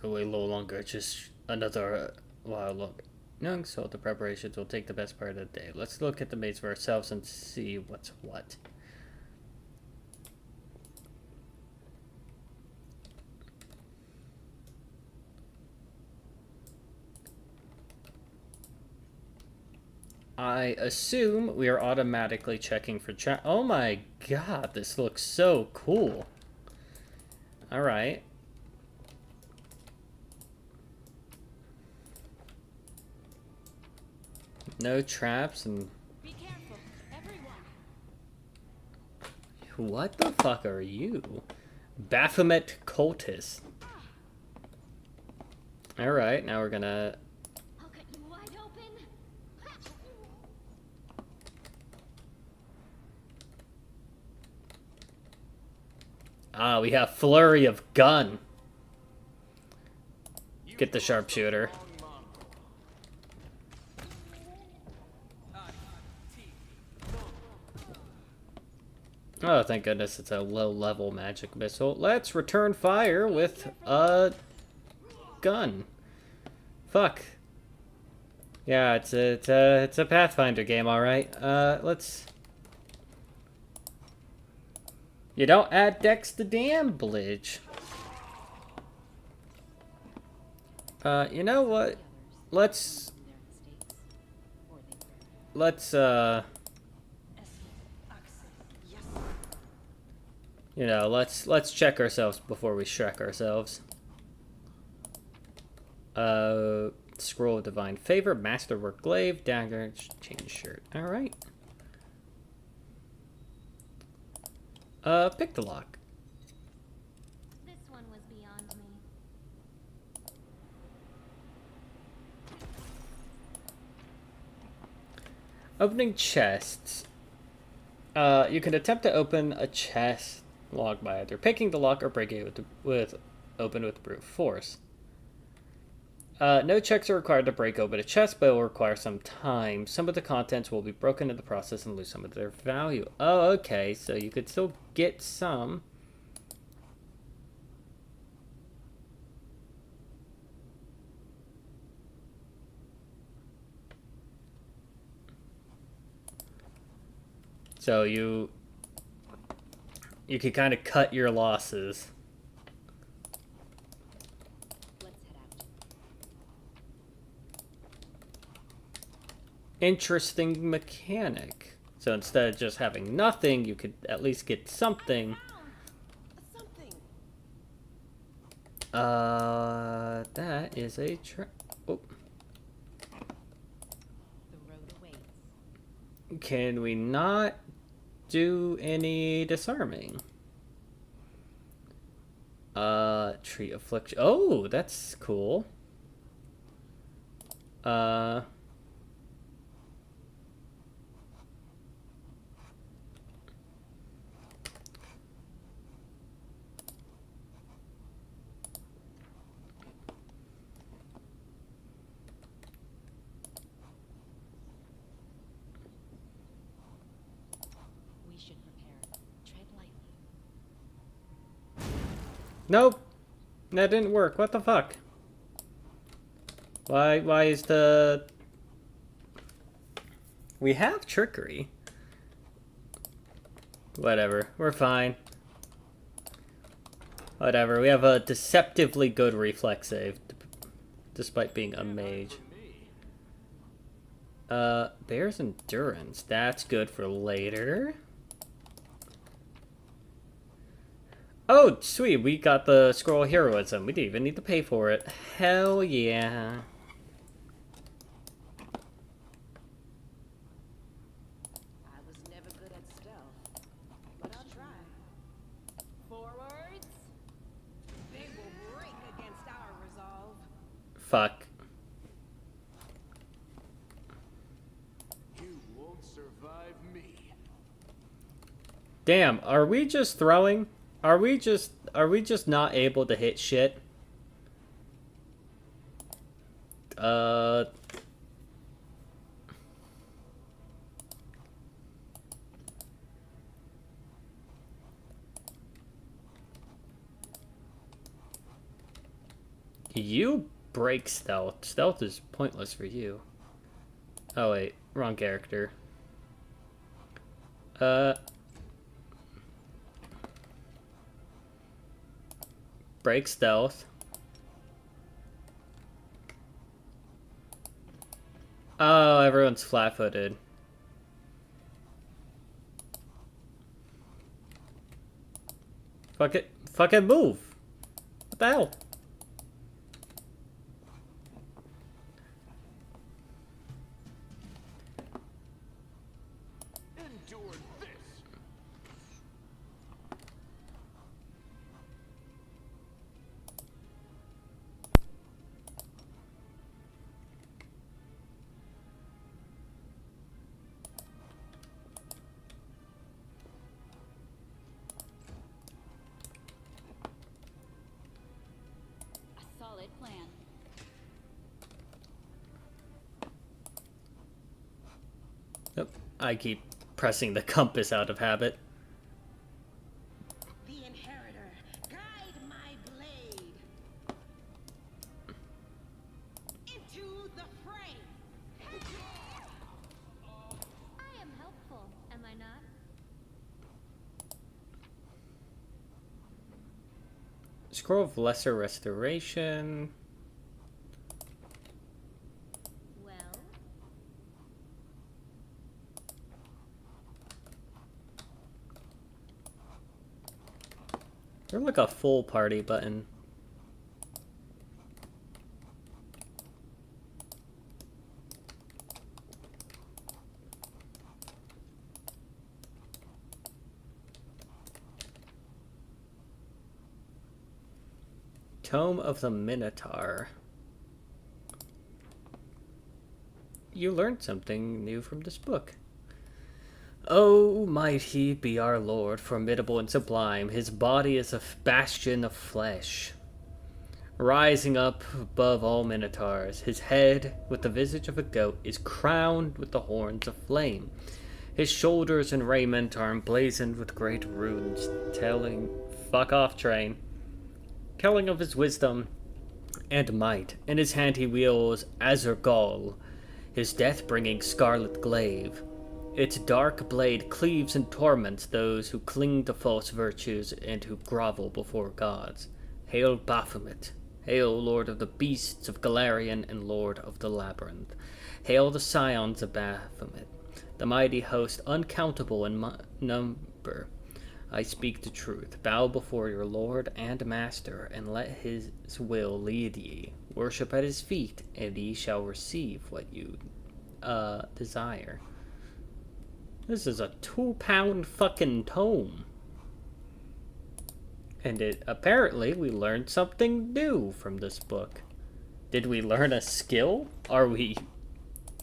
So a little longer, just another while longer. Knowing so, the preparations will take the best part of the day. Let's look at the maze for ourselves and see what's what. I assume we are automatically checking for chat. Oh my god, this looks so cool. Alright. No traps and... Be careful, everyone. What the fuck are you? Baphomet cultist. Alright, now we're gonna... I'll cut you wide open. Ah, we have flurry of gun. Get the sharpshooter. Oh, thank goodness it's a low-level magic missile. Let's return fire with a gun. Fuck. Yeah, it's a Pathfinder game, all right. Let's. You don't add dex to damage. You know what? Let's you know, let's check ourselves before we Shrek ourselves. Scroll of Divine Favor, Masterwork Glaive, Dagger, Chain Shirt. Alright. Pick the lock. This one was beyond me. Opening chests. You can attempt to open a chest locked by either picking the lock or breaking it open with brute force. No checks are required to break open a chest, but it will require some time. Some of the contents will be broken in the process and lose some of their value. Oh, okay, so you could still get some. So you could kind of cut your losses. Interesting mechanic. So instead of just having nothing, you could at least get something. That is a oh. Can we not do any disarming? Treat affliction. Oh, that's cool. Nope. That didn't work. What the fuck? Why is the... We have trickery. Whatever. We're fine. Whatever. We have a deceptively good reflex save. Despite being a mage. Bear's Endurance. That's good for later. Oh, sweet, we got the Scroll of Heroism. We didn't even need to pay for it. Hell yeah. I was never good at stealth, but I'll try. Forwards. They will break against our resolve. Fuck. You won't survive me. Damn, are we just throwing? Are we just not able to hit shit? You break stealth. Stealth is pointless for you. Oh wait, wrong character. Break stealth. Oh, everyone's flat-footed. Fuck it. Fucking move. What the hell? Endure this. A solid plan. Yep. I keep pressing the compass out of habit. The inheritor, guide my blade into the fray. I am helpful, am I not? Scroll of Lesser Restoration. Well, There's like a full party button. Tome of the Minotaur. You learned something new from this book. Oh, might he be our lord, formidable and sublime. His body is a bastion of flesh, rising up above all minotaurs. His head, with the visage of a goat, is crowned with the horns of flame. His shoulders and raiment are emblazoned with great runes, telling... Fuck off, train. Telling of his wisdom and might. In his hand he wields Azurgal, his death-bringing scarlet glaive. Its dark blade cleaves and torments those who cling to false virtues and who grovel before gods. Hail Baphomet! Hail Lord of the Beasts of Galarian and Lord of the Labyrinth! Hail the scions of Baphomet, the mighty host uncountable in number. I speak the truth. Bow before your Lord and Master, and let his will lead ye. Worship at his feet, and ye shall receive what you desire. This is a 2-pound fucking tome. And apparently we learned something new from this book. Did we learn a skill? Are we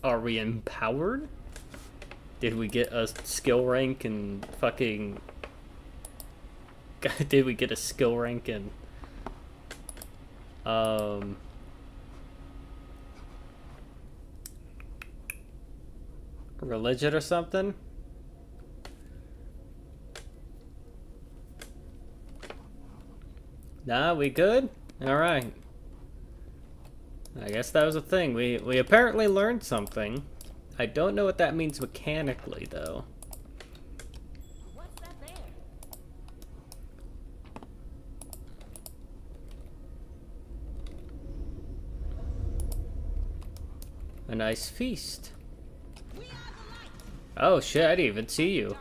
empowered? Did we get a skill rank and fucking... Did we get a skill rank in religion or something? Nah, we good? Alright. I guess that was a thing. We apparently learned something. I don't know what that means mechanically, though. What's that there? A nice feast. Oh shit, I didn't even see you.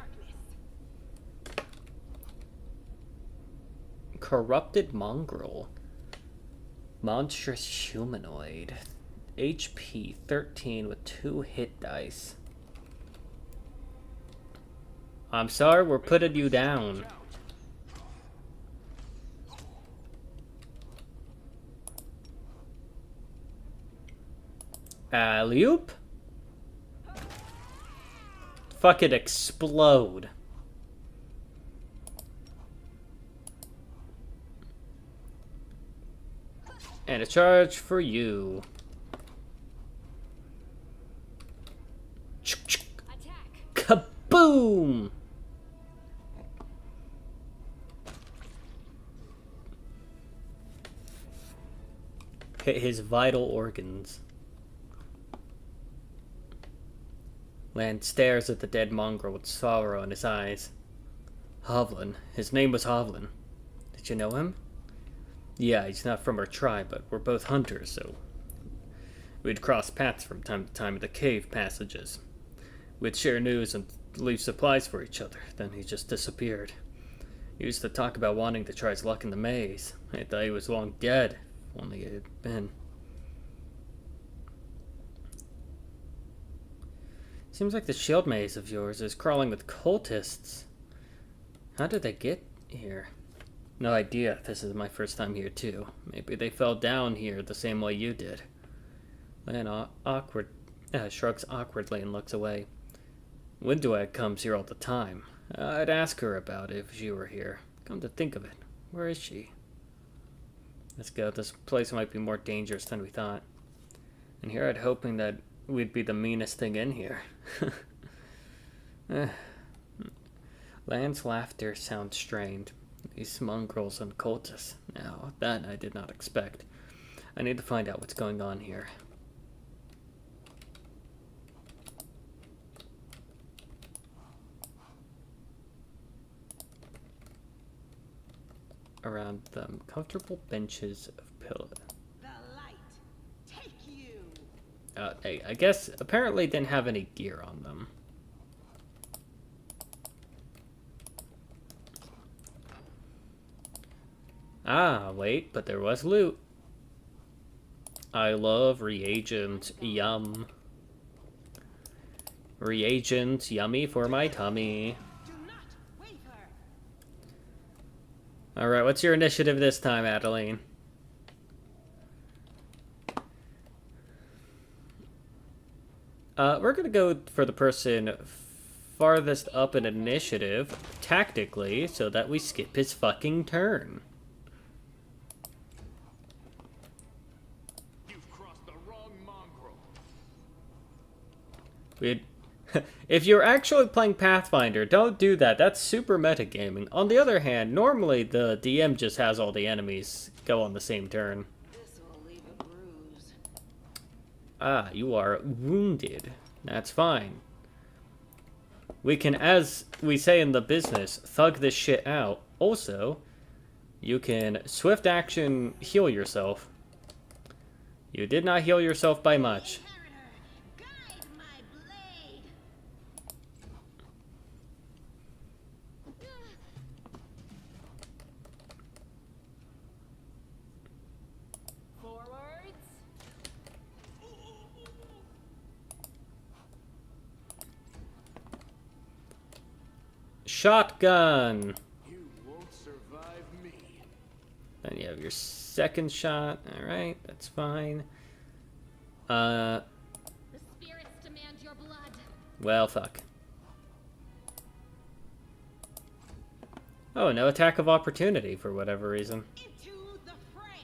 Corrupted mongrel. Monstrous humanoid. HP 13 with 2 hit dice. I'm sorry, we're putting you down. Alley-oop? Fucking explode. And a charge for you. Kaboom! at his vital organs. Lan stares at the dead mongrel with sorrow in his eyes. Hovland. His name was Hovland. Did you know him? Yeah, he's not from our tribe, but we're both hunters, so we'd cross paths from time to time in the cave passages. We'd share news and leave supplies for each other. Then he just disappeared. He used to talk about wanting to try his luck in the maze. I thought he was long dead, if only it had been. Seems like the shield maze of yours is crawling with cultists. How did they get here? No idea. This is my first time here, too. Maybe they fell down here the same way you did. Lan shrugs awkwardly and looks away. Windwag comes here all the time. I'd ask her about it if she were here. Come to think of it, where is she? Let's go. This place might be more dangerous than we thought. And here I'd hoping that we'd be the meanest thing in here. Lan's laughter sounds strained. These mongrels and cultists. Now, that I did not expect. I need to find out what's going on here. Around them, comfortable benches of pillow. The light, take you. Hey, I guess apparently didn't have any gear on them. Ah, wait, but there was loot. I love reagents. Yum. Reagents, yummy for my tummy. Alright, what's your initiative this time, Adeline? We're gonna go for the person farthest up in initiative, tactically, so that we skip his fucking turn. You've crossed the wrong mongrel. If you're actually playing Pathfinder, don't do that. That's super metagaming. On the other hand, normally the DM just has all the enemies go on the same turn. This will leave a bruise. Ah, you are wounded. That's fine. We can, as we say in the business, thug this shit out. Also, you can swift action heal yourself. You did not heal yourself by much. Shotgun. You won't survive me. Then you have your second shot. Alright, that's fine. The spirits demand your blood. Well, fuck. Oh, no attack of opportunity for whatever reason. Into the fray.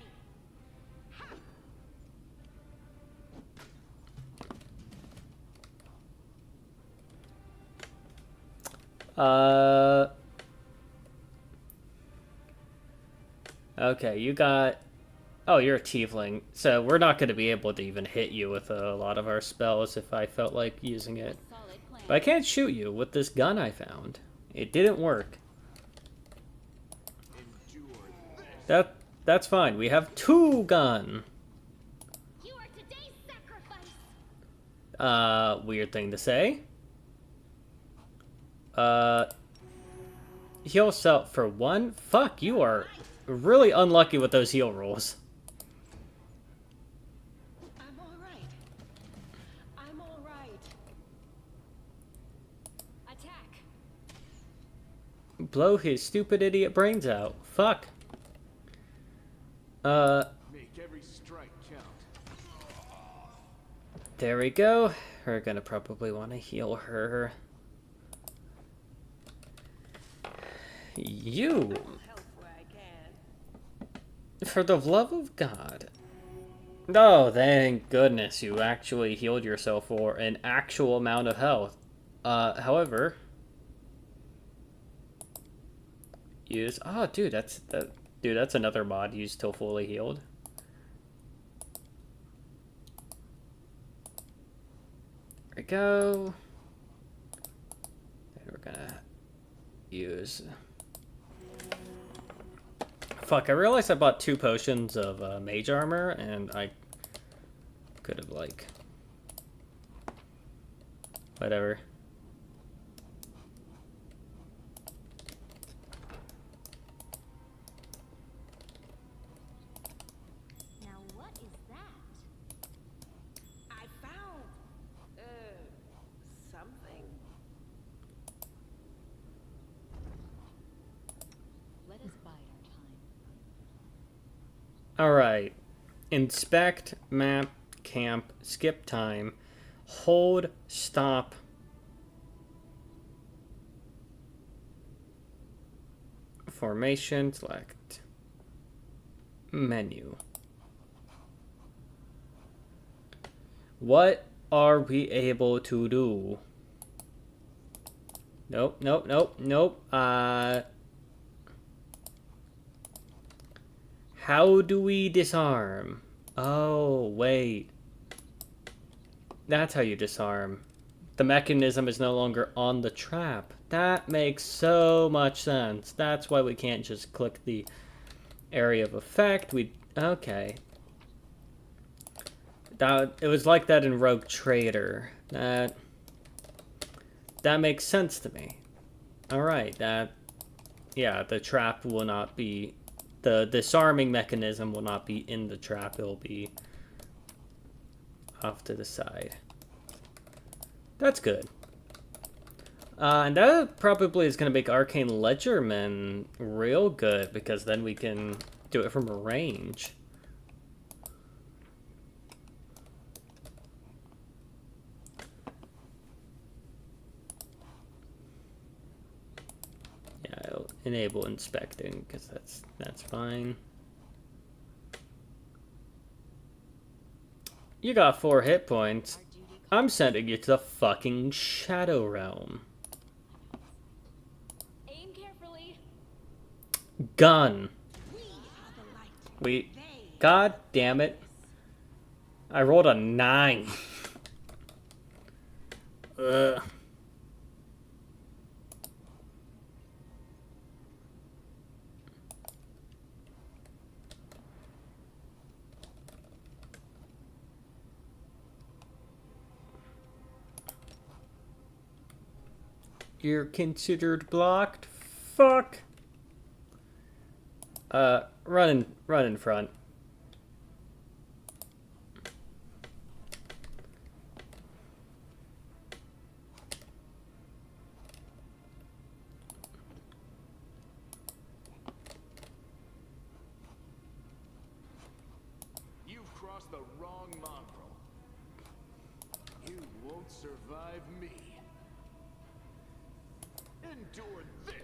Okay, you got... Oh, you're a tiefling. So we're not going to be able to even hit you with a lot of our spells if I felt like using it. But I can't shoot you with this gun I found. It didn't work. That's fine. We have 2 gun. You are today's sacrifice. Weird thing to say. Heal self for 1? Fuck, you are really unlucky with those heal rolls. I'm all right. I'm all right. Attack. Blow his stupid idiot brains out. Fuck. Make every strike count. There we go. We're gonna probably want to heal her. You. For the love of God. Oh, thank goodness you actually healed yourself for an actual amount of health. However, use... Oh, dude, that's another mod used till fully healed. we go. And we're gonna use... Fuck, I realized I bought 2 potions of mage armor, and I could have, like... Whatever. Now what is that? I found, something. Let us bide our time. Alright. Inspect, map, camp, skip time, hold, stop. Formation, select. Menu. What are we able to do? Nope, nope, nope, nope. How do we disarm? Oh, wait. That's how you disarm. The mechanism is no longer on the trap. That makes so much sense. That's why we can't just click the area of effect. Okay. It was like that in Rogue Trader. That makes sense to me. Alright, yeah, the trap will not be... The disarming mechanism will not be in the trap. It will be off to the side. That's good. And that probably is going to make Arcane Ledgerman real good, because then we can do it from a range. Yeah, I'll enable inspecting, because that's fine. You got 4 hit points. I'm sending you to the fucking Shadow Realm. Aim carefully. Gun. God damn it. I rolled a 9. Ugh. You're considered blocked? Fuck. Run in front. You've crossed the wrong mongrel. You won't survive me. Endure this!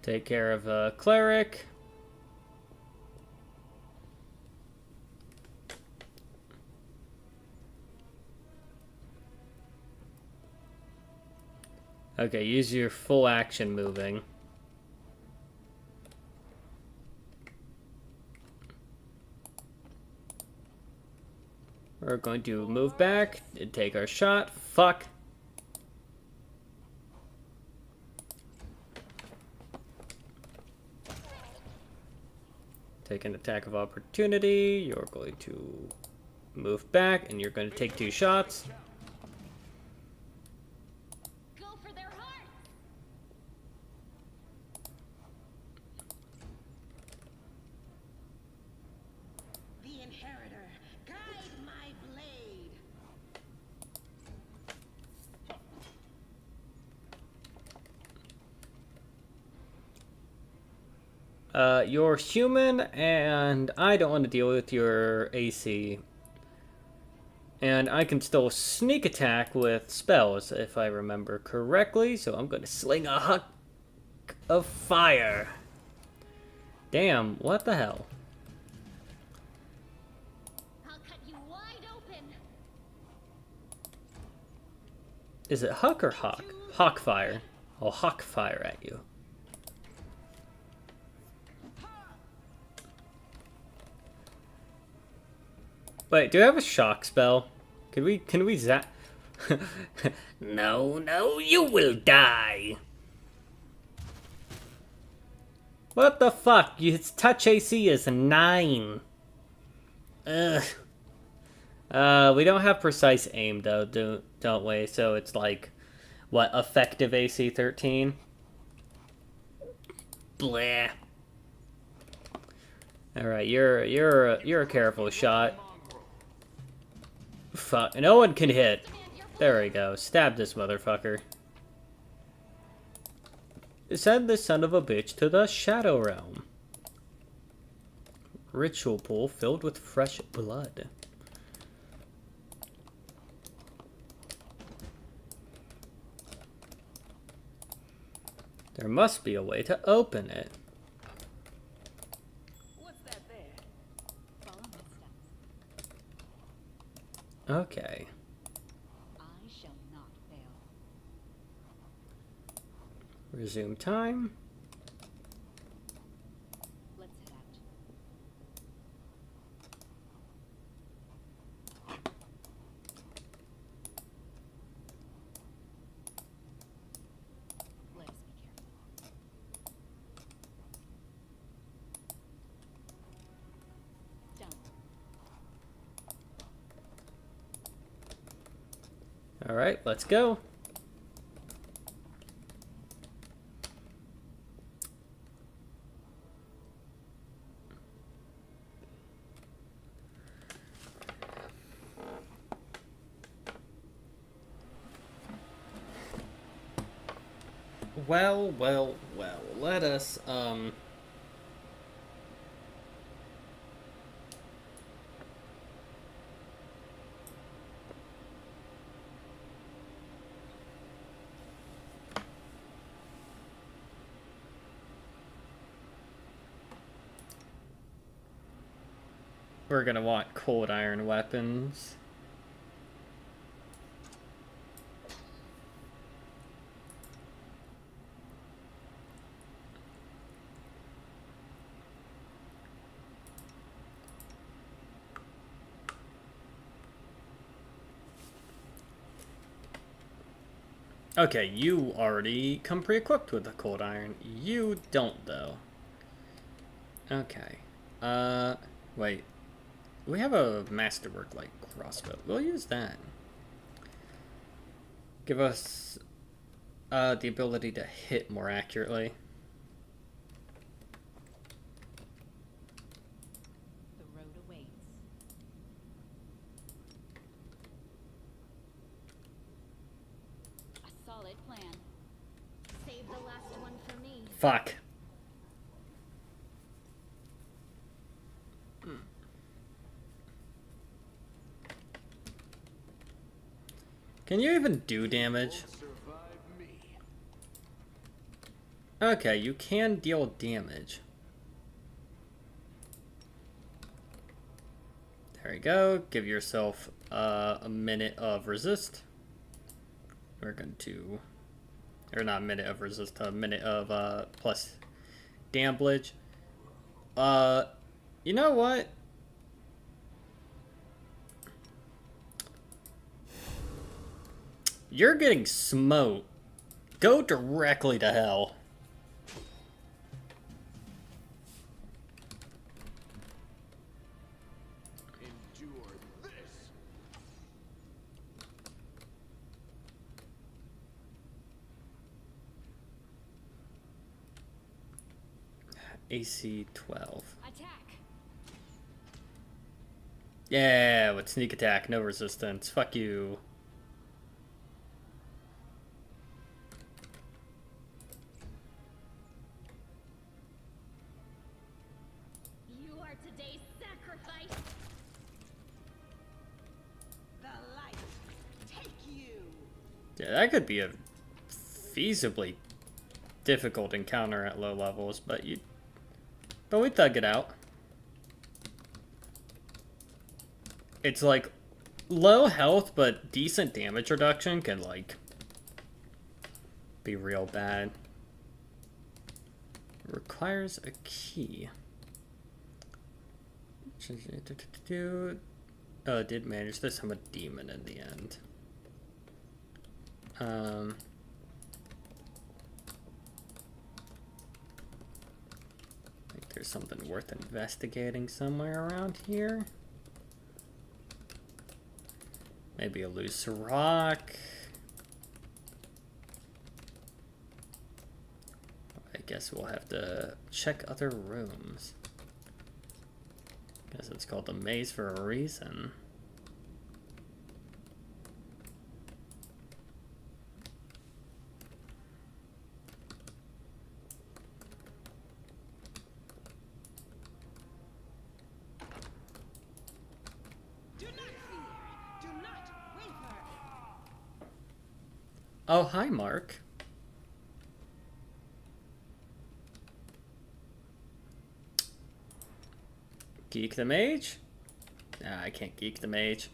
Take care of a cleric. Okay, use your full action moving. We're going to move back and take our shot. Fuck. Take an attack of opportunity. You're going to move back and you're going to take 2 shots. Go for their heart. The Inheritor, guide my blade. You're human, and I don't want to deal with your AC. And I can still sneak attack with spells, if I remember correctly, so I'm going to sling a of fire. Damn, what the hell? I'll cut you wide open. Is it Huck or Hawk? Hawk fire. I'll Hawk fire at you. Wait, do I have a shock spell? Can we zap? No, you will die. What the fuck? His touch AC is 9. Ugh. We don't have precise aim though, don't we? So it's like, what, effective AC 13? Blah. All right, you're a careful shot. Fuck, no one can hit. There we go. Stab this motherfucker. Send this son of a bitch to the Shadow Realm. Ritual pool filled with fresh blood. There must be a way to open it. What's that there? Follow my steps. Okay. I shall not fail. Resume time. Let's head out. Let us be careful. Done. All right, let's go. Well, let us, we're gonna want cold iron weapons. Okay, you already come pre-equipped with the cold iron. You don't, though. Okay. Wait. We have a masterwork, like, crossbow. We'll use that. Give us, the ability to hit more accurately. The road awaits. A solid plan. Save the last one for me. Fuck. Can you even do damage? Okay, you can deal damage. There you go. Give yourself a minute of resist. We're going to... Or not a minute of resist, a minute of plus damage. You know what? You're getting smoked. Go directly to hell. Endure this. AC 12. Attack. Yeah, with sneak attack, no resistance. Fuck you. You are today's sacrifice. The light. Take you. Yeah, that could be a feasibly difficult encounter at low levels, but we thug it out. It's like low health, but decent damage reduction can like be real bad. Requires a key. Oh, it did manage this. I'm a demon in the end. I think there's something worth investigating somewhere around here. Maybe a loose rock. I guess we'll have to check other rooms. Guess it's called the maze for a reason. Do not fear. Do not waver. Oh, hi, Mark. Geek the mage? Nah, I can't geek the mage.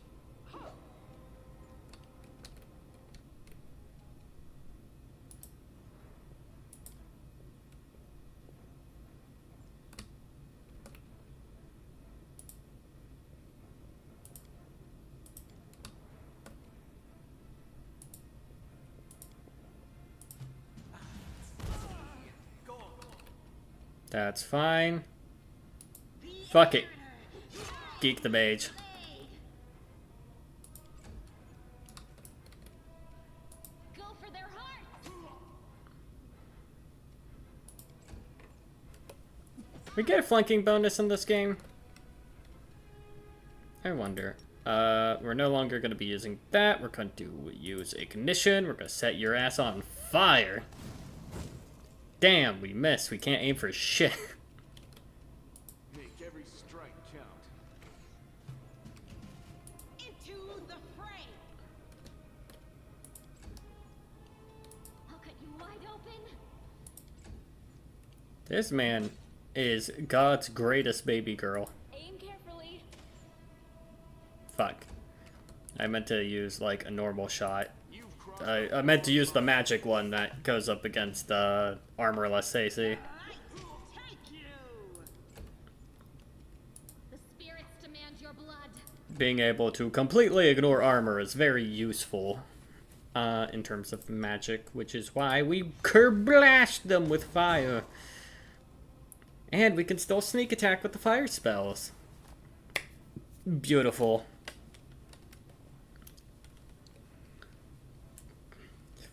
That's fine. Fuck it. Geek the mage. Go for their hearts. We get a flanking bonus in this game? I wonder. We're no longer going to be using that. We're going to use ignition. We're going to set your ass on fire. Damn, we missed. We can't aim for shit. Make every strike count. Into the fray. I'll cut you wide open. This man is God's greatest baby girl. Aim carefully. Fuck. I meant to use, like, a normal shot. I meant to use the magic one that goes up against, armorless AC. The spirits demand your blood. Being able to completely ignore armor is very useful, in terms of magic, which is why we kerblast them with fire. And we can still sneak attack with the fire spells. Beautiful.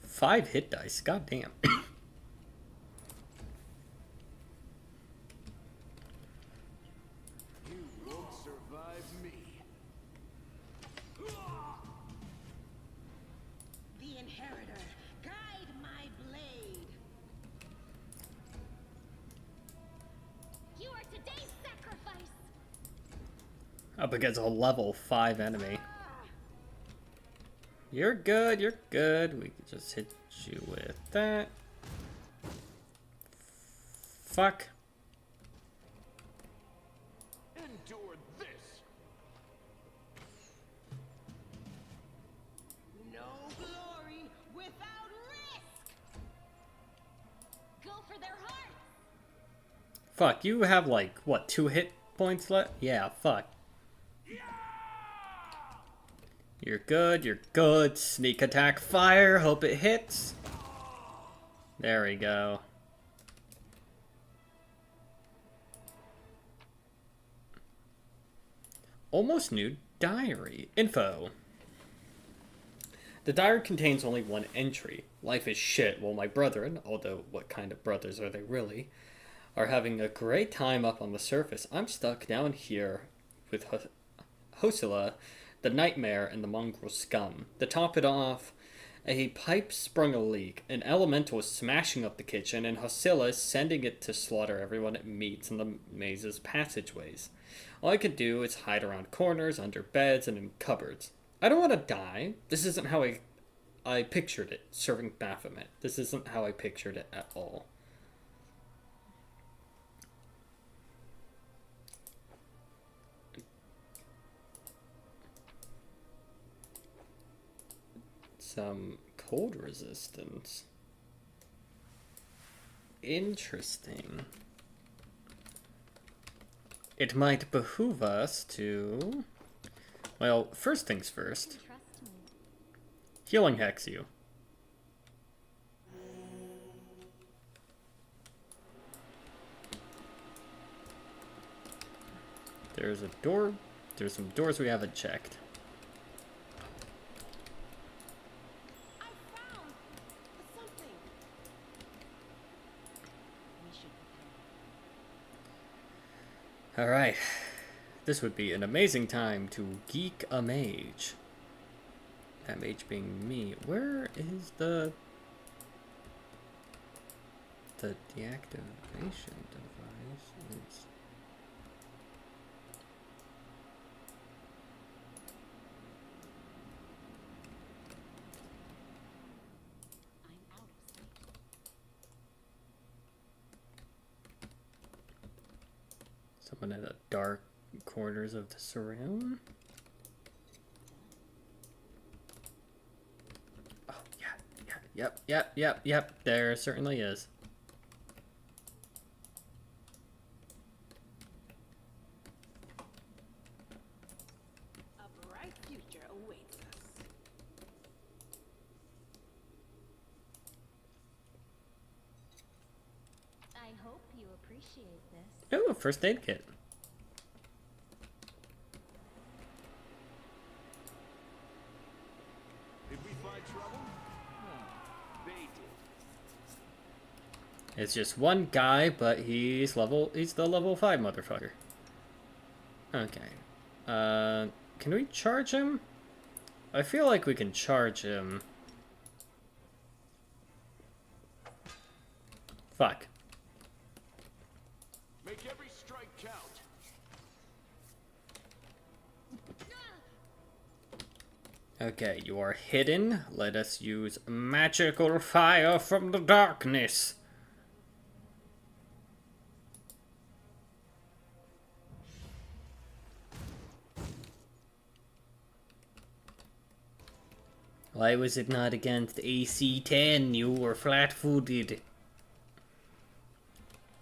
5 hit dice, goddamn. You won't survive me. The inheritor, guide my blade. You are today's sacrifice. Up against a level 5 enemy. You're good, you're good. We can just hit you with that. Fuck. Endure this. No glory without risk. Go for their hearts. Fuck, you have like, what, 2 hit points left? Yeah, fuck. You're good, you're good. Sneak attack fire, hope it hits. There we go. Almost new diary. Info. The diary contains only one entry. Life is shit while my brethren, although what kind of brothers are they really, are having a great time up on the surface. I'm stuck down here with Hosila, the nightmare, and the mongrel scum. To top it off, a pipe sprung a leak. An elemental is smashing up the kitchen, and Hosila is sending it to slaughter everyone it meets in the maze's passageways. All I can do is hide around corners, under beds, and in cupboards. I don't want to die. This isn't how I pictured it, serving Baphomet. This isn't how I pictured it at all. Some cold resistance. Interesting. It might behoove us to... Well, first things first. Healing Hex you. There's a door. There's some doors we haven't checked. I found something. We should Alright. This would be an amazing time to geek a mage. That mage being me. Where is the deactivation device? It's... Someone in the dark corners of the surround. Oh, yep. There certainly is. A bright future awaits us. I hope you appreciate this. Oh, a first aid kit. Did we find trouble? No, they did. It's just one guy, but he's the level 5 motherfucker. Okay. Can we charge him? I feel like we can charge him. Fuck. Make every strike count. Okay, you are hidden. Let us use magical fire from the darkness. Why was it not against AC 10? You were flat-footed.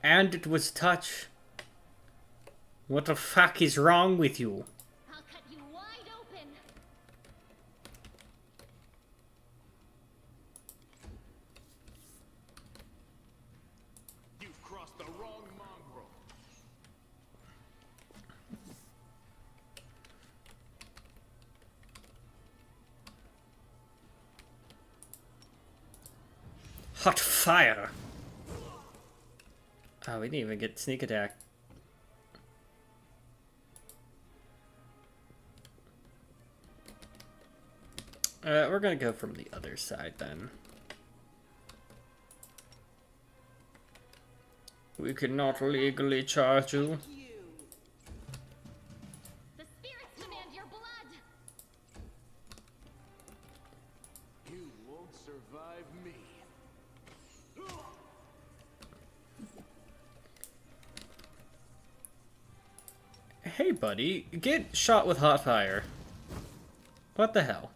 And it was touch. What the fuck is wrong with you? I'll cut you wide open. You've crossed the wrong mongrel. Hot fire! Oh, we didn't even get sneak attack. We're gonna go from the other side then. We cannot legally charge you. The spirits demand your blood. You won't survive me. Hey buddy, get shot with hot fire. What the hell?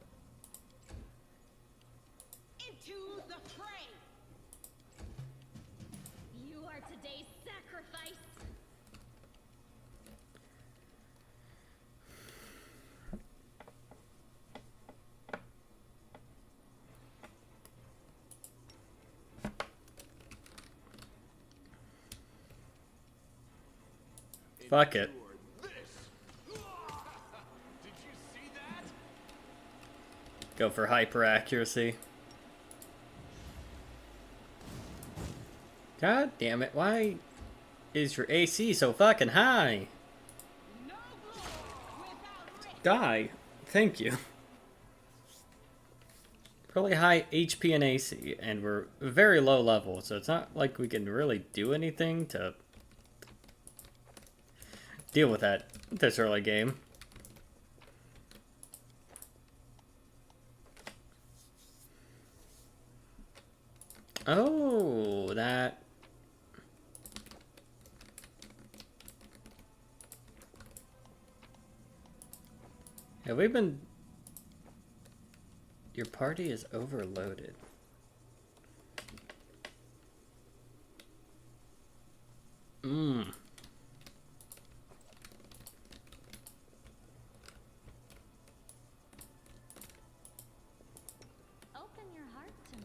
Into the fray. You are today's sacrifice. Fuck it. Go for hyper accuracy. God damn it, why is your AC so fucking high? Die. Thank you. Really high HP and AC, and we're very low level, so it's not like we can really do anything to deal with that this early game. Oh, that... Have we been... Your party is overloaded. Mmm. Open your heart to me.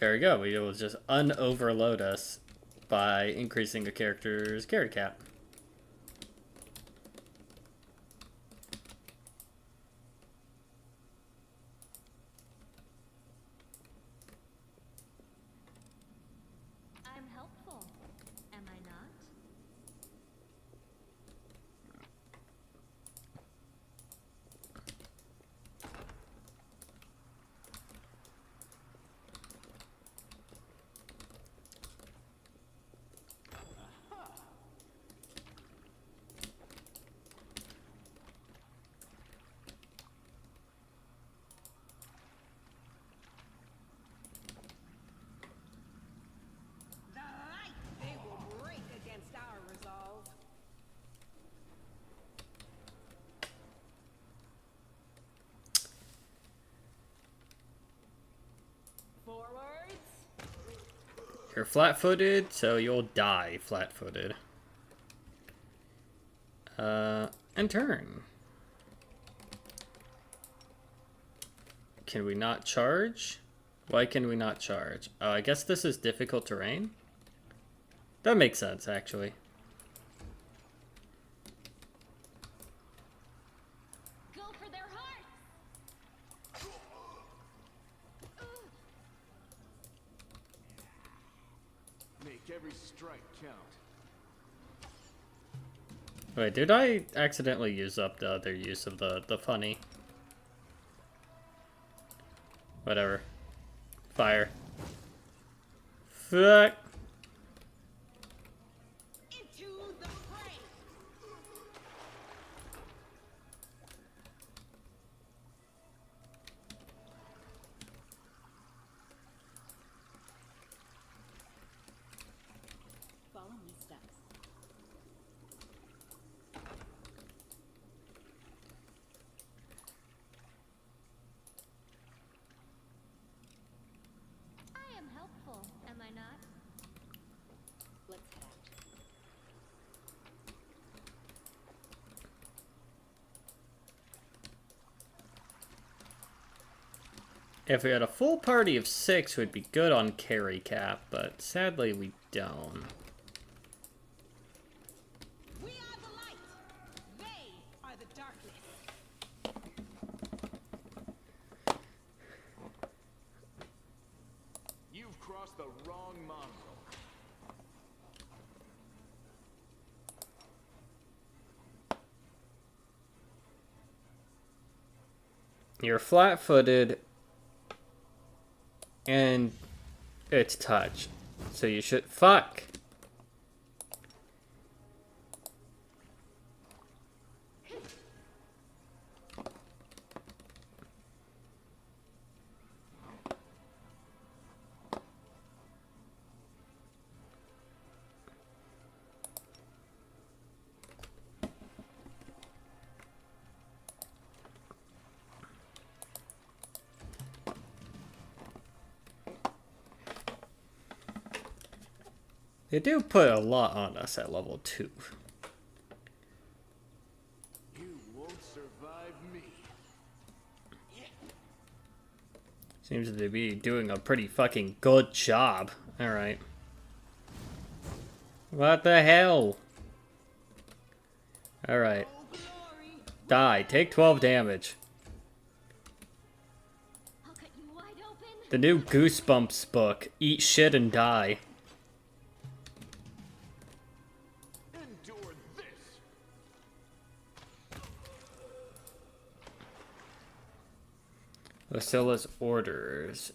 There we go. We will just un-overload us by increasing a character's carry cap. I'm helpful, am I not? The light, they will break against our resolve. Forwards. You're flat-footed, so you'll die flat-footed. And turn. Can we not charge? Why can we not charge? Oh, I guess this is difficult terrain? That makes sense, actually. Go for their hearts! Make every strike count. Wait, did I accidentally use up the other use of the funny? Whatever. Fire. Fuck. Into the fray. Follow my steps. I am helpful, am I not? Let's head out. If we had a full party of 6, we'd be good on carry cap, but sadly we don't. We are the light. They are the darkness. You've crossed the wrong mongrel. You're flat-footed, and it's touch. So you should... Fuck! They do put a lot on us at level 2. You won't survive me. Seems to be doing a pretty fucking good job. Alright. What the hell? Alright. Die. Take 12 damage. I'll cut you wide open. The new Goosebumps book. Eat shit and die. Endure this. Lucilla's orders.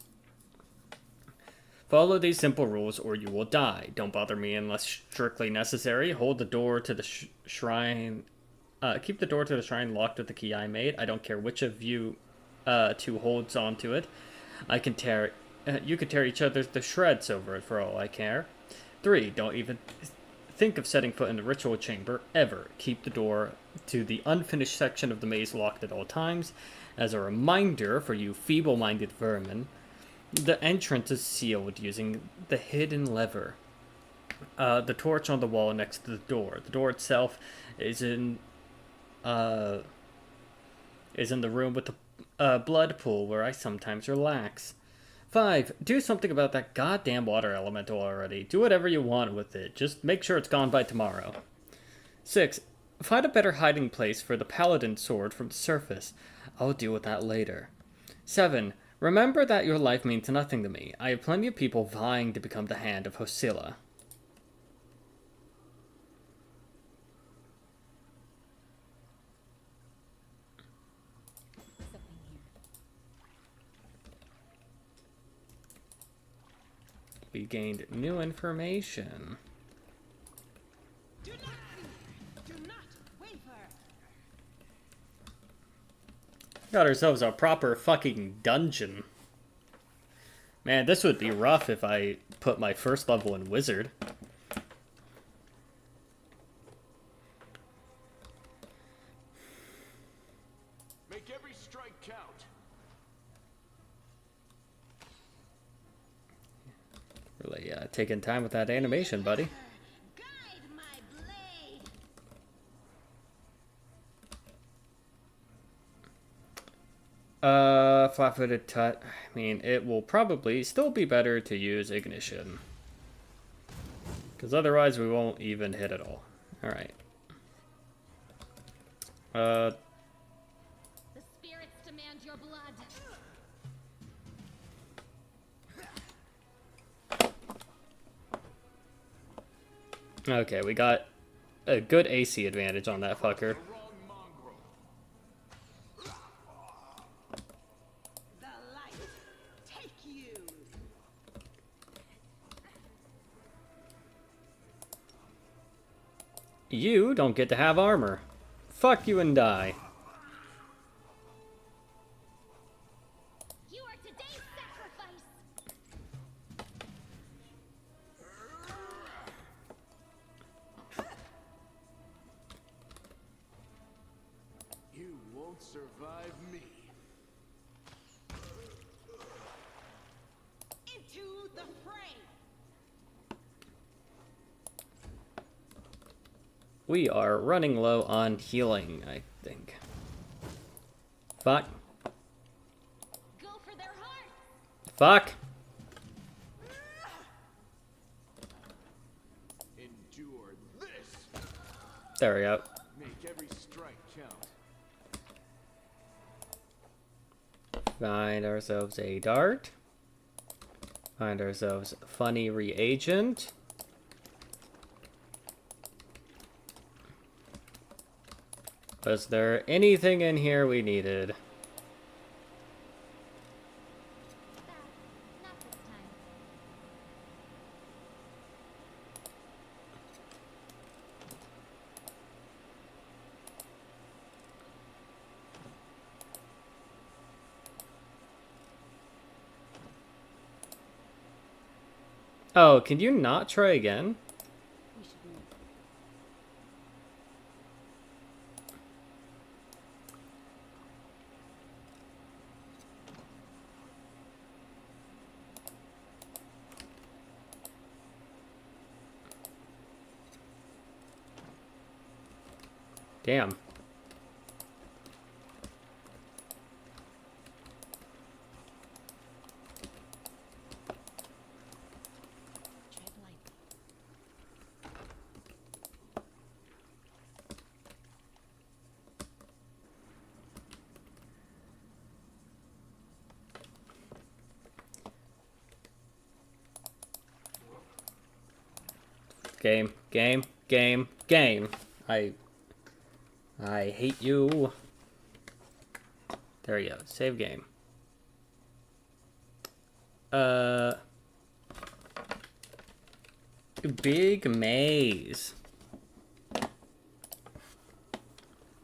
Follow these simple rules or you will die. Don't bother me unless strictly necessary. Hold the door to the shrine. Keep the door to the shrine locked with the key I made. I don't care which of you two holds onto it. I can tear. You could tear each other to shreds over it for all I care. 3. Don't even think of setting foot in the ritual chamber, ever. Keep the door to the unfinished section of the maze locked at all times. As a reminder for you feeble-minded vermin, the entrance is sealed using the hidden lever. The torch on the wall next to the door. The door itself is in the room with the blood pool where I sometimes relax. 5. Do something about that goddamn water elemental already. Do whatever you want with it. Just make sure it's gone by tomorrow. 6. Find a better hiding place for the paladin sword from the surface. I'll deal with that later. 7. Remember that your life means nothing to me. I have plenty of people vying to become the hand of Hosilla. We gained new information. Do not waver. Got ourselves a proper fucking dungeon. Man, this would be rough if I put my first level in Wizard. Make every strike count. Really taking time with that animation, buddy. Flat-footed tut. I mean, it will probably still be better to use ignition. Because otherwise we won't even hit at all. Alright. The spirits demand your blood. Okay, we got a good AC advantage on that fucker. You don't get to have armor. Fuck you and die. You are today's sacrifice. You won't survive me. Into the fray. We are running low on healing, I think. Fuck. Go for their hearts. Fuck. Endure this. There we go. Make every strike count. Find ourselves a dart. Find ourselves a funny reagent. Was there anything in here we needed? Not this time. Oh, can you not try again? We should move. Damn. Tread lightly. Game, game, game, game. I hate you. There you go. Save game. Big maze.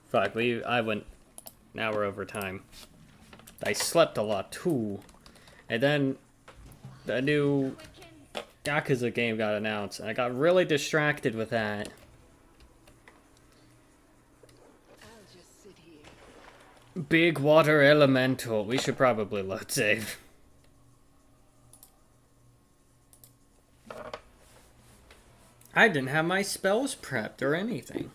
Fuck, I went... Now we're over time. I slept a lot, too. And then the new Yakuza game got announced, and I got really distracted with that. I'll just sit here. Big water elemental. We should probably load save. I didn't have my spells prepped or anything.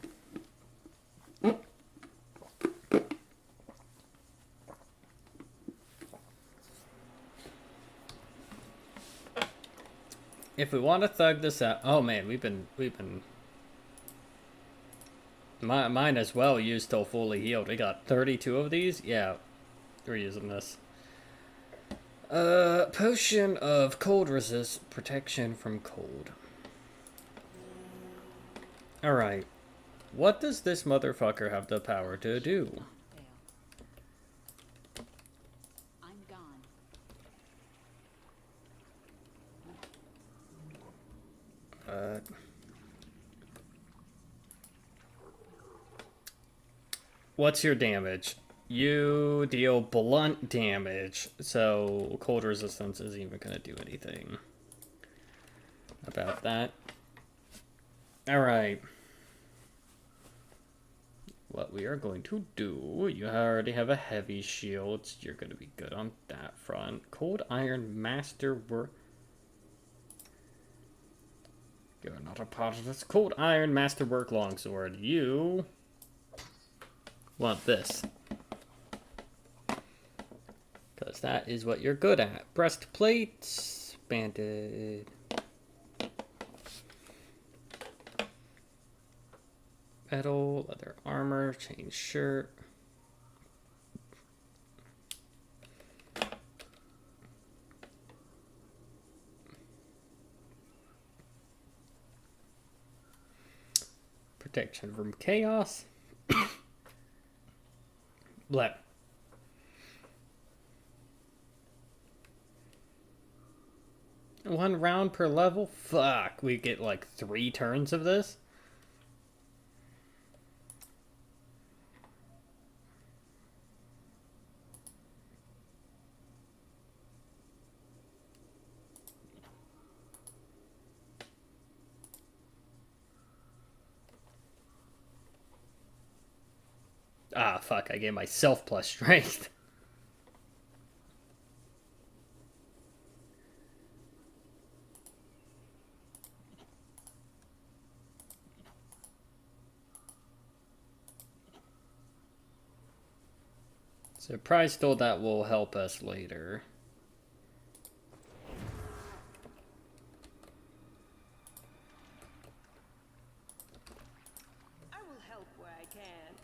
If we want to thug this out, oh man, we've been. Mine as well used till fully healed. We got 32 of these. Yeah, we're using this. Potion of cold resist protection from cold. All right, what does this motherfucker have the power to do? I'm gone. What's your damage? You deal blunt damage, so cold resistance isn't even gonna do anything about that. Alright. What we are going to do, you already have a heavy shield, so you're gonna be good on that front. Cold Iron Masterwork. You're not a part of this. Cold Iron Masterwork Longsword. You want this. Because that is what you're good at. Breastplate. Banded. Metal. Leather armor. Chain shirt. Protection from chaos. Bleh. One round per level? Fuck, we get like 3 turns of this? Ah, fuck, I gave myself plus strength. Surprise though, that will help us later. I will help where I can.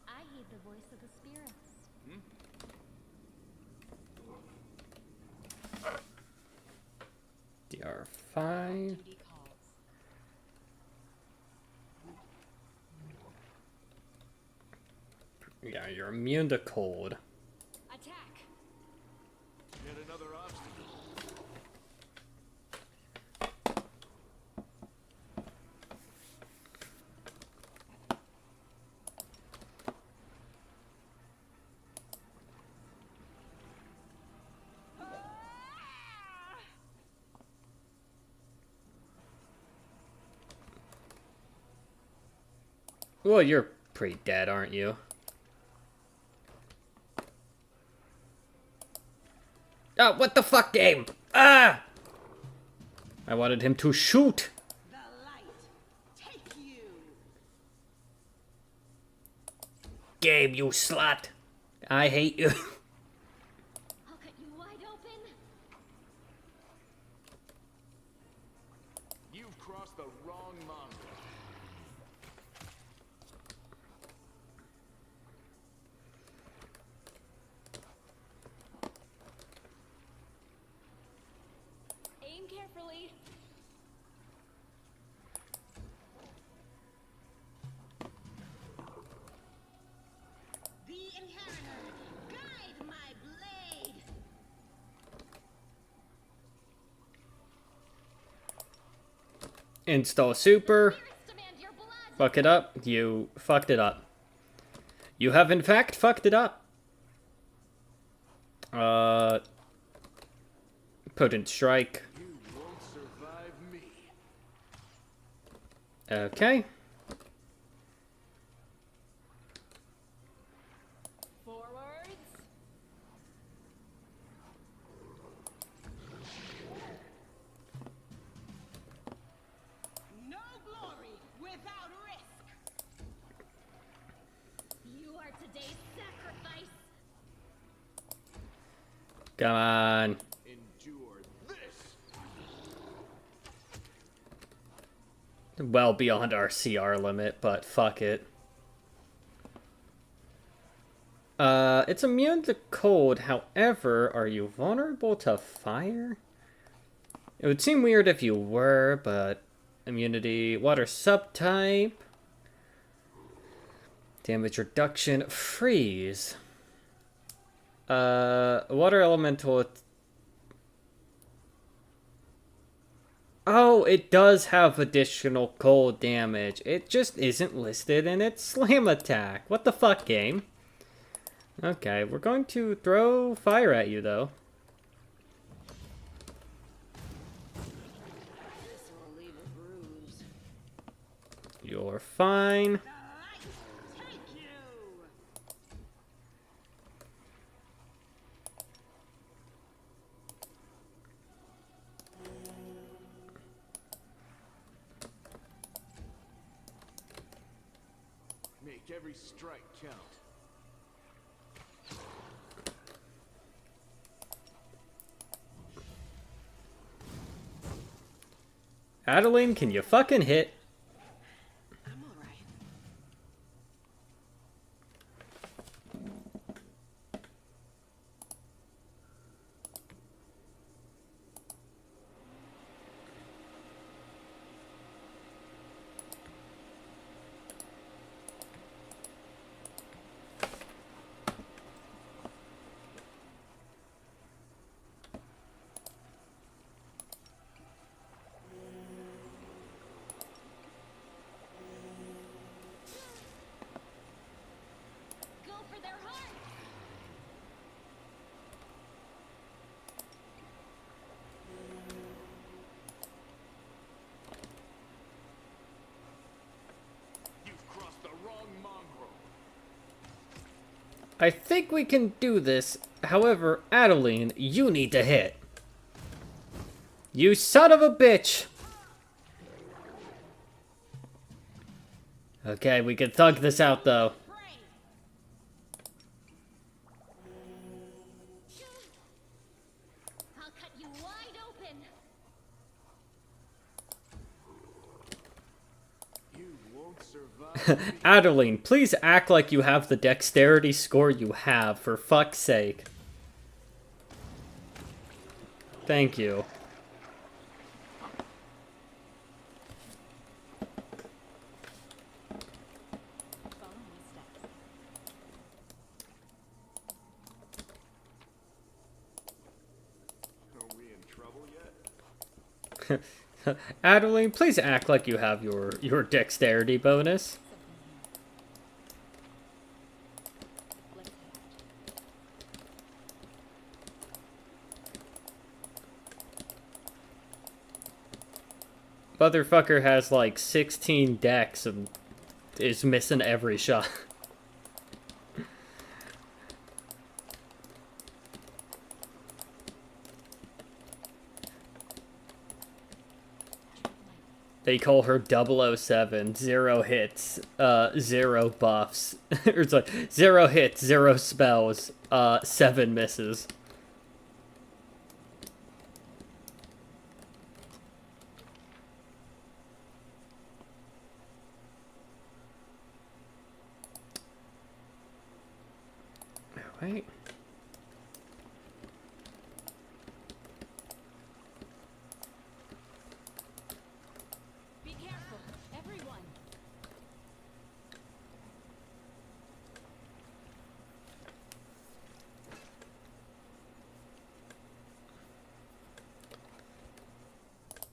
I heed the voice of the spirits. DR5. Yeah, you're immune to cold. Attack! Yet another obstacle. Well, you're pretty dead, aren't you? Oh, what the fuck, game? Ah! I wanted him to shoot. The light, take you. Game, you slut. I hate you. I'll cut you wide open. You've crossed the wrong mongrel. Aim carefully. The Inheritor, guide my blade. Install super. Fuck it up. You fucked it up. You have in fact fucked it up. Potent strike. Okay. Come on. Well beyond our CR limit, but fuck it. It's immune to cold, however, are you vulnerable to fire? It would seem weird if you were, but immunity, water subtype. Damage reduction, freeze. Water elemental. Oh, it does have additional cold damage. It just isn't listed in its slam attack. What the fuck, game? Okay, we're going to throw fire at you, though. You're fine. Make every strike count. Adeline, can you fucking hit? I think we can do this. However, Adeline, you need to hit. You son of a bitch! Okay, we can thug this out, though. I'll cut you wide open. You won't survive. Adeline, please act like you have the dexterity score you have, for fuck's sake. Thank you. Are we in trouble yet? Adeline, please act like you have your dexterity bonus. Motherfucker has like 16 dex and is missing every shot. They call her 007, 0 hits, 0 buffs. Or it's like 0 hits, 0 spells, 7 misses. Alright. Be careful, everyone.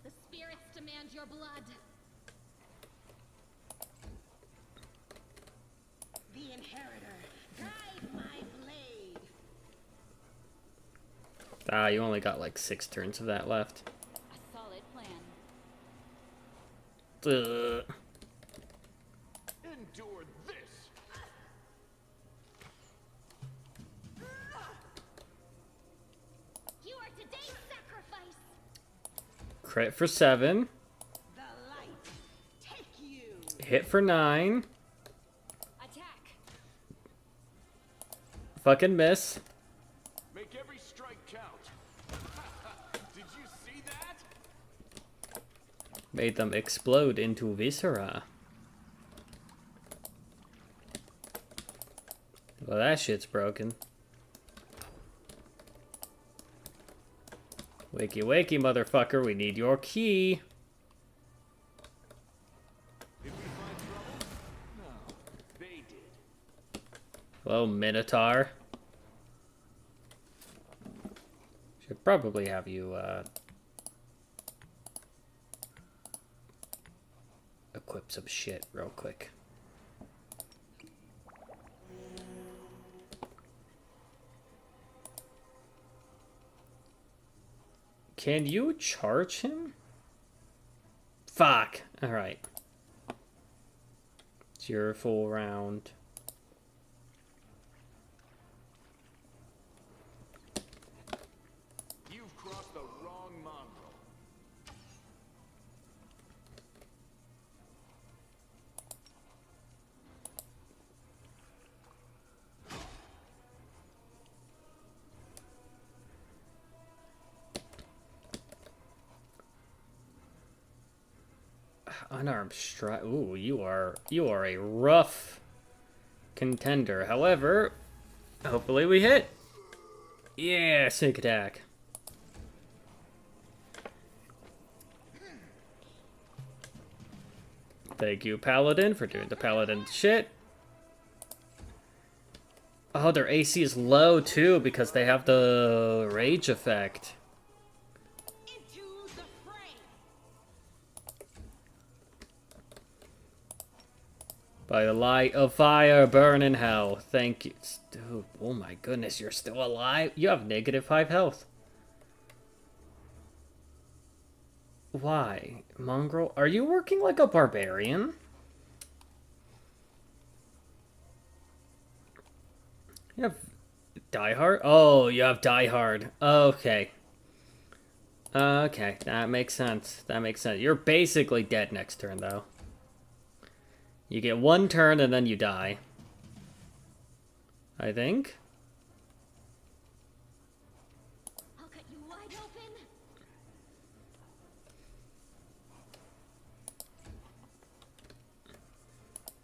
The spirits demand your blood. The inheritor, guide my blade. Ah, you only got like 6 turns of that left. A solid plan. Ugh. Endure this. You are today's sacrifice. Crit for 7. The light, take you. Hit for 9. Attack. Fucking miss. Make every strike count. Did you see that? Made them explode into viscera. Well, that shit's broken. Wakey, wakey, motherfucker. We need your key. Did we find trouble? No, they did. Hello, Minotaur. Should probably have you, equip some shit real quick. Can you charge him? Fuck. Alright. It's your full round. You've crossed the wrong mongrel. Unarmed strike. Ooh, you are a rough contender. However, hopefully we hit. Yeah, sneak attack. Thank you, Paladin, for doing the Paladin shit. Oh, their AC is low too because they have the rage effect. Into the fray. By the light of fire, burn in hell. Thank you. Dude, oh my goodness, you're still alive? You have -5 health. Why? Mongrel? Are you working like a barbarian? You have Die Hard? Oh, you have Die Hard. Okay. Okay, that makes sense. That makes sense. You're basically dead next turn, though. You get 1 turn and then you die. I think. I'll cut you wide open.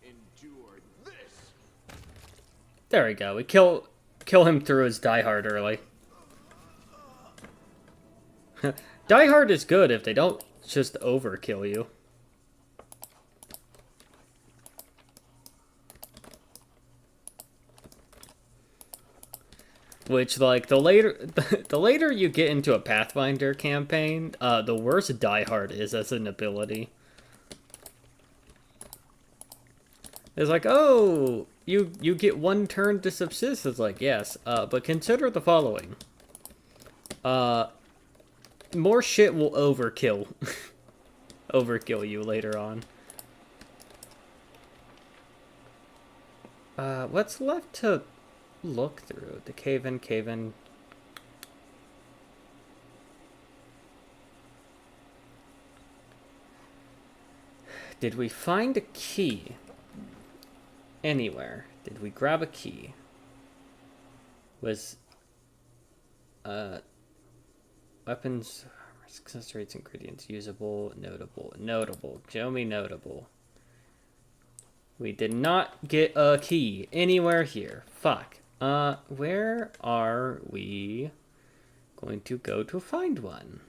Endure this. There we go. We kill him through his Die Hard early. Die Hard is good if they don't just overkill you. Which, like, the later you get into a Pathfinder campaign, the worse Die Hard is as an ability. It's like, oh, you get 1 turn to subsist. It's like, yes, but consider the following. More shit will overkill. Overkill you later on. What's left to look through? The cave in. Did we find a key? Anywhere? Did we grab a key? Was weapons, accessories, ingredients, usable, notable. Show me notable. We did not get a key anywhere here. Fuck. Where are we going to go to find one?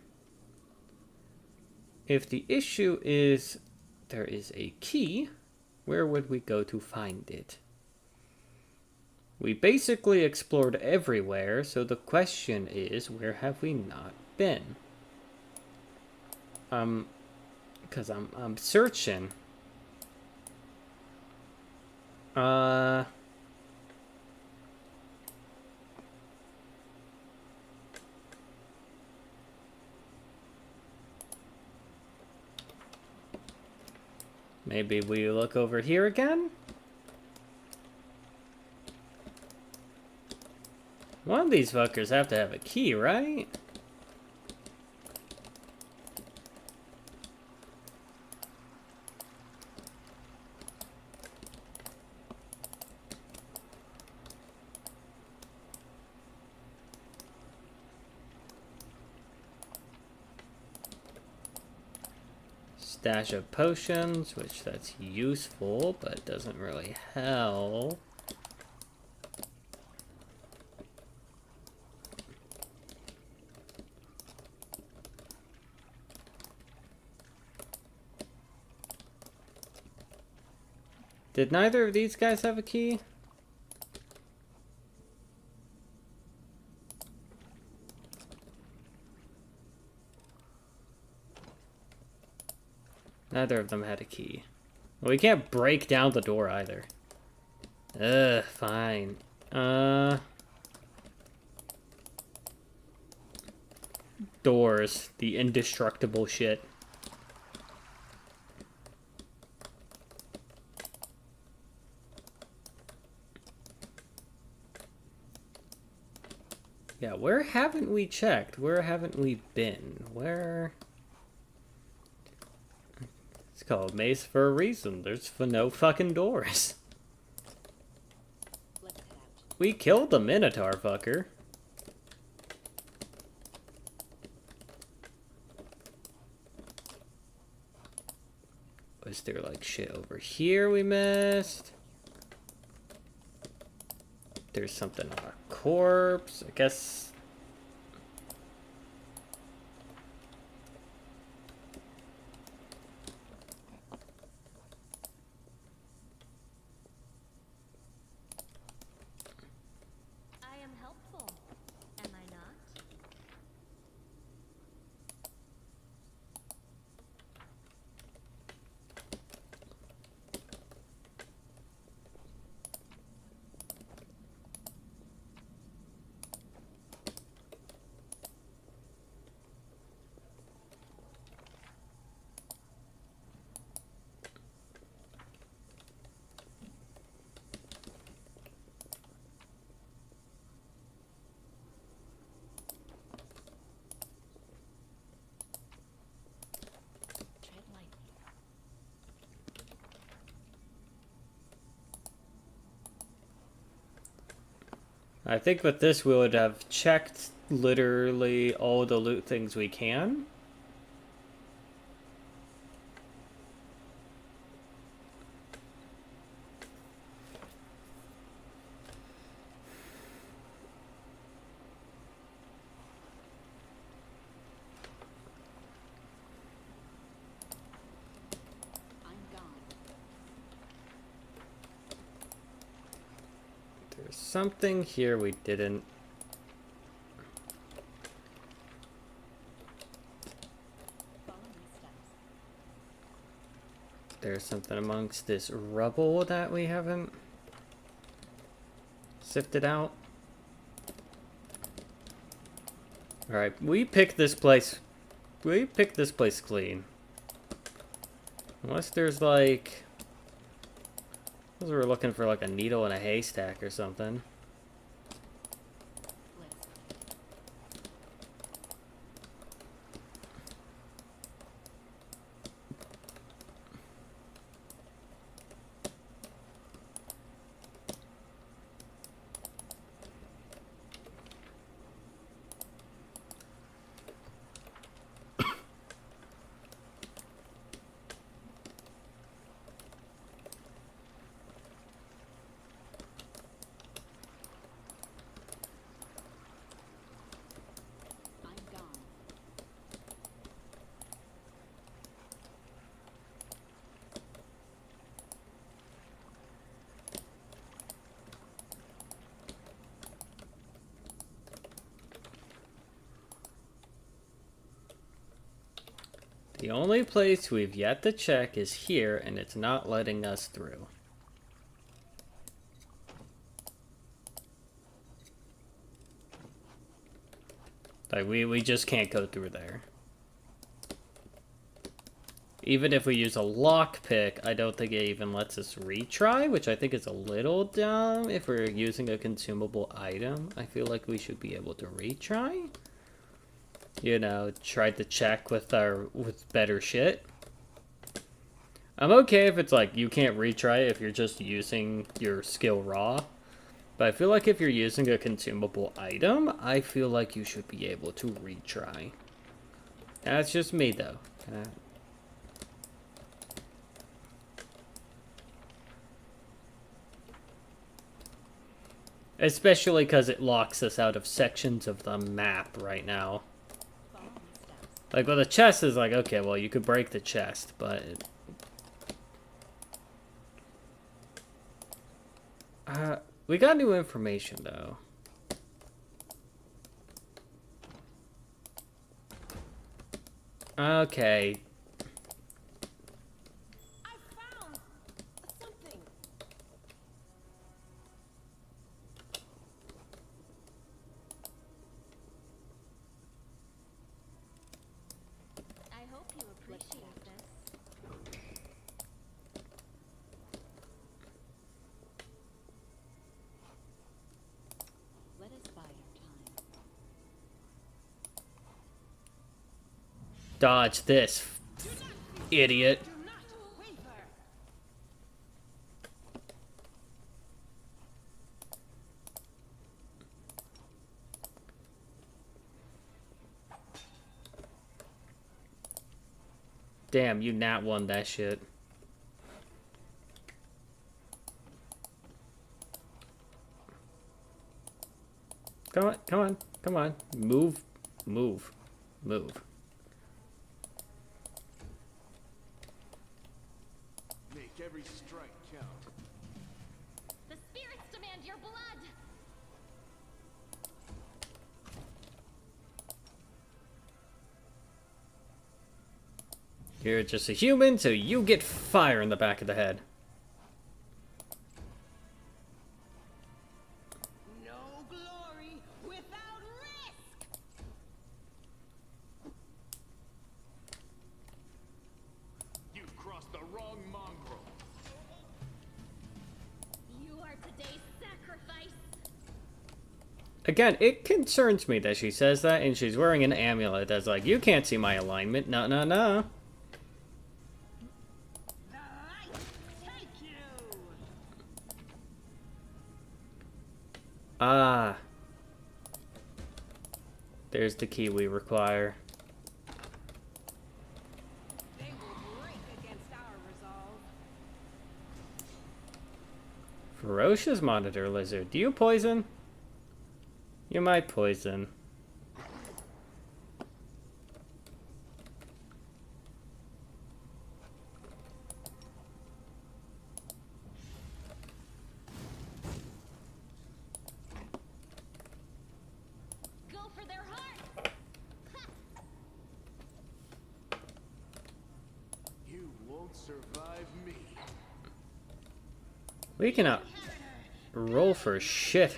If the issue is there is a key, where would we go to find it? We basically explored everywhere, so the question is, where have we not been? Cause I'm searching. Maybe we look over here again? One of these fuckers have to have a key, right? Stash of potions, which that's useful, but doesn't really help. Did neither of these guys have a key? Neither of them had a key. Well, we can't break down the door either. Ugh, fine. Doors. The indestructible shit. Yeah, where haven't we checked? Where haven't we been? Where... It's called Maze for a reason. There's no fucking doors. We killed the Minotaur fucker. Was there like shit over here we missed? There's something on a corpse. I guess... I am helpful, am I not? I think with this we would have checked literally all the loot things we can. There's something here we didn't. There's something amongst this rubble that we haven't sifted out. Alright, we picked this place clean. Unless there's like... Unless we're looking for like a needle in a haystack or something. The only place we've yet to check is here, and it's not letting us through. Like, we just can't go through there. Even if we use a lockpick, I don't think it even lets us retry, which I think is a little dumb. If we're using a consumable item, I feel like we should be able to retry. You know, try to check with better shit. I'm okay if it's like you can't retry if you're just using your skill raw. But I feel like if you're using a consumable item, I feel like you should be able to retry. That's just me though. Especially because it locks us out of sections of the map right now. Like, well, the chest is like, okay, well, you could break the chest, but... we got new information, though. Okay. Dodge this, idiot. Damn, you nat won that shit. Come on, come on, come on. Move, move, move. Make every strike count. The spirits demand your blood! You're just a human, so you get fire in the back of the head. No glory without risk. You crossed the wrong mongrel. You are today's sacrifice! Again, it concerns me that she says that, and she's wearing an amulet that's like, you can't see my alignment. No, no, no. Ah. There's the key we require. They will break against our resolve. Ferocious monitor lizard. Do you poison? You might poison. Go for their heart! You won't survive me. We cannot roll for shit.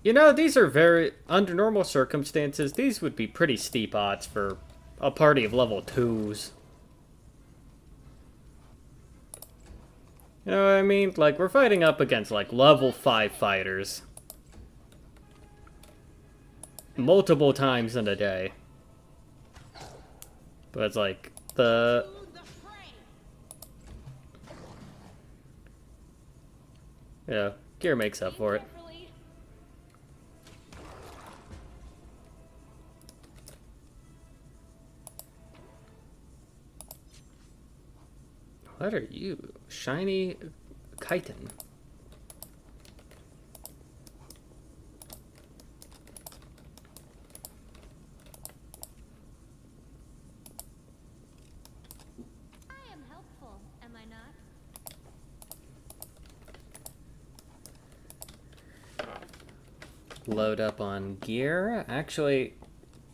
You know, these are very... Under normal circumstances, these would be pretty steep odds for a party of level 2s. You know what I mean? Like, we're fighting up against, like, level 5 fighters. Multiple times in a day. But it's like, the... Yeah, gear makes up for it. What are you? Shiny chitin. I am helpful, am I not? load up on gear. Actually,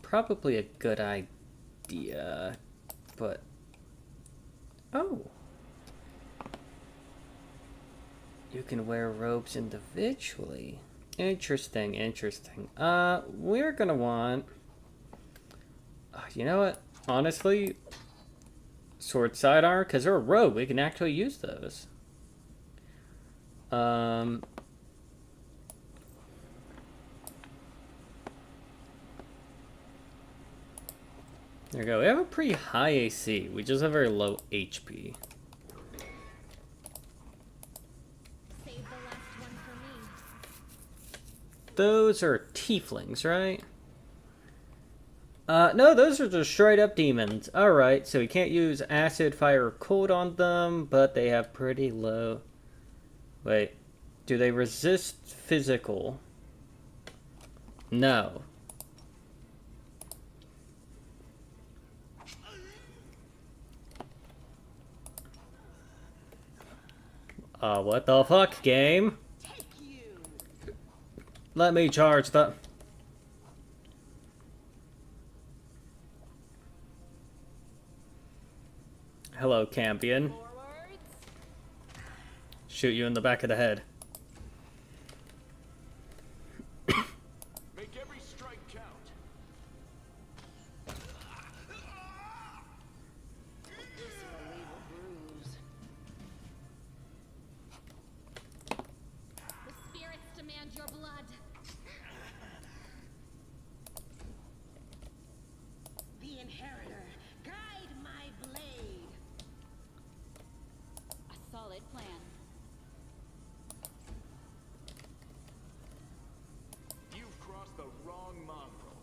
probably a good idea, but... Oh! You can wear robes individually. Interesting, interesting. We're gonna want... you know what? Honestly, sword sidearm, because they're a rogue, we can actually use those. There we go. We have a pretty high AC. We just have very low HP. Save the last one for me. Those are tieflings, right? No, those are just straight up demons. Alright, so we can't use acid, fire, or cold on them, but they have pretty low... Wait, do they resist physical? No. What the fuck, game? Let me charge the... Hello, Campion. Shoot you in the back of the head. Make every strike count. The spirits demand your blood. The Inheritor, guide my blade. A solid plan. You've crossed the wrong mongrel.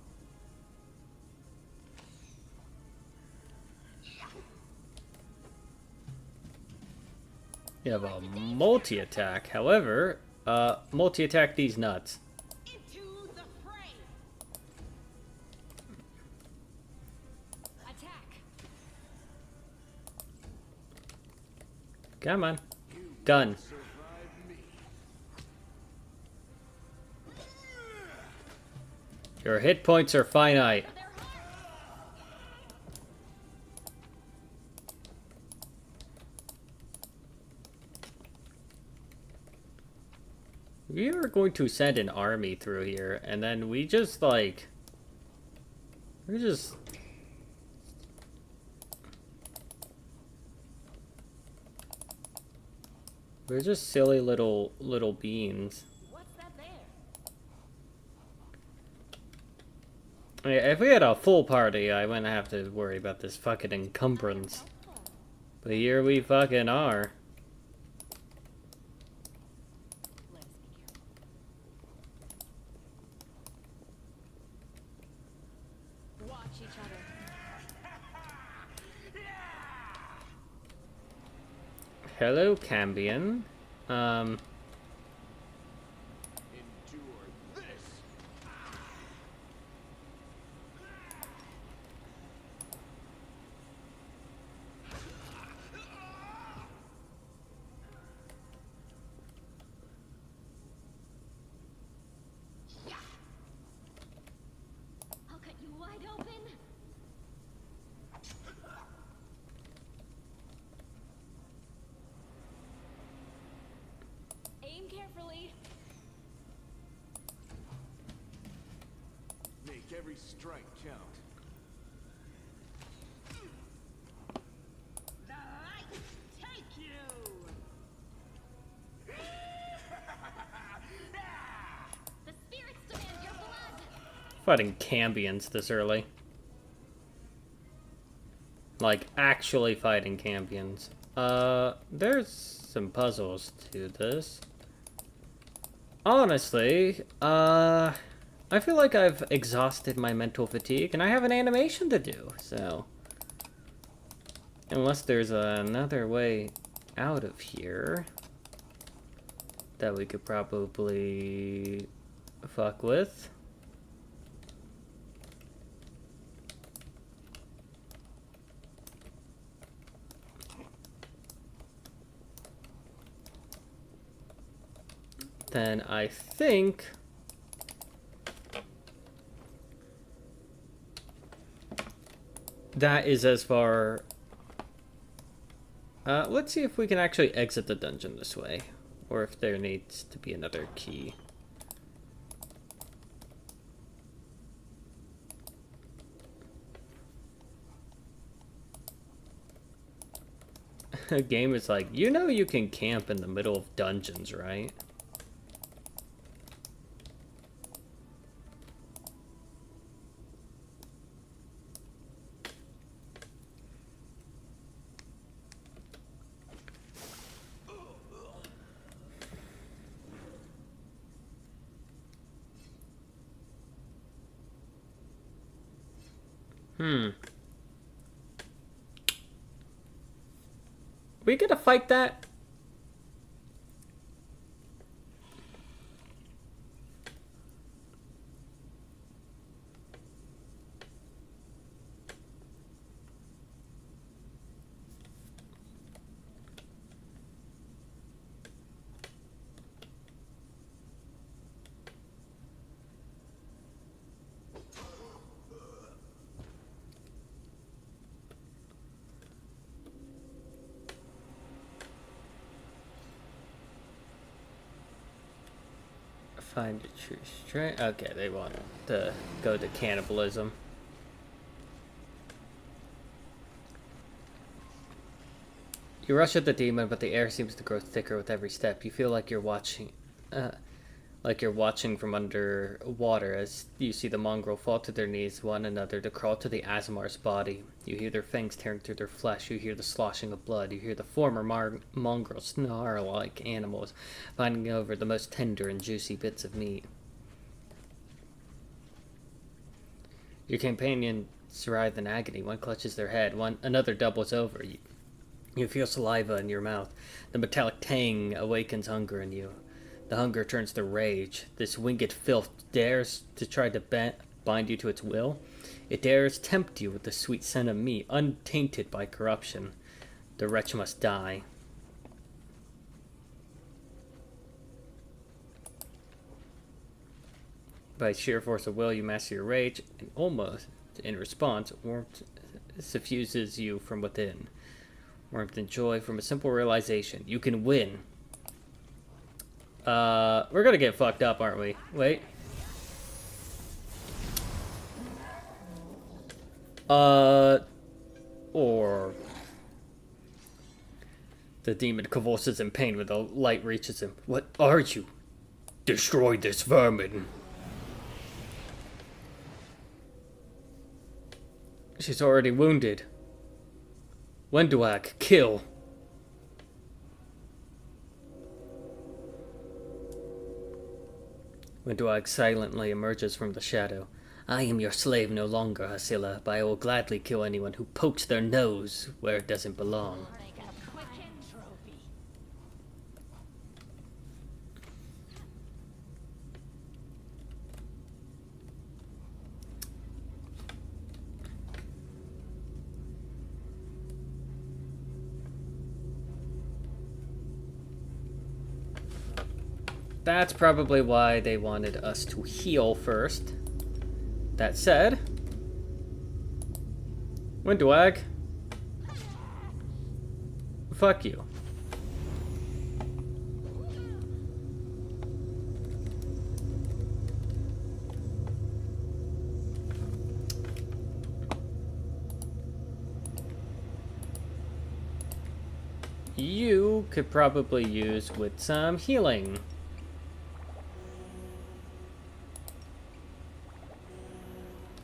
You have a multi-attack. However, multi-attack these nuts. Into the fray. Attack. Come on. Done. Your hit points are finite. We are going to send an army through here, and then we just, like... We're just... We're just silly little beans. What's that there? Yeah, if we had a full party, I wouldn't have to worry about this fucking encumbrance. But here we fucking are. Watch each other. Hello, Cambion. Endure this. I'll cut you wide open. Aim carefully. Make every strike count. The light take you. The spirits demand your blood. Fighting Cambions this early. Like, actually fighting Cambions. There's some puzzles to this. Honestly, I feel like I've exhausted my mental fatigue, and I have an animation to do, so... Unless there's another way out of here that we could probably fuck with. Then I think that is as far... let's see if we can actually exit the dungeon this way. Or if there needs to be another key. A game is like, you know you can camp in the middle of dungeons, right? We gonna fight that? Find the true strength. Okay, they want to go to cannibalism. You rush at the demon, but the air seems to grow thicker with every step. You feel like you're watching from under water as you see the mongrel fall to their knees, one another, to crawl to the Azamar's body. You hear their fangs tearing through their flesh. You hear the sloshing of blood. You hear the former mongrel snarl like animals, finding over the most tender and juicy bits of meat. Your companions writhe in agony. One clutches their head. Another doubles over. You feel saliva in your mouth. The metallic tang awakens hunger in you. The hunger turns to rage. This winged filth dares to try to bind you to its will. It dares tempt you with the sweet scent of meat, untainted by corruption. The wretch must die. By sheer force of will, you master your rage, and almost, in response, warmth suffuses you from within. Warmth and joy from a simple realization. You can win. We're gonna get fucked up, aren't we? Wait. Or... The demon convulses in pain when the light reaches him. What are you? Destroy this vermin. She's already wounded. Wenduak, kill. Wenduak silently emerges from the shadow. I am your slave no longer, Hasilla, but I will gladly kill anyone who pokes their nose where it doesn't belong. That's probably why they wanted us to heal first. That said, Windwag, fuck you. You could probably use with some healing.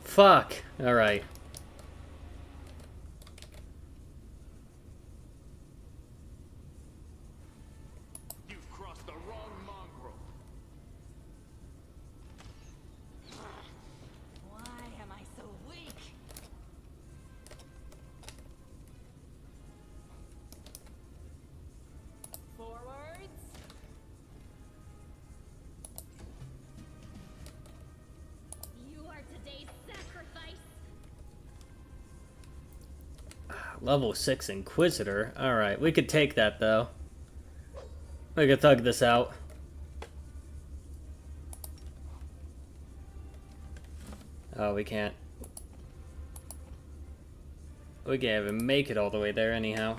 Fuck. Alright. You've crossed the wrong mongrel. Why am I so weak? Forwards. You are today's sacrifice. Level 6 Inquisitor. Alright, we could take that though. We could thug this out. Oh, we can't. We can't even make it all the way there anyhow.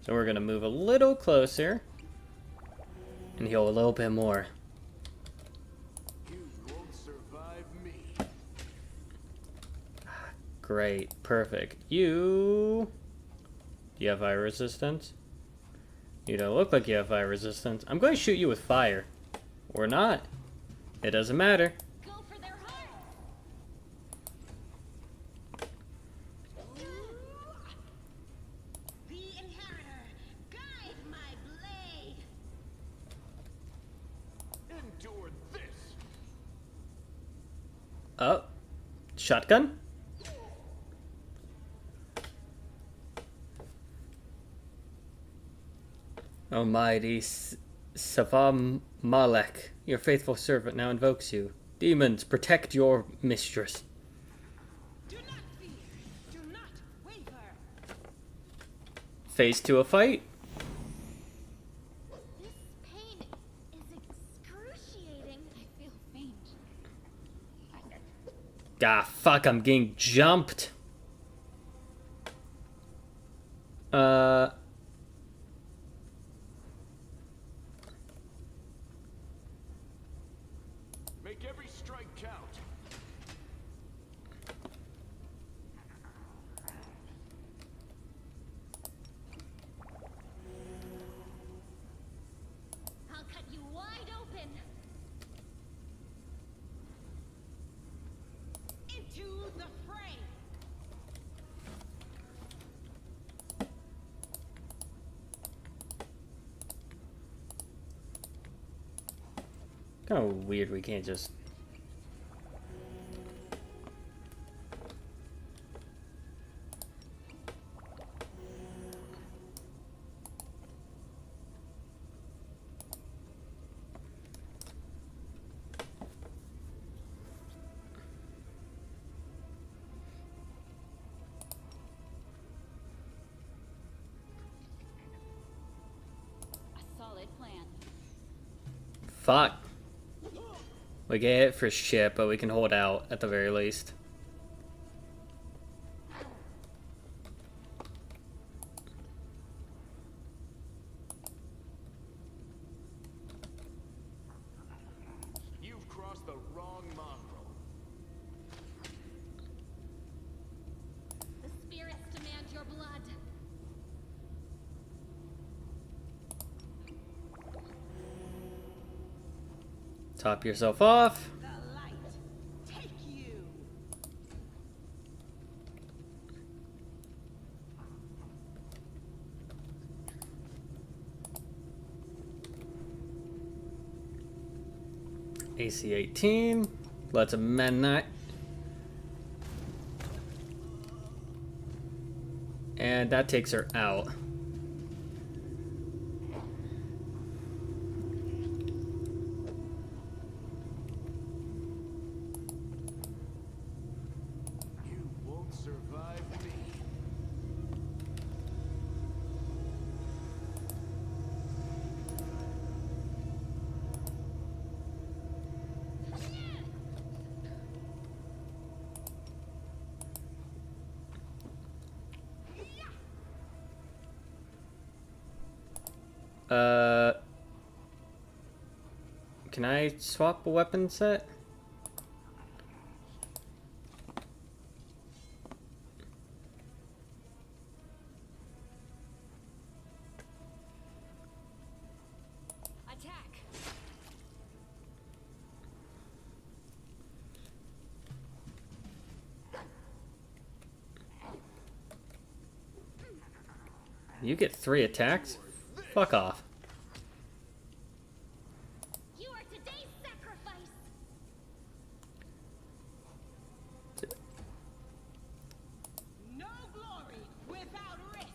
So we're gonna move a little closer. And heal a little bit more. You won't survive me. Great. Perfect. You have fire resistance? You don't look like you have fire resistance. I'm going to shoot you with fire. Or not. It doesn't matter. Go for their heart. The inheritor, guide my blade. Endure this. Oh. Shotgun? Almighty Savam Malek, your faithful servant now invokes you. Demons, protect your mistress. Do not fear. Do not waver. Phase 2 of fight? This pain is excruciating. I feel faint. Ah, fuck, I'm getting jumped. Make every strike count. I'll cut you wide open. Into the fray. Kind of weird we can't just... A solid plan. Fuck. We get hit for shit, but we can hold out at the very least. You've crossed the wrong mongrel. The spirits demand your blood. Top yourself off. The light. Take you. AC 18. Let's amend that. And that takes her out. You won't survive me. Can I swap a weapon set? Attack. You get 3 attacks? Fuck off. You are today's sacrifice. No glory without risk.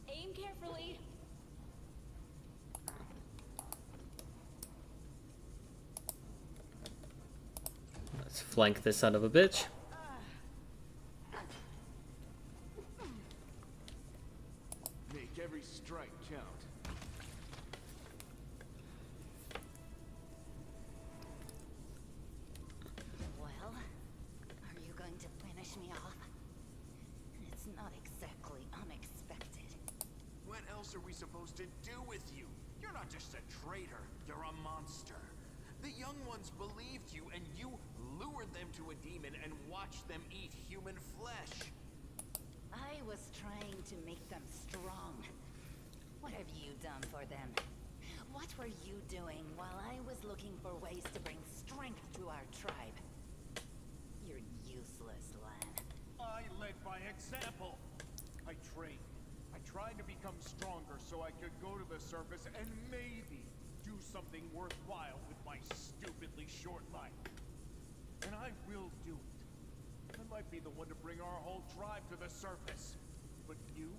Aim carefully. Let's flank this son of a bitch. Make every strike count. Well, are you going to finish me off? else are we supposed to do with you? You're not just a traitor, you're a monster. The young ones believed you, and you lured them to a demon and watched them eat human flesh. I was trying to make them strong. What have you done for them? What were you doing while I was looking for ways to bring strength to our tribe? You're useless, lad. I led by example. I trained. I tried to become stronger so I could go to the surface and maybe do something worthwhile with my stupidly short life. And I will do it. I might be the one to bring our whole tribe to the surface. But you?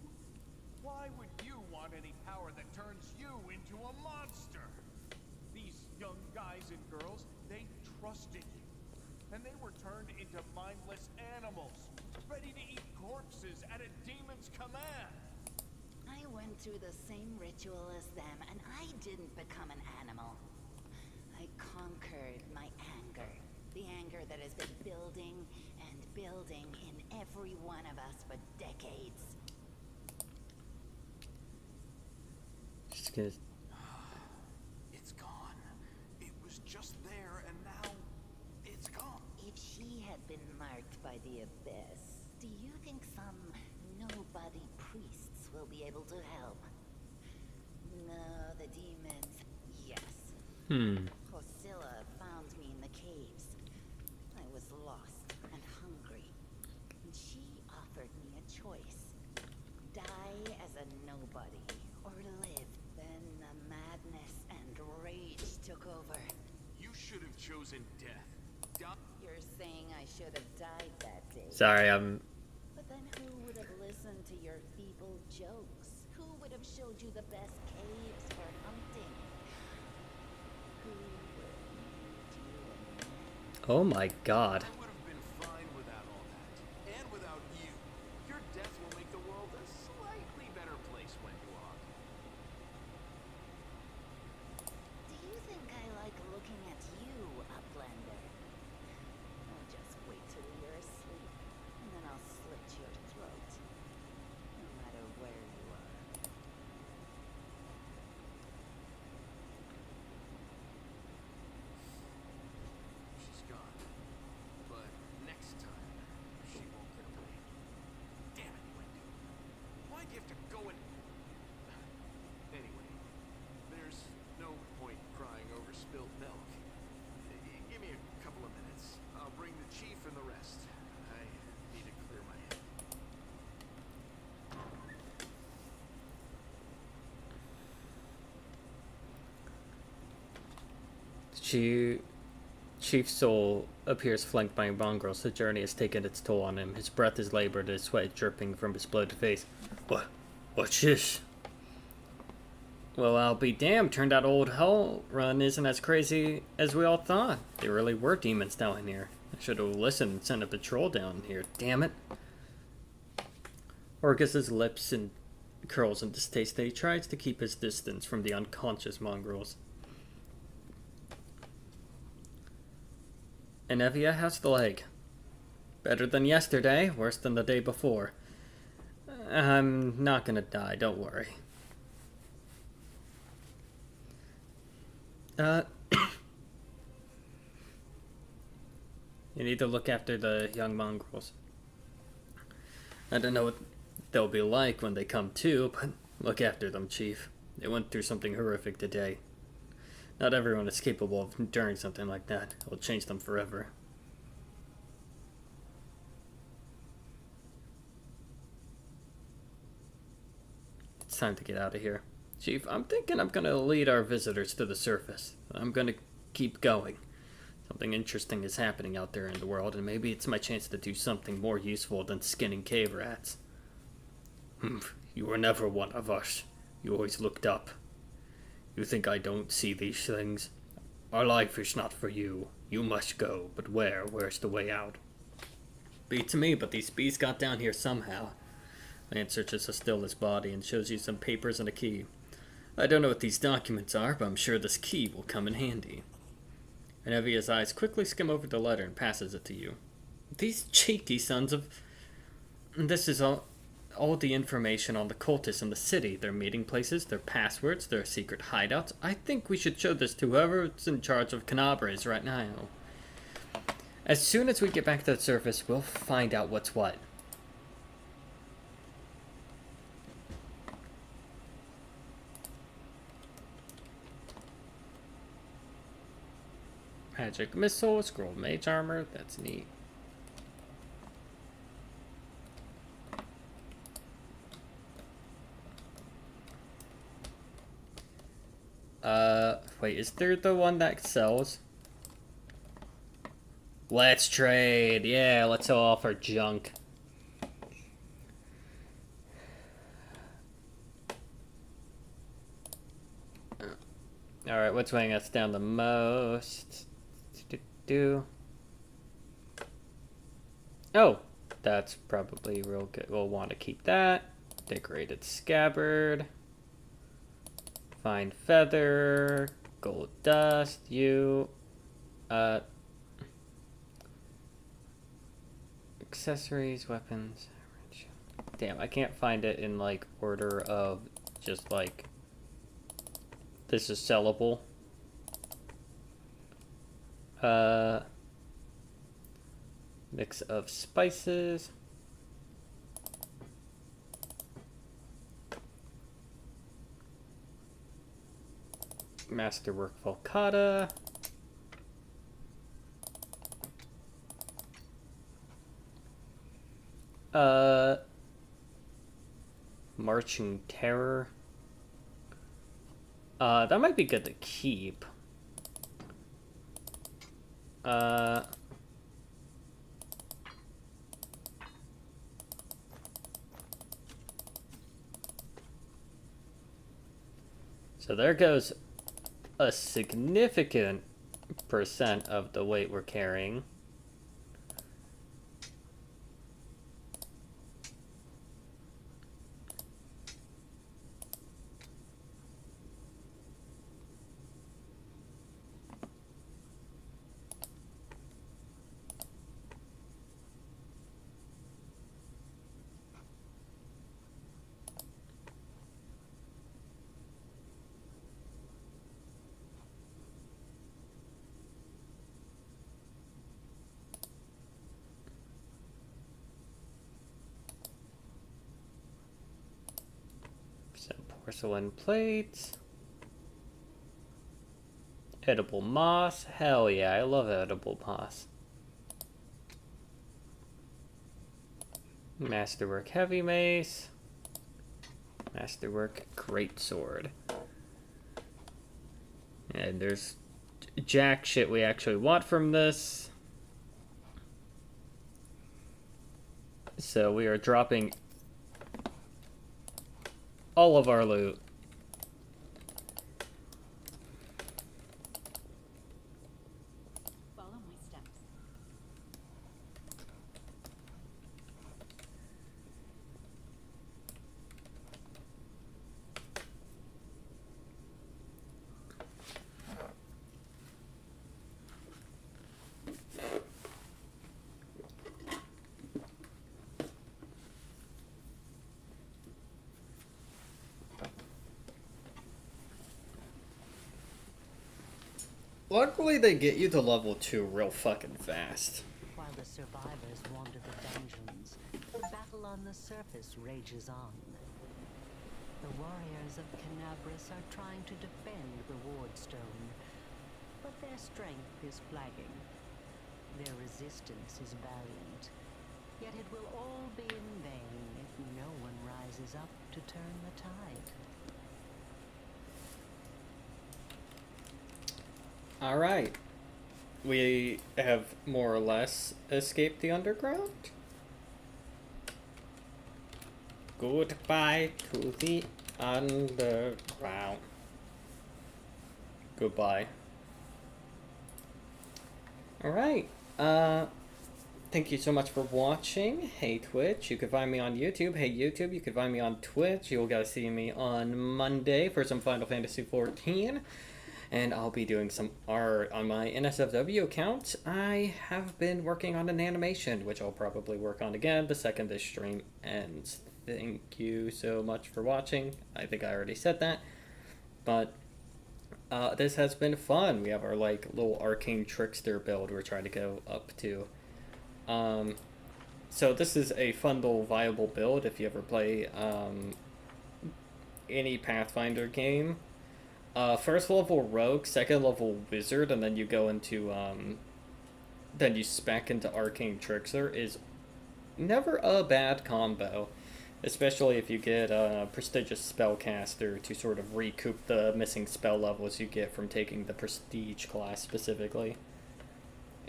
Why would you want any power that turns you into a monster? These young guys and girls, they trusted you. And they were turned into mindless animals, ready to eat corpses at a demon's command. I went through the same ritual as them, and I didn't become an animal. I conquered my anger. The anger that has been building and building in every one of us for decades. It's gone. It was just there, and now it's gone. If she had been marked by the abyss, do you think some nobody priests will be able to help? No, the demons, yes. Hosilla found me in the caves. I was lost and hungry. And she offered me a choice. Die as a nobody, or live. Then the madness and rage took over. You should have chosen death. You're saying I should have died that day. Sorry, But then who would have listened to your feeble jokes? Who would have showed you the best caves for hunting? Who would have made you a man? oh my god. I would have been fine without all that. And without you. Your death will make the world a slightly better place, Wendwog. Do you think I like looking at you, Uplander? I'll just wait till you're asleep, and then I'll slit your throat. No matter where you are. She's gone. But next time, she won't get away. Damn it, Wendy. Why'd you have to go and... Anyway, there's no point crying over spilt milk. Give me a couple of minutes. I'll bring the chief and the rest. I need to clear my head. Chief Soul appears flanked by mongrels. The journey has taken its toll on him. His breath is labored, his sweat dripping from his bloated face. What's this? Well, I'll be damned. Turned out old Hell Run isn't as crazy as we all thought. There really were demons down here. I should have listened and sent a patrol down here. Damn it. Orcus's lips and curls in distaste. He tries to keep his distance from the unconscious mongrels. And Evia, how's the leg? Better than yesterday, worse than the day before. I'm not gonna die, don't worry. You need to look after the young mongrels. I don't know what they'll be like when they come to, but look after them, Chief. They went through something horrific today. Not everyone is capable of enduring something like that. It will change them forever. It's time to get out of here. Chief, I'm thinking I'm gonna lead our visitors to the surface. I'm gonna keep going. Something interesting is happening out there in the world, and maybe it's my chance to do something more useful than skinning cave rats. You were never one of us. You always looked up. You think I don't see these things? Our life is not for you. You must go, but where? Where's the way out? Beats me, but these bees got down here somehow. Lance searches Hostilla's body and shows you some papers and a key. I don't know what these documents are, but I'm sure this key will come in handy. And Evia's eyes quickly skim over the letter and passes it to you. These cheeky sons of... This is all... all the information on the cultists in the city, their meeting places, their passwords, their secret hideouts. I think we should show this to whoever's in charge of Canabres right now. As soon as we get back to the surface, we'll find out what's what. Magic missile, scroll mage armor, that's neat. Wait, is there the one that sells? Let's trade. Yeah, let's sell off our junk. Alright, what's weighing us down the most? Oh, that's probably real good. We'll want to keep that. Decorated scabbard. Fine feather. Gold dust. Accessories, weapons. Damn, I can't find it in like order of just like this is sellable. Mix of spices. Masterwork Volcata. Marching Terror. That might be good to keep. So there goes a significant percent of the weight we're carrying. Porcelain plates. Edible moss. Hell yeah, I love edible moss. Masterwork heavy mace. Masterwork greatsword. And there's jack shit we actually want from this. So we are dropping all of our loot. Follow my steps. Luckily, they get you to level 2 real fucking fast. While the survivors wander the dungeons, the battle on the surface rages on. The warriors of Canabris are trying to defend the wardstone, but their strength is flagging. Their resistance is valiant, yet it will all be in vain if no one rises up to turn the tide. Alright. We have more or less escaped the underground. Goodbye to the underground. Goodbye. Alright. Thank you so much for watching. Hey Twitch, you can find me on YouTube. Hey YouTube, you can find me on Twitch. You'll go see me on Monday for some Final Fantasy XIV. And I'll be doing some art on my NSFW account. I have been working on an animation, which I'll probably work on again the second this stream ends. thank you so much for watching. I think I already said that. But this has been fun. We have our like little arcane trickster build we're trying to go up to. So this is a fun little viable build if you ever play any Pathfinder game. First level rogue, second level wizard, and then you go into then you spec into arcane trickster is never a bad combo, especially if you get a prestigious spellcaster to sort of recoup the missing spell levels you get from taking the prestige class specifically.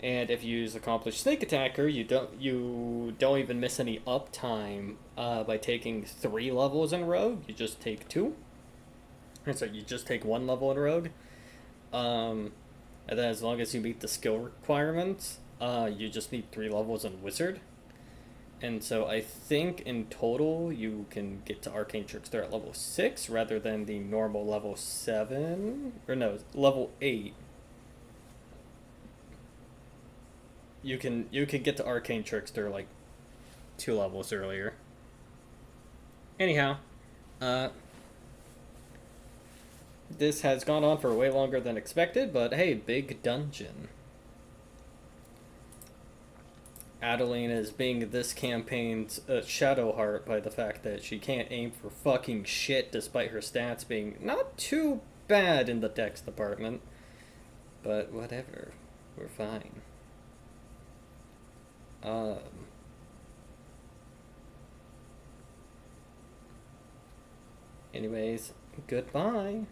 And if you use accomplished snake attacker, you don't even miss any uptime by taking 3 levels in rogue. You just take 2. And so you just take 1 level in rogue. And then as long as you meet the skill requirements, you just need 3 levels in wizard. And so I think in total you can get to arcane trickster at level 6 rather than the normal level 7 or no, level 8. You can get to arcane trickster like 2 levels earlier. Anyhow, this has gone on for way longer than expected, but hey, big dungeon. Adeline is being this campaign's shadow heart by the fact that she can't aim for fucking shit despite her stats being not too bad in the dex department. But whatever, we're fine. Anyways, goodbye.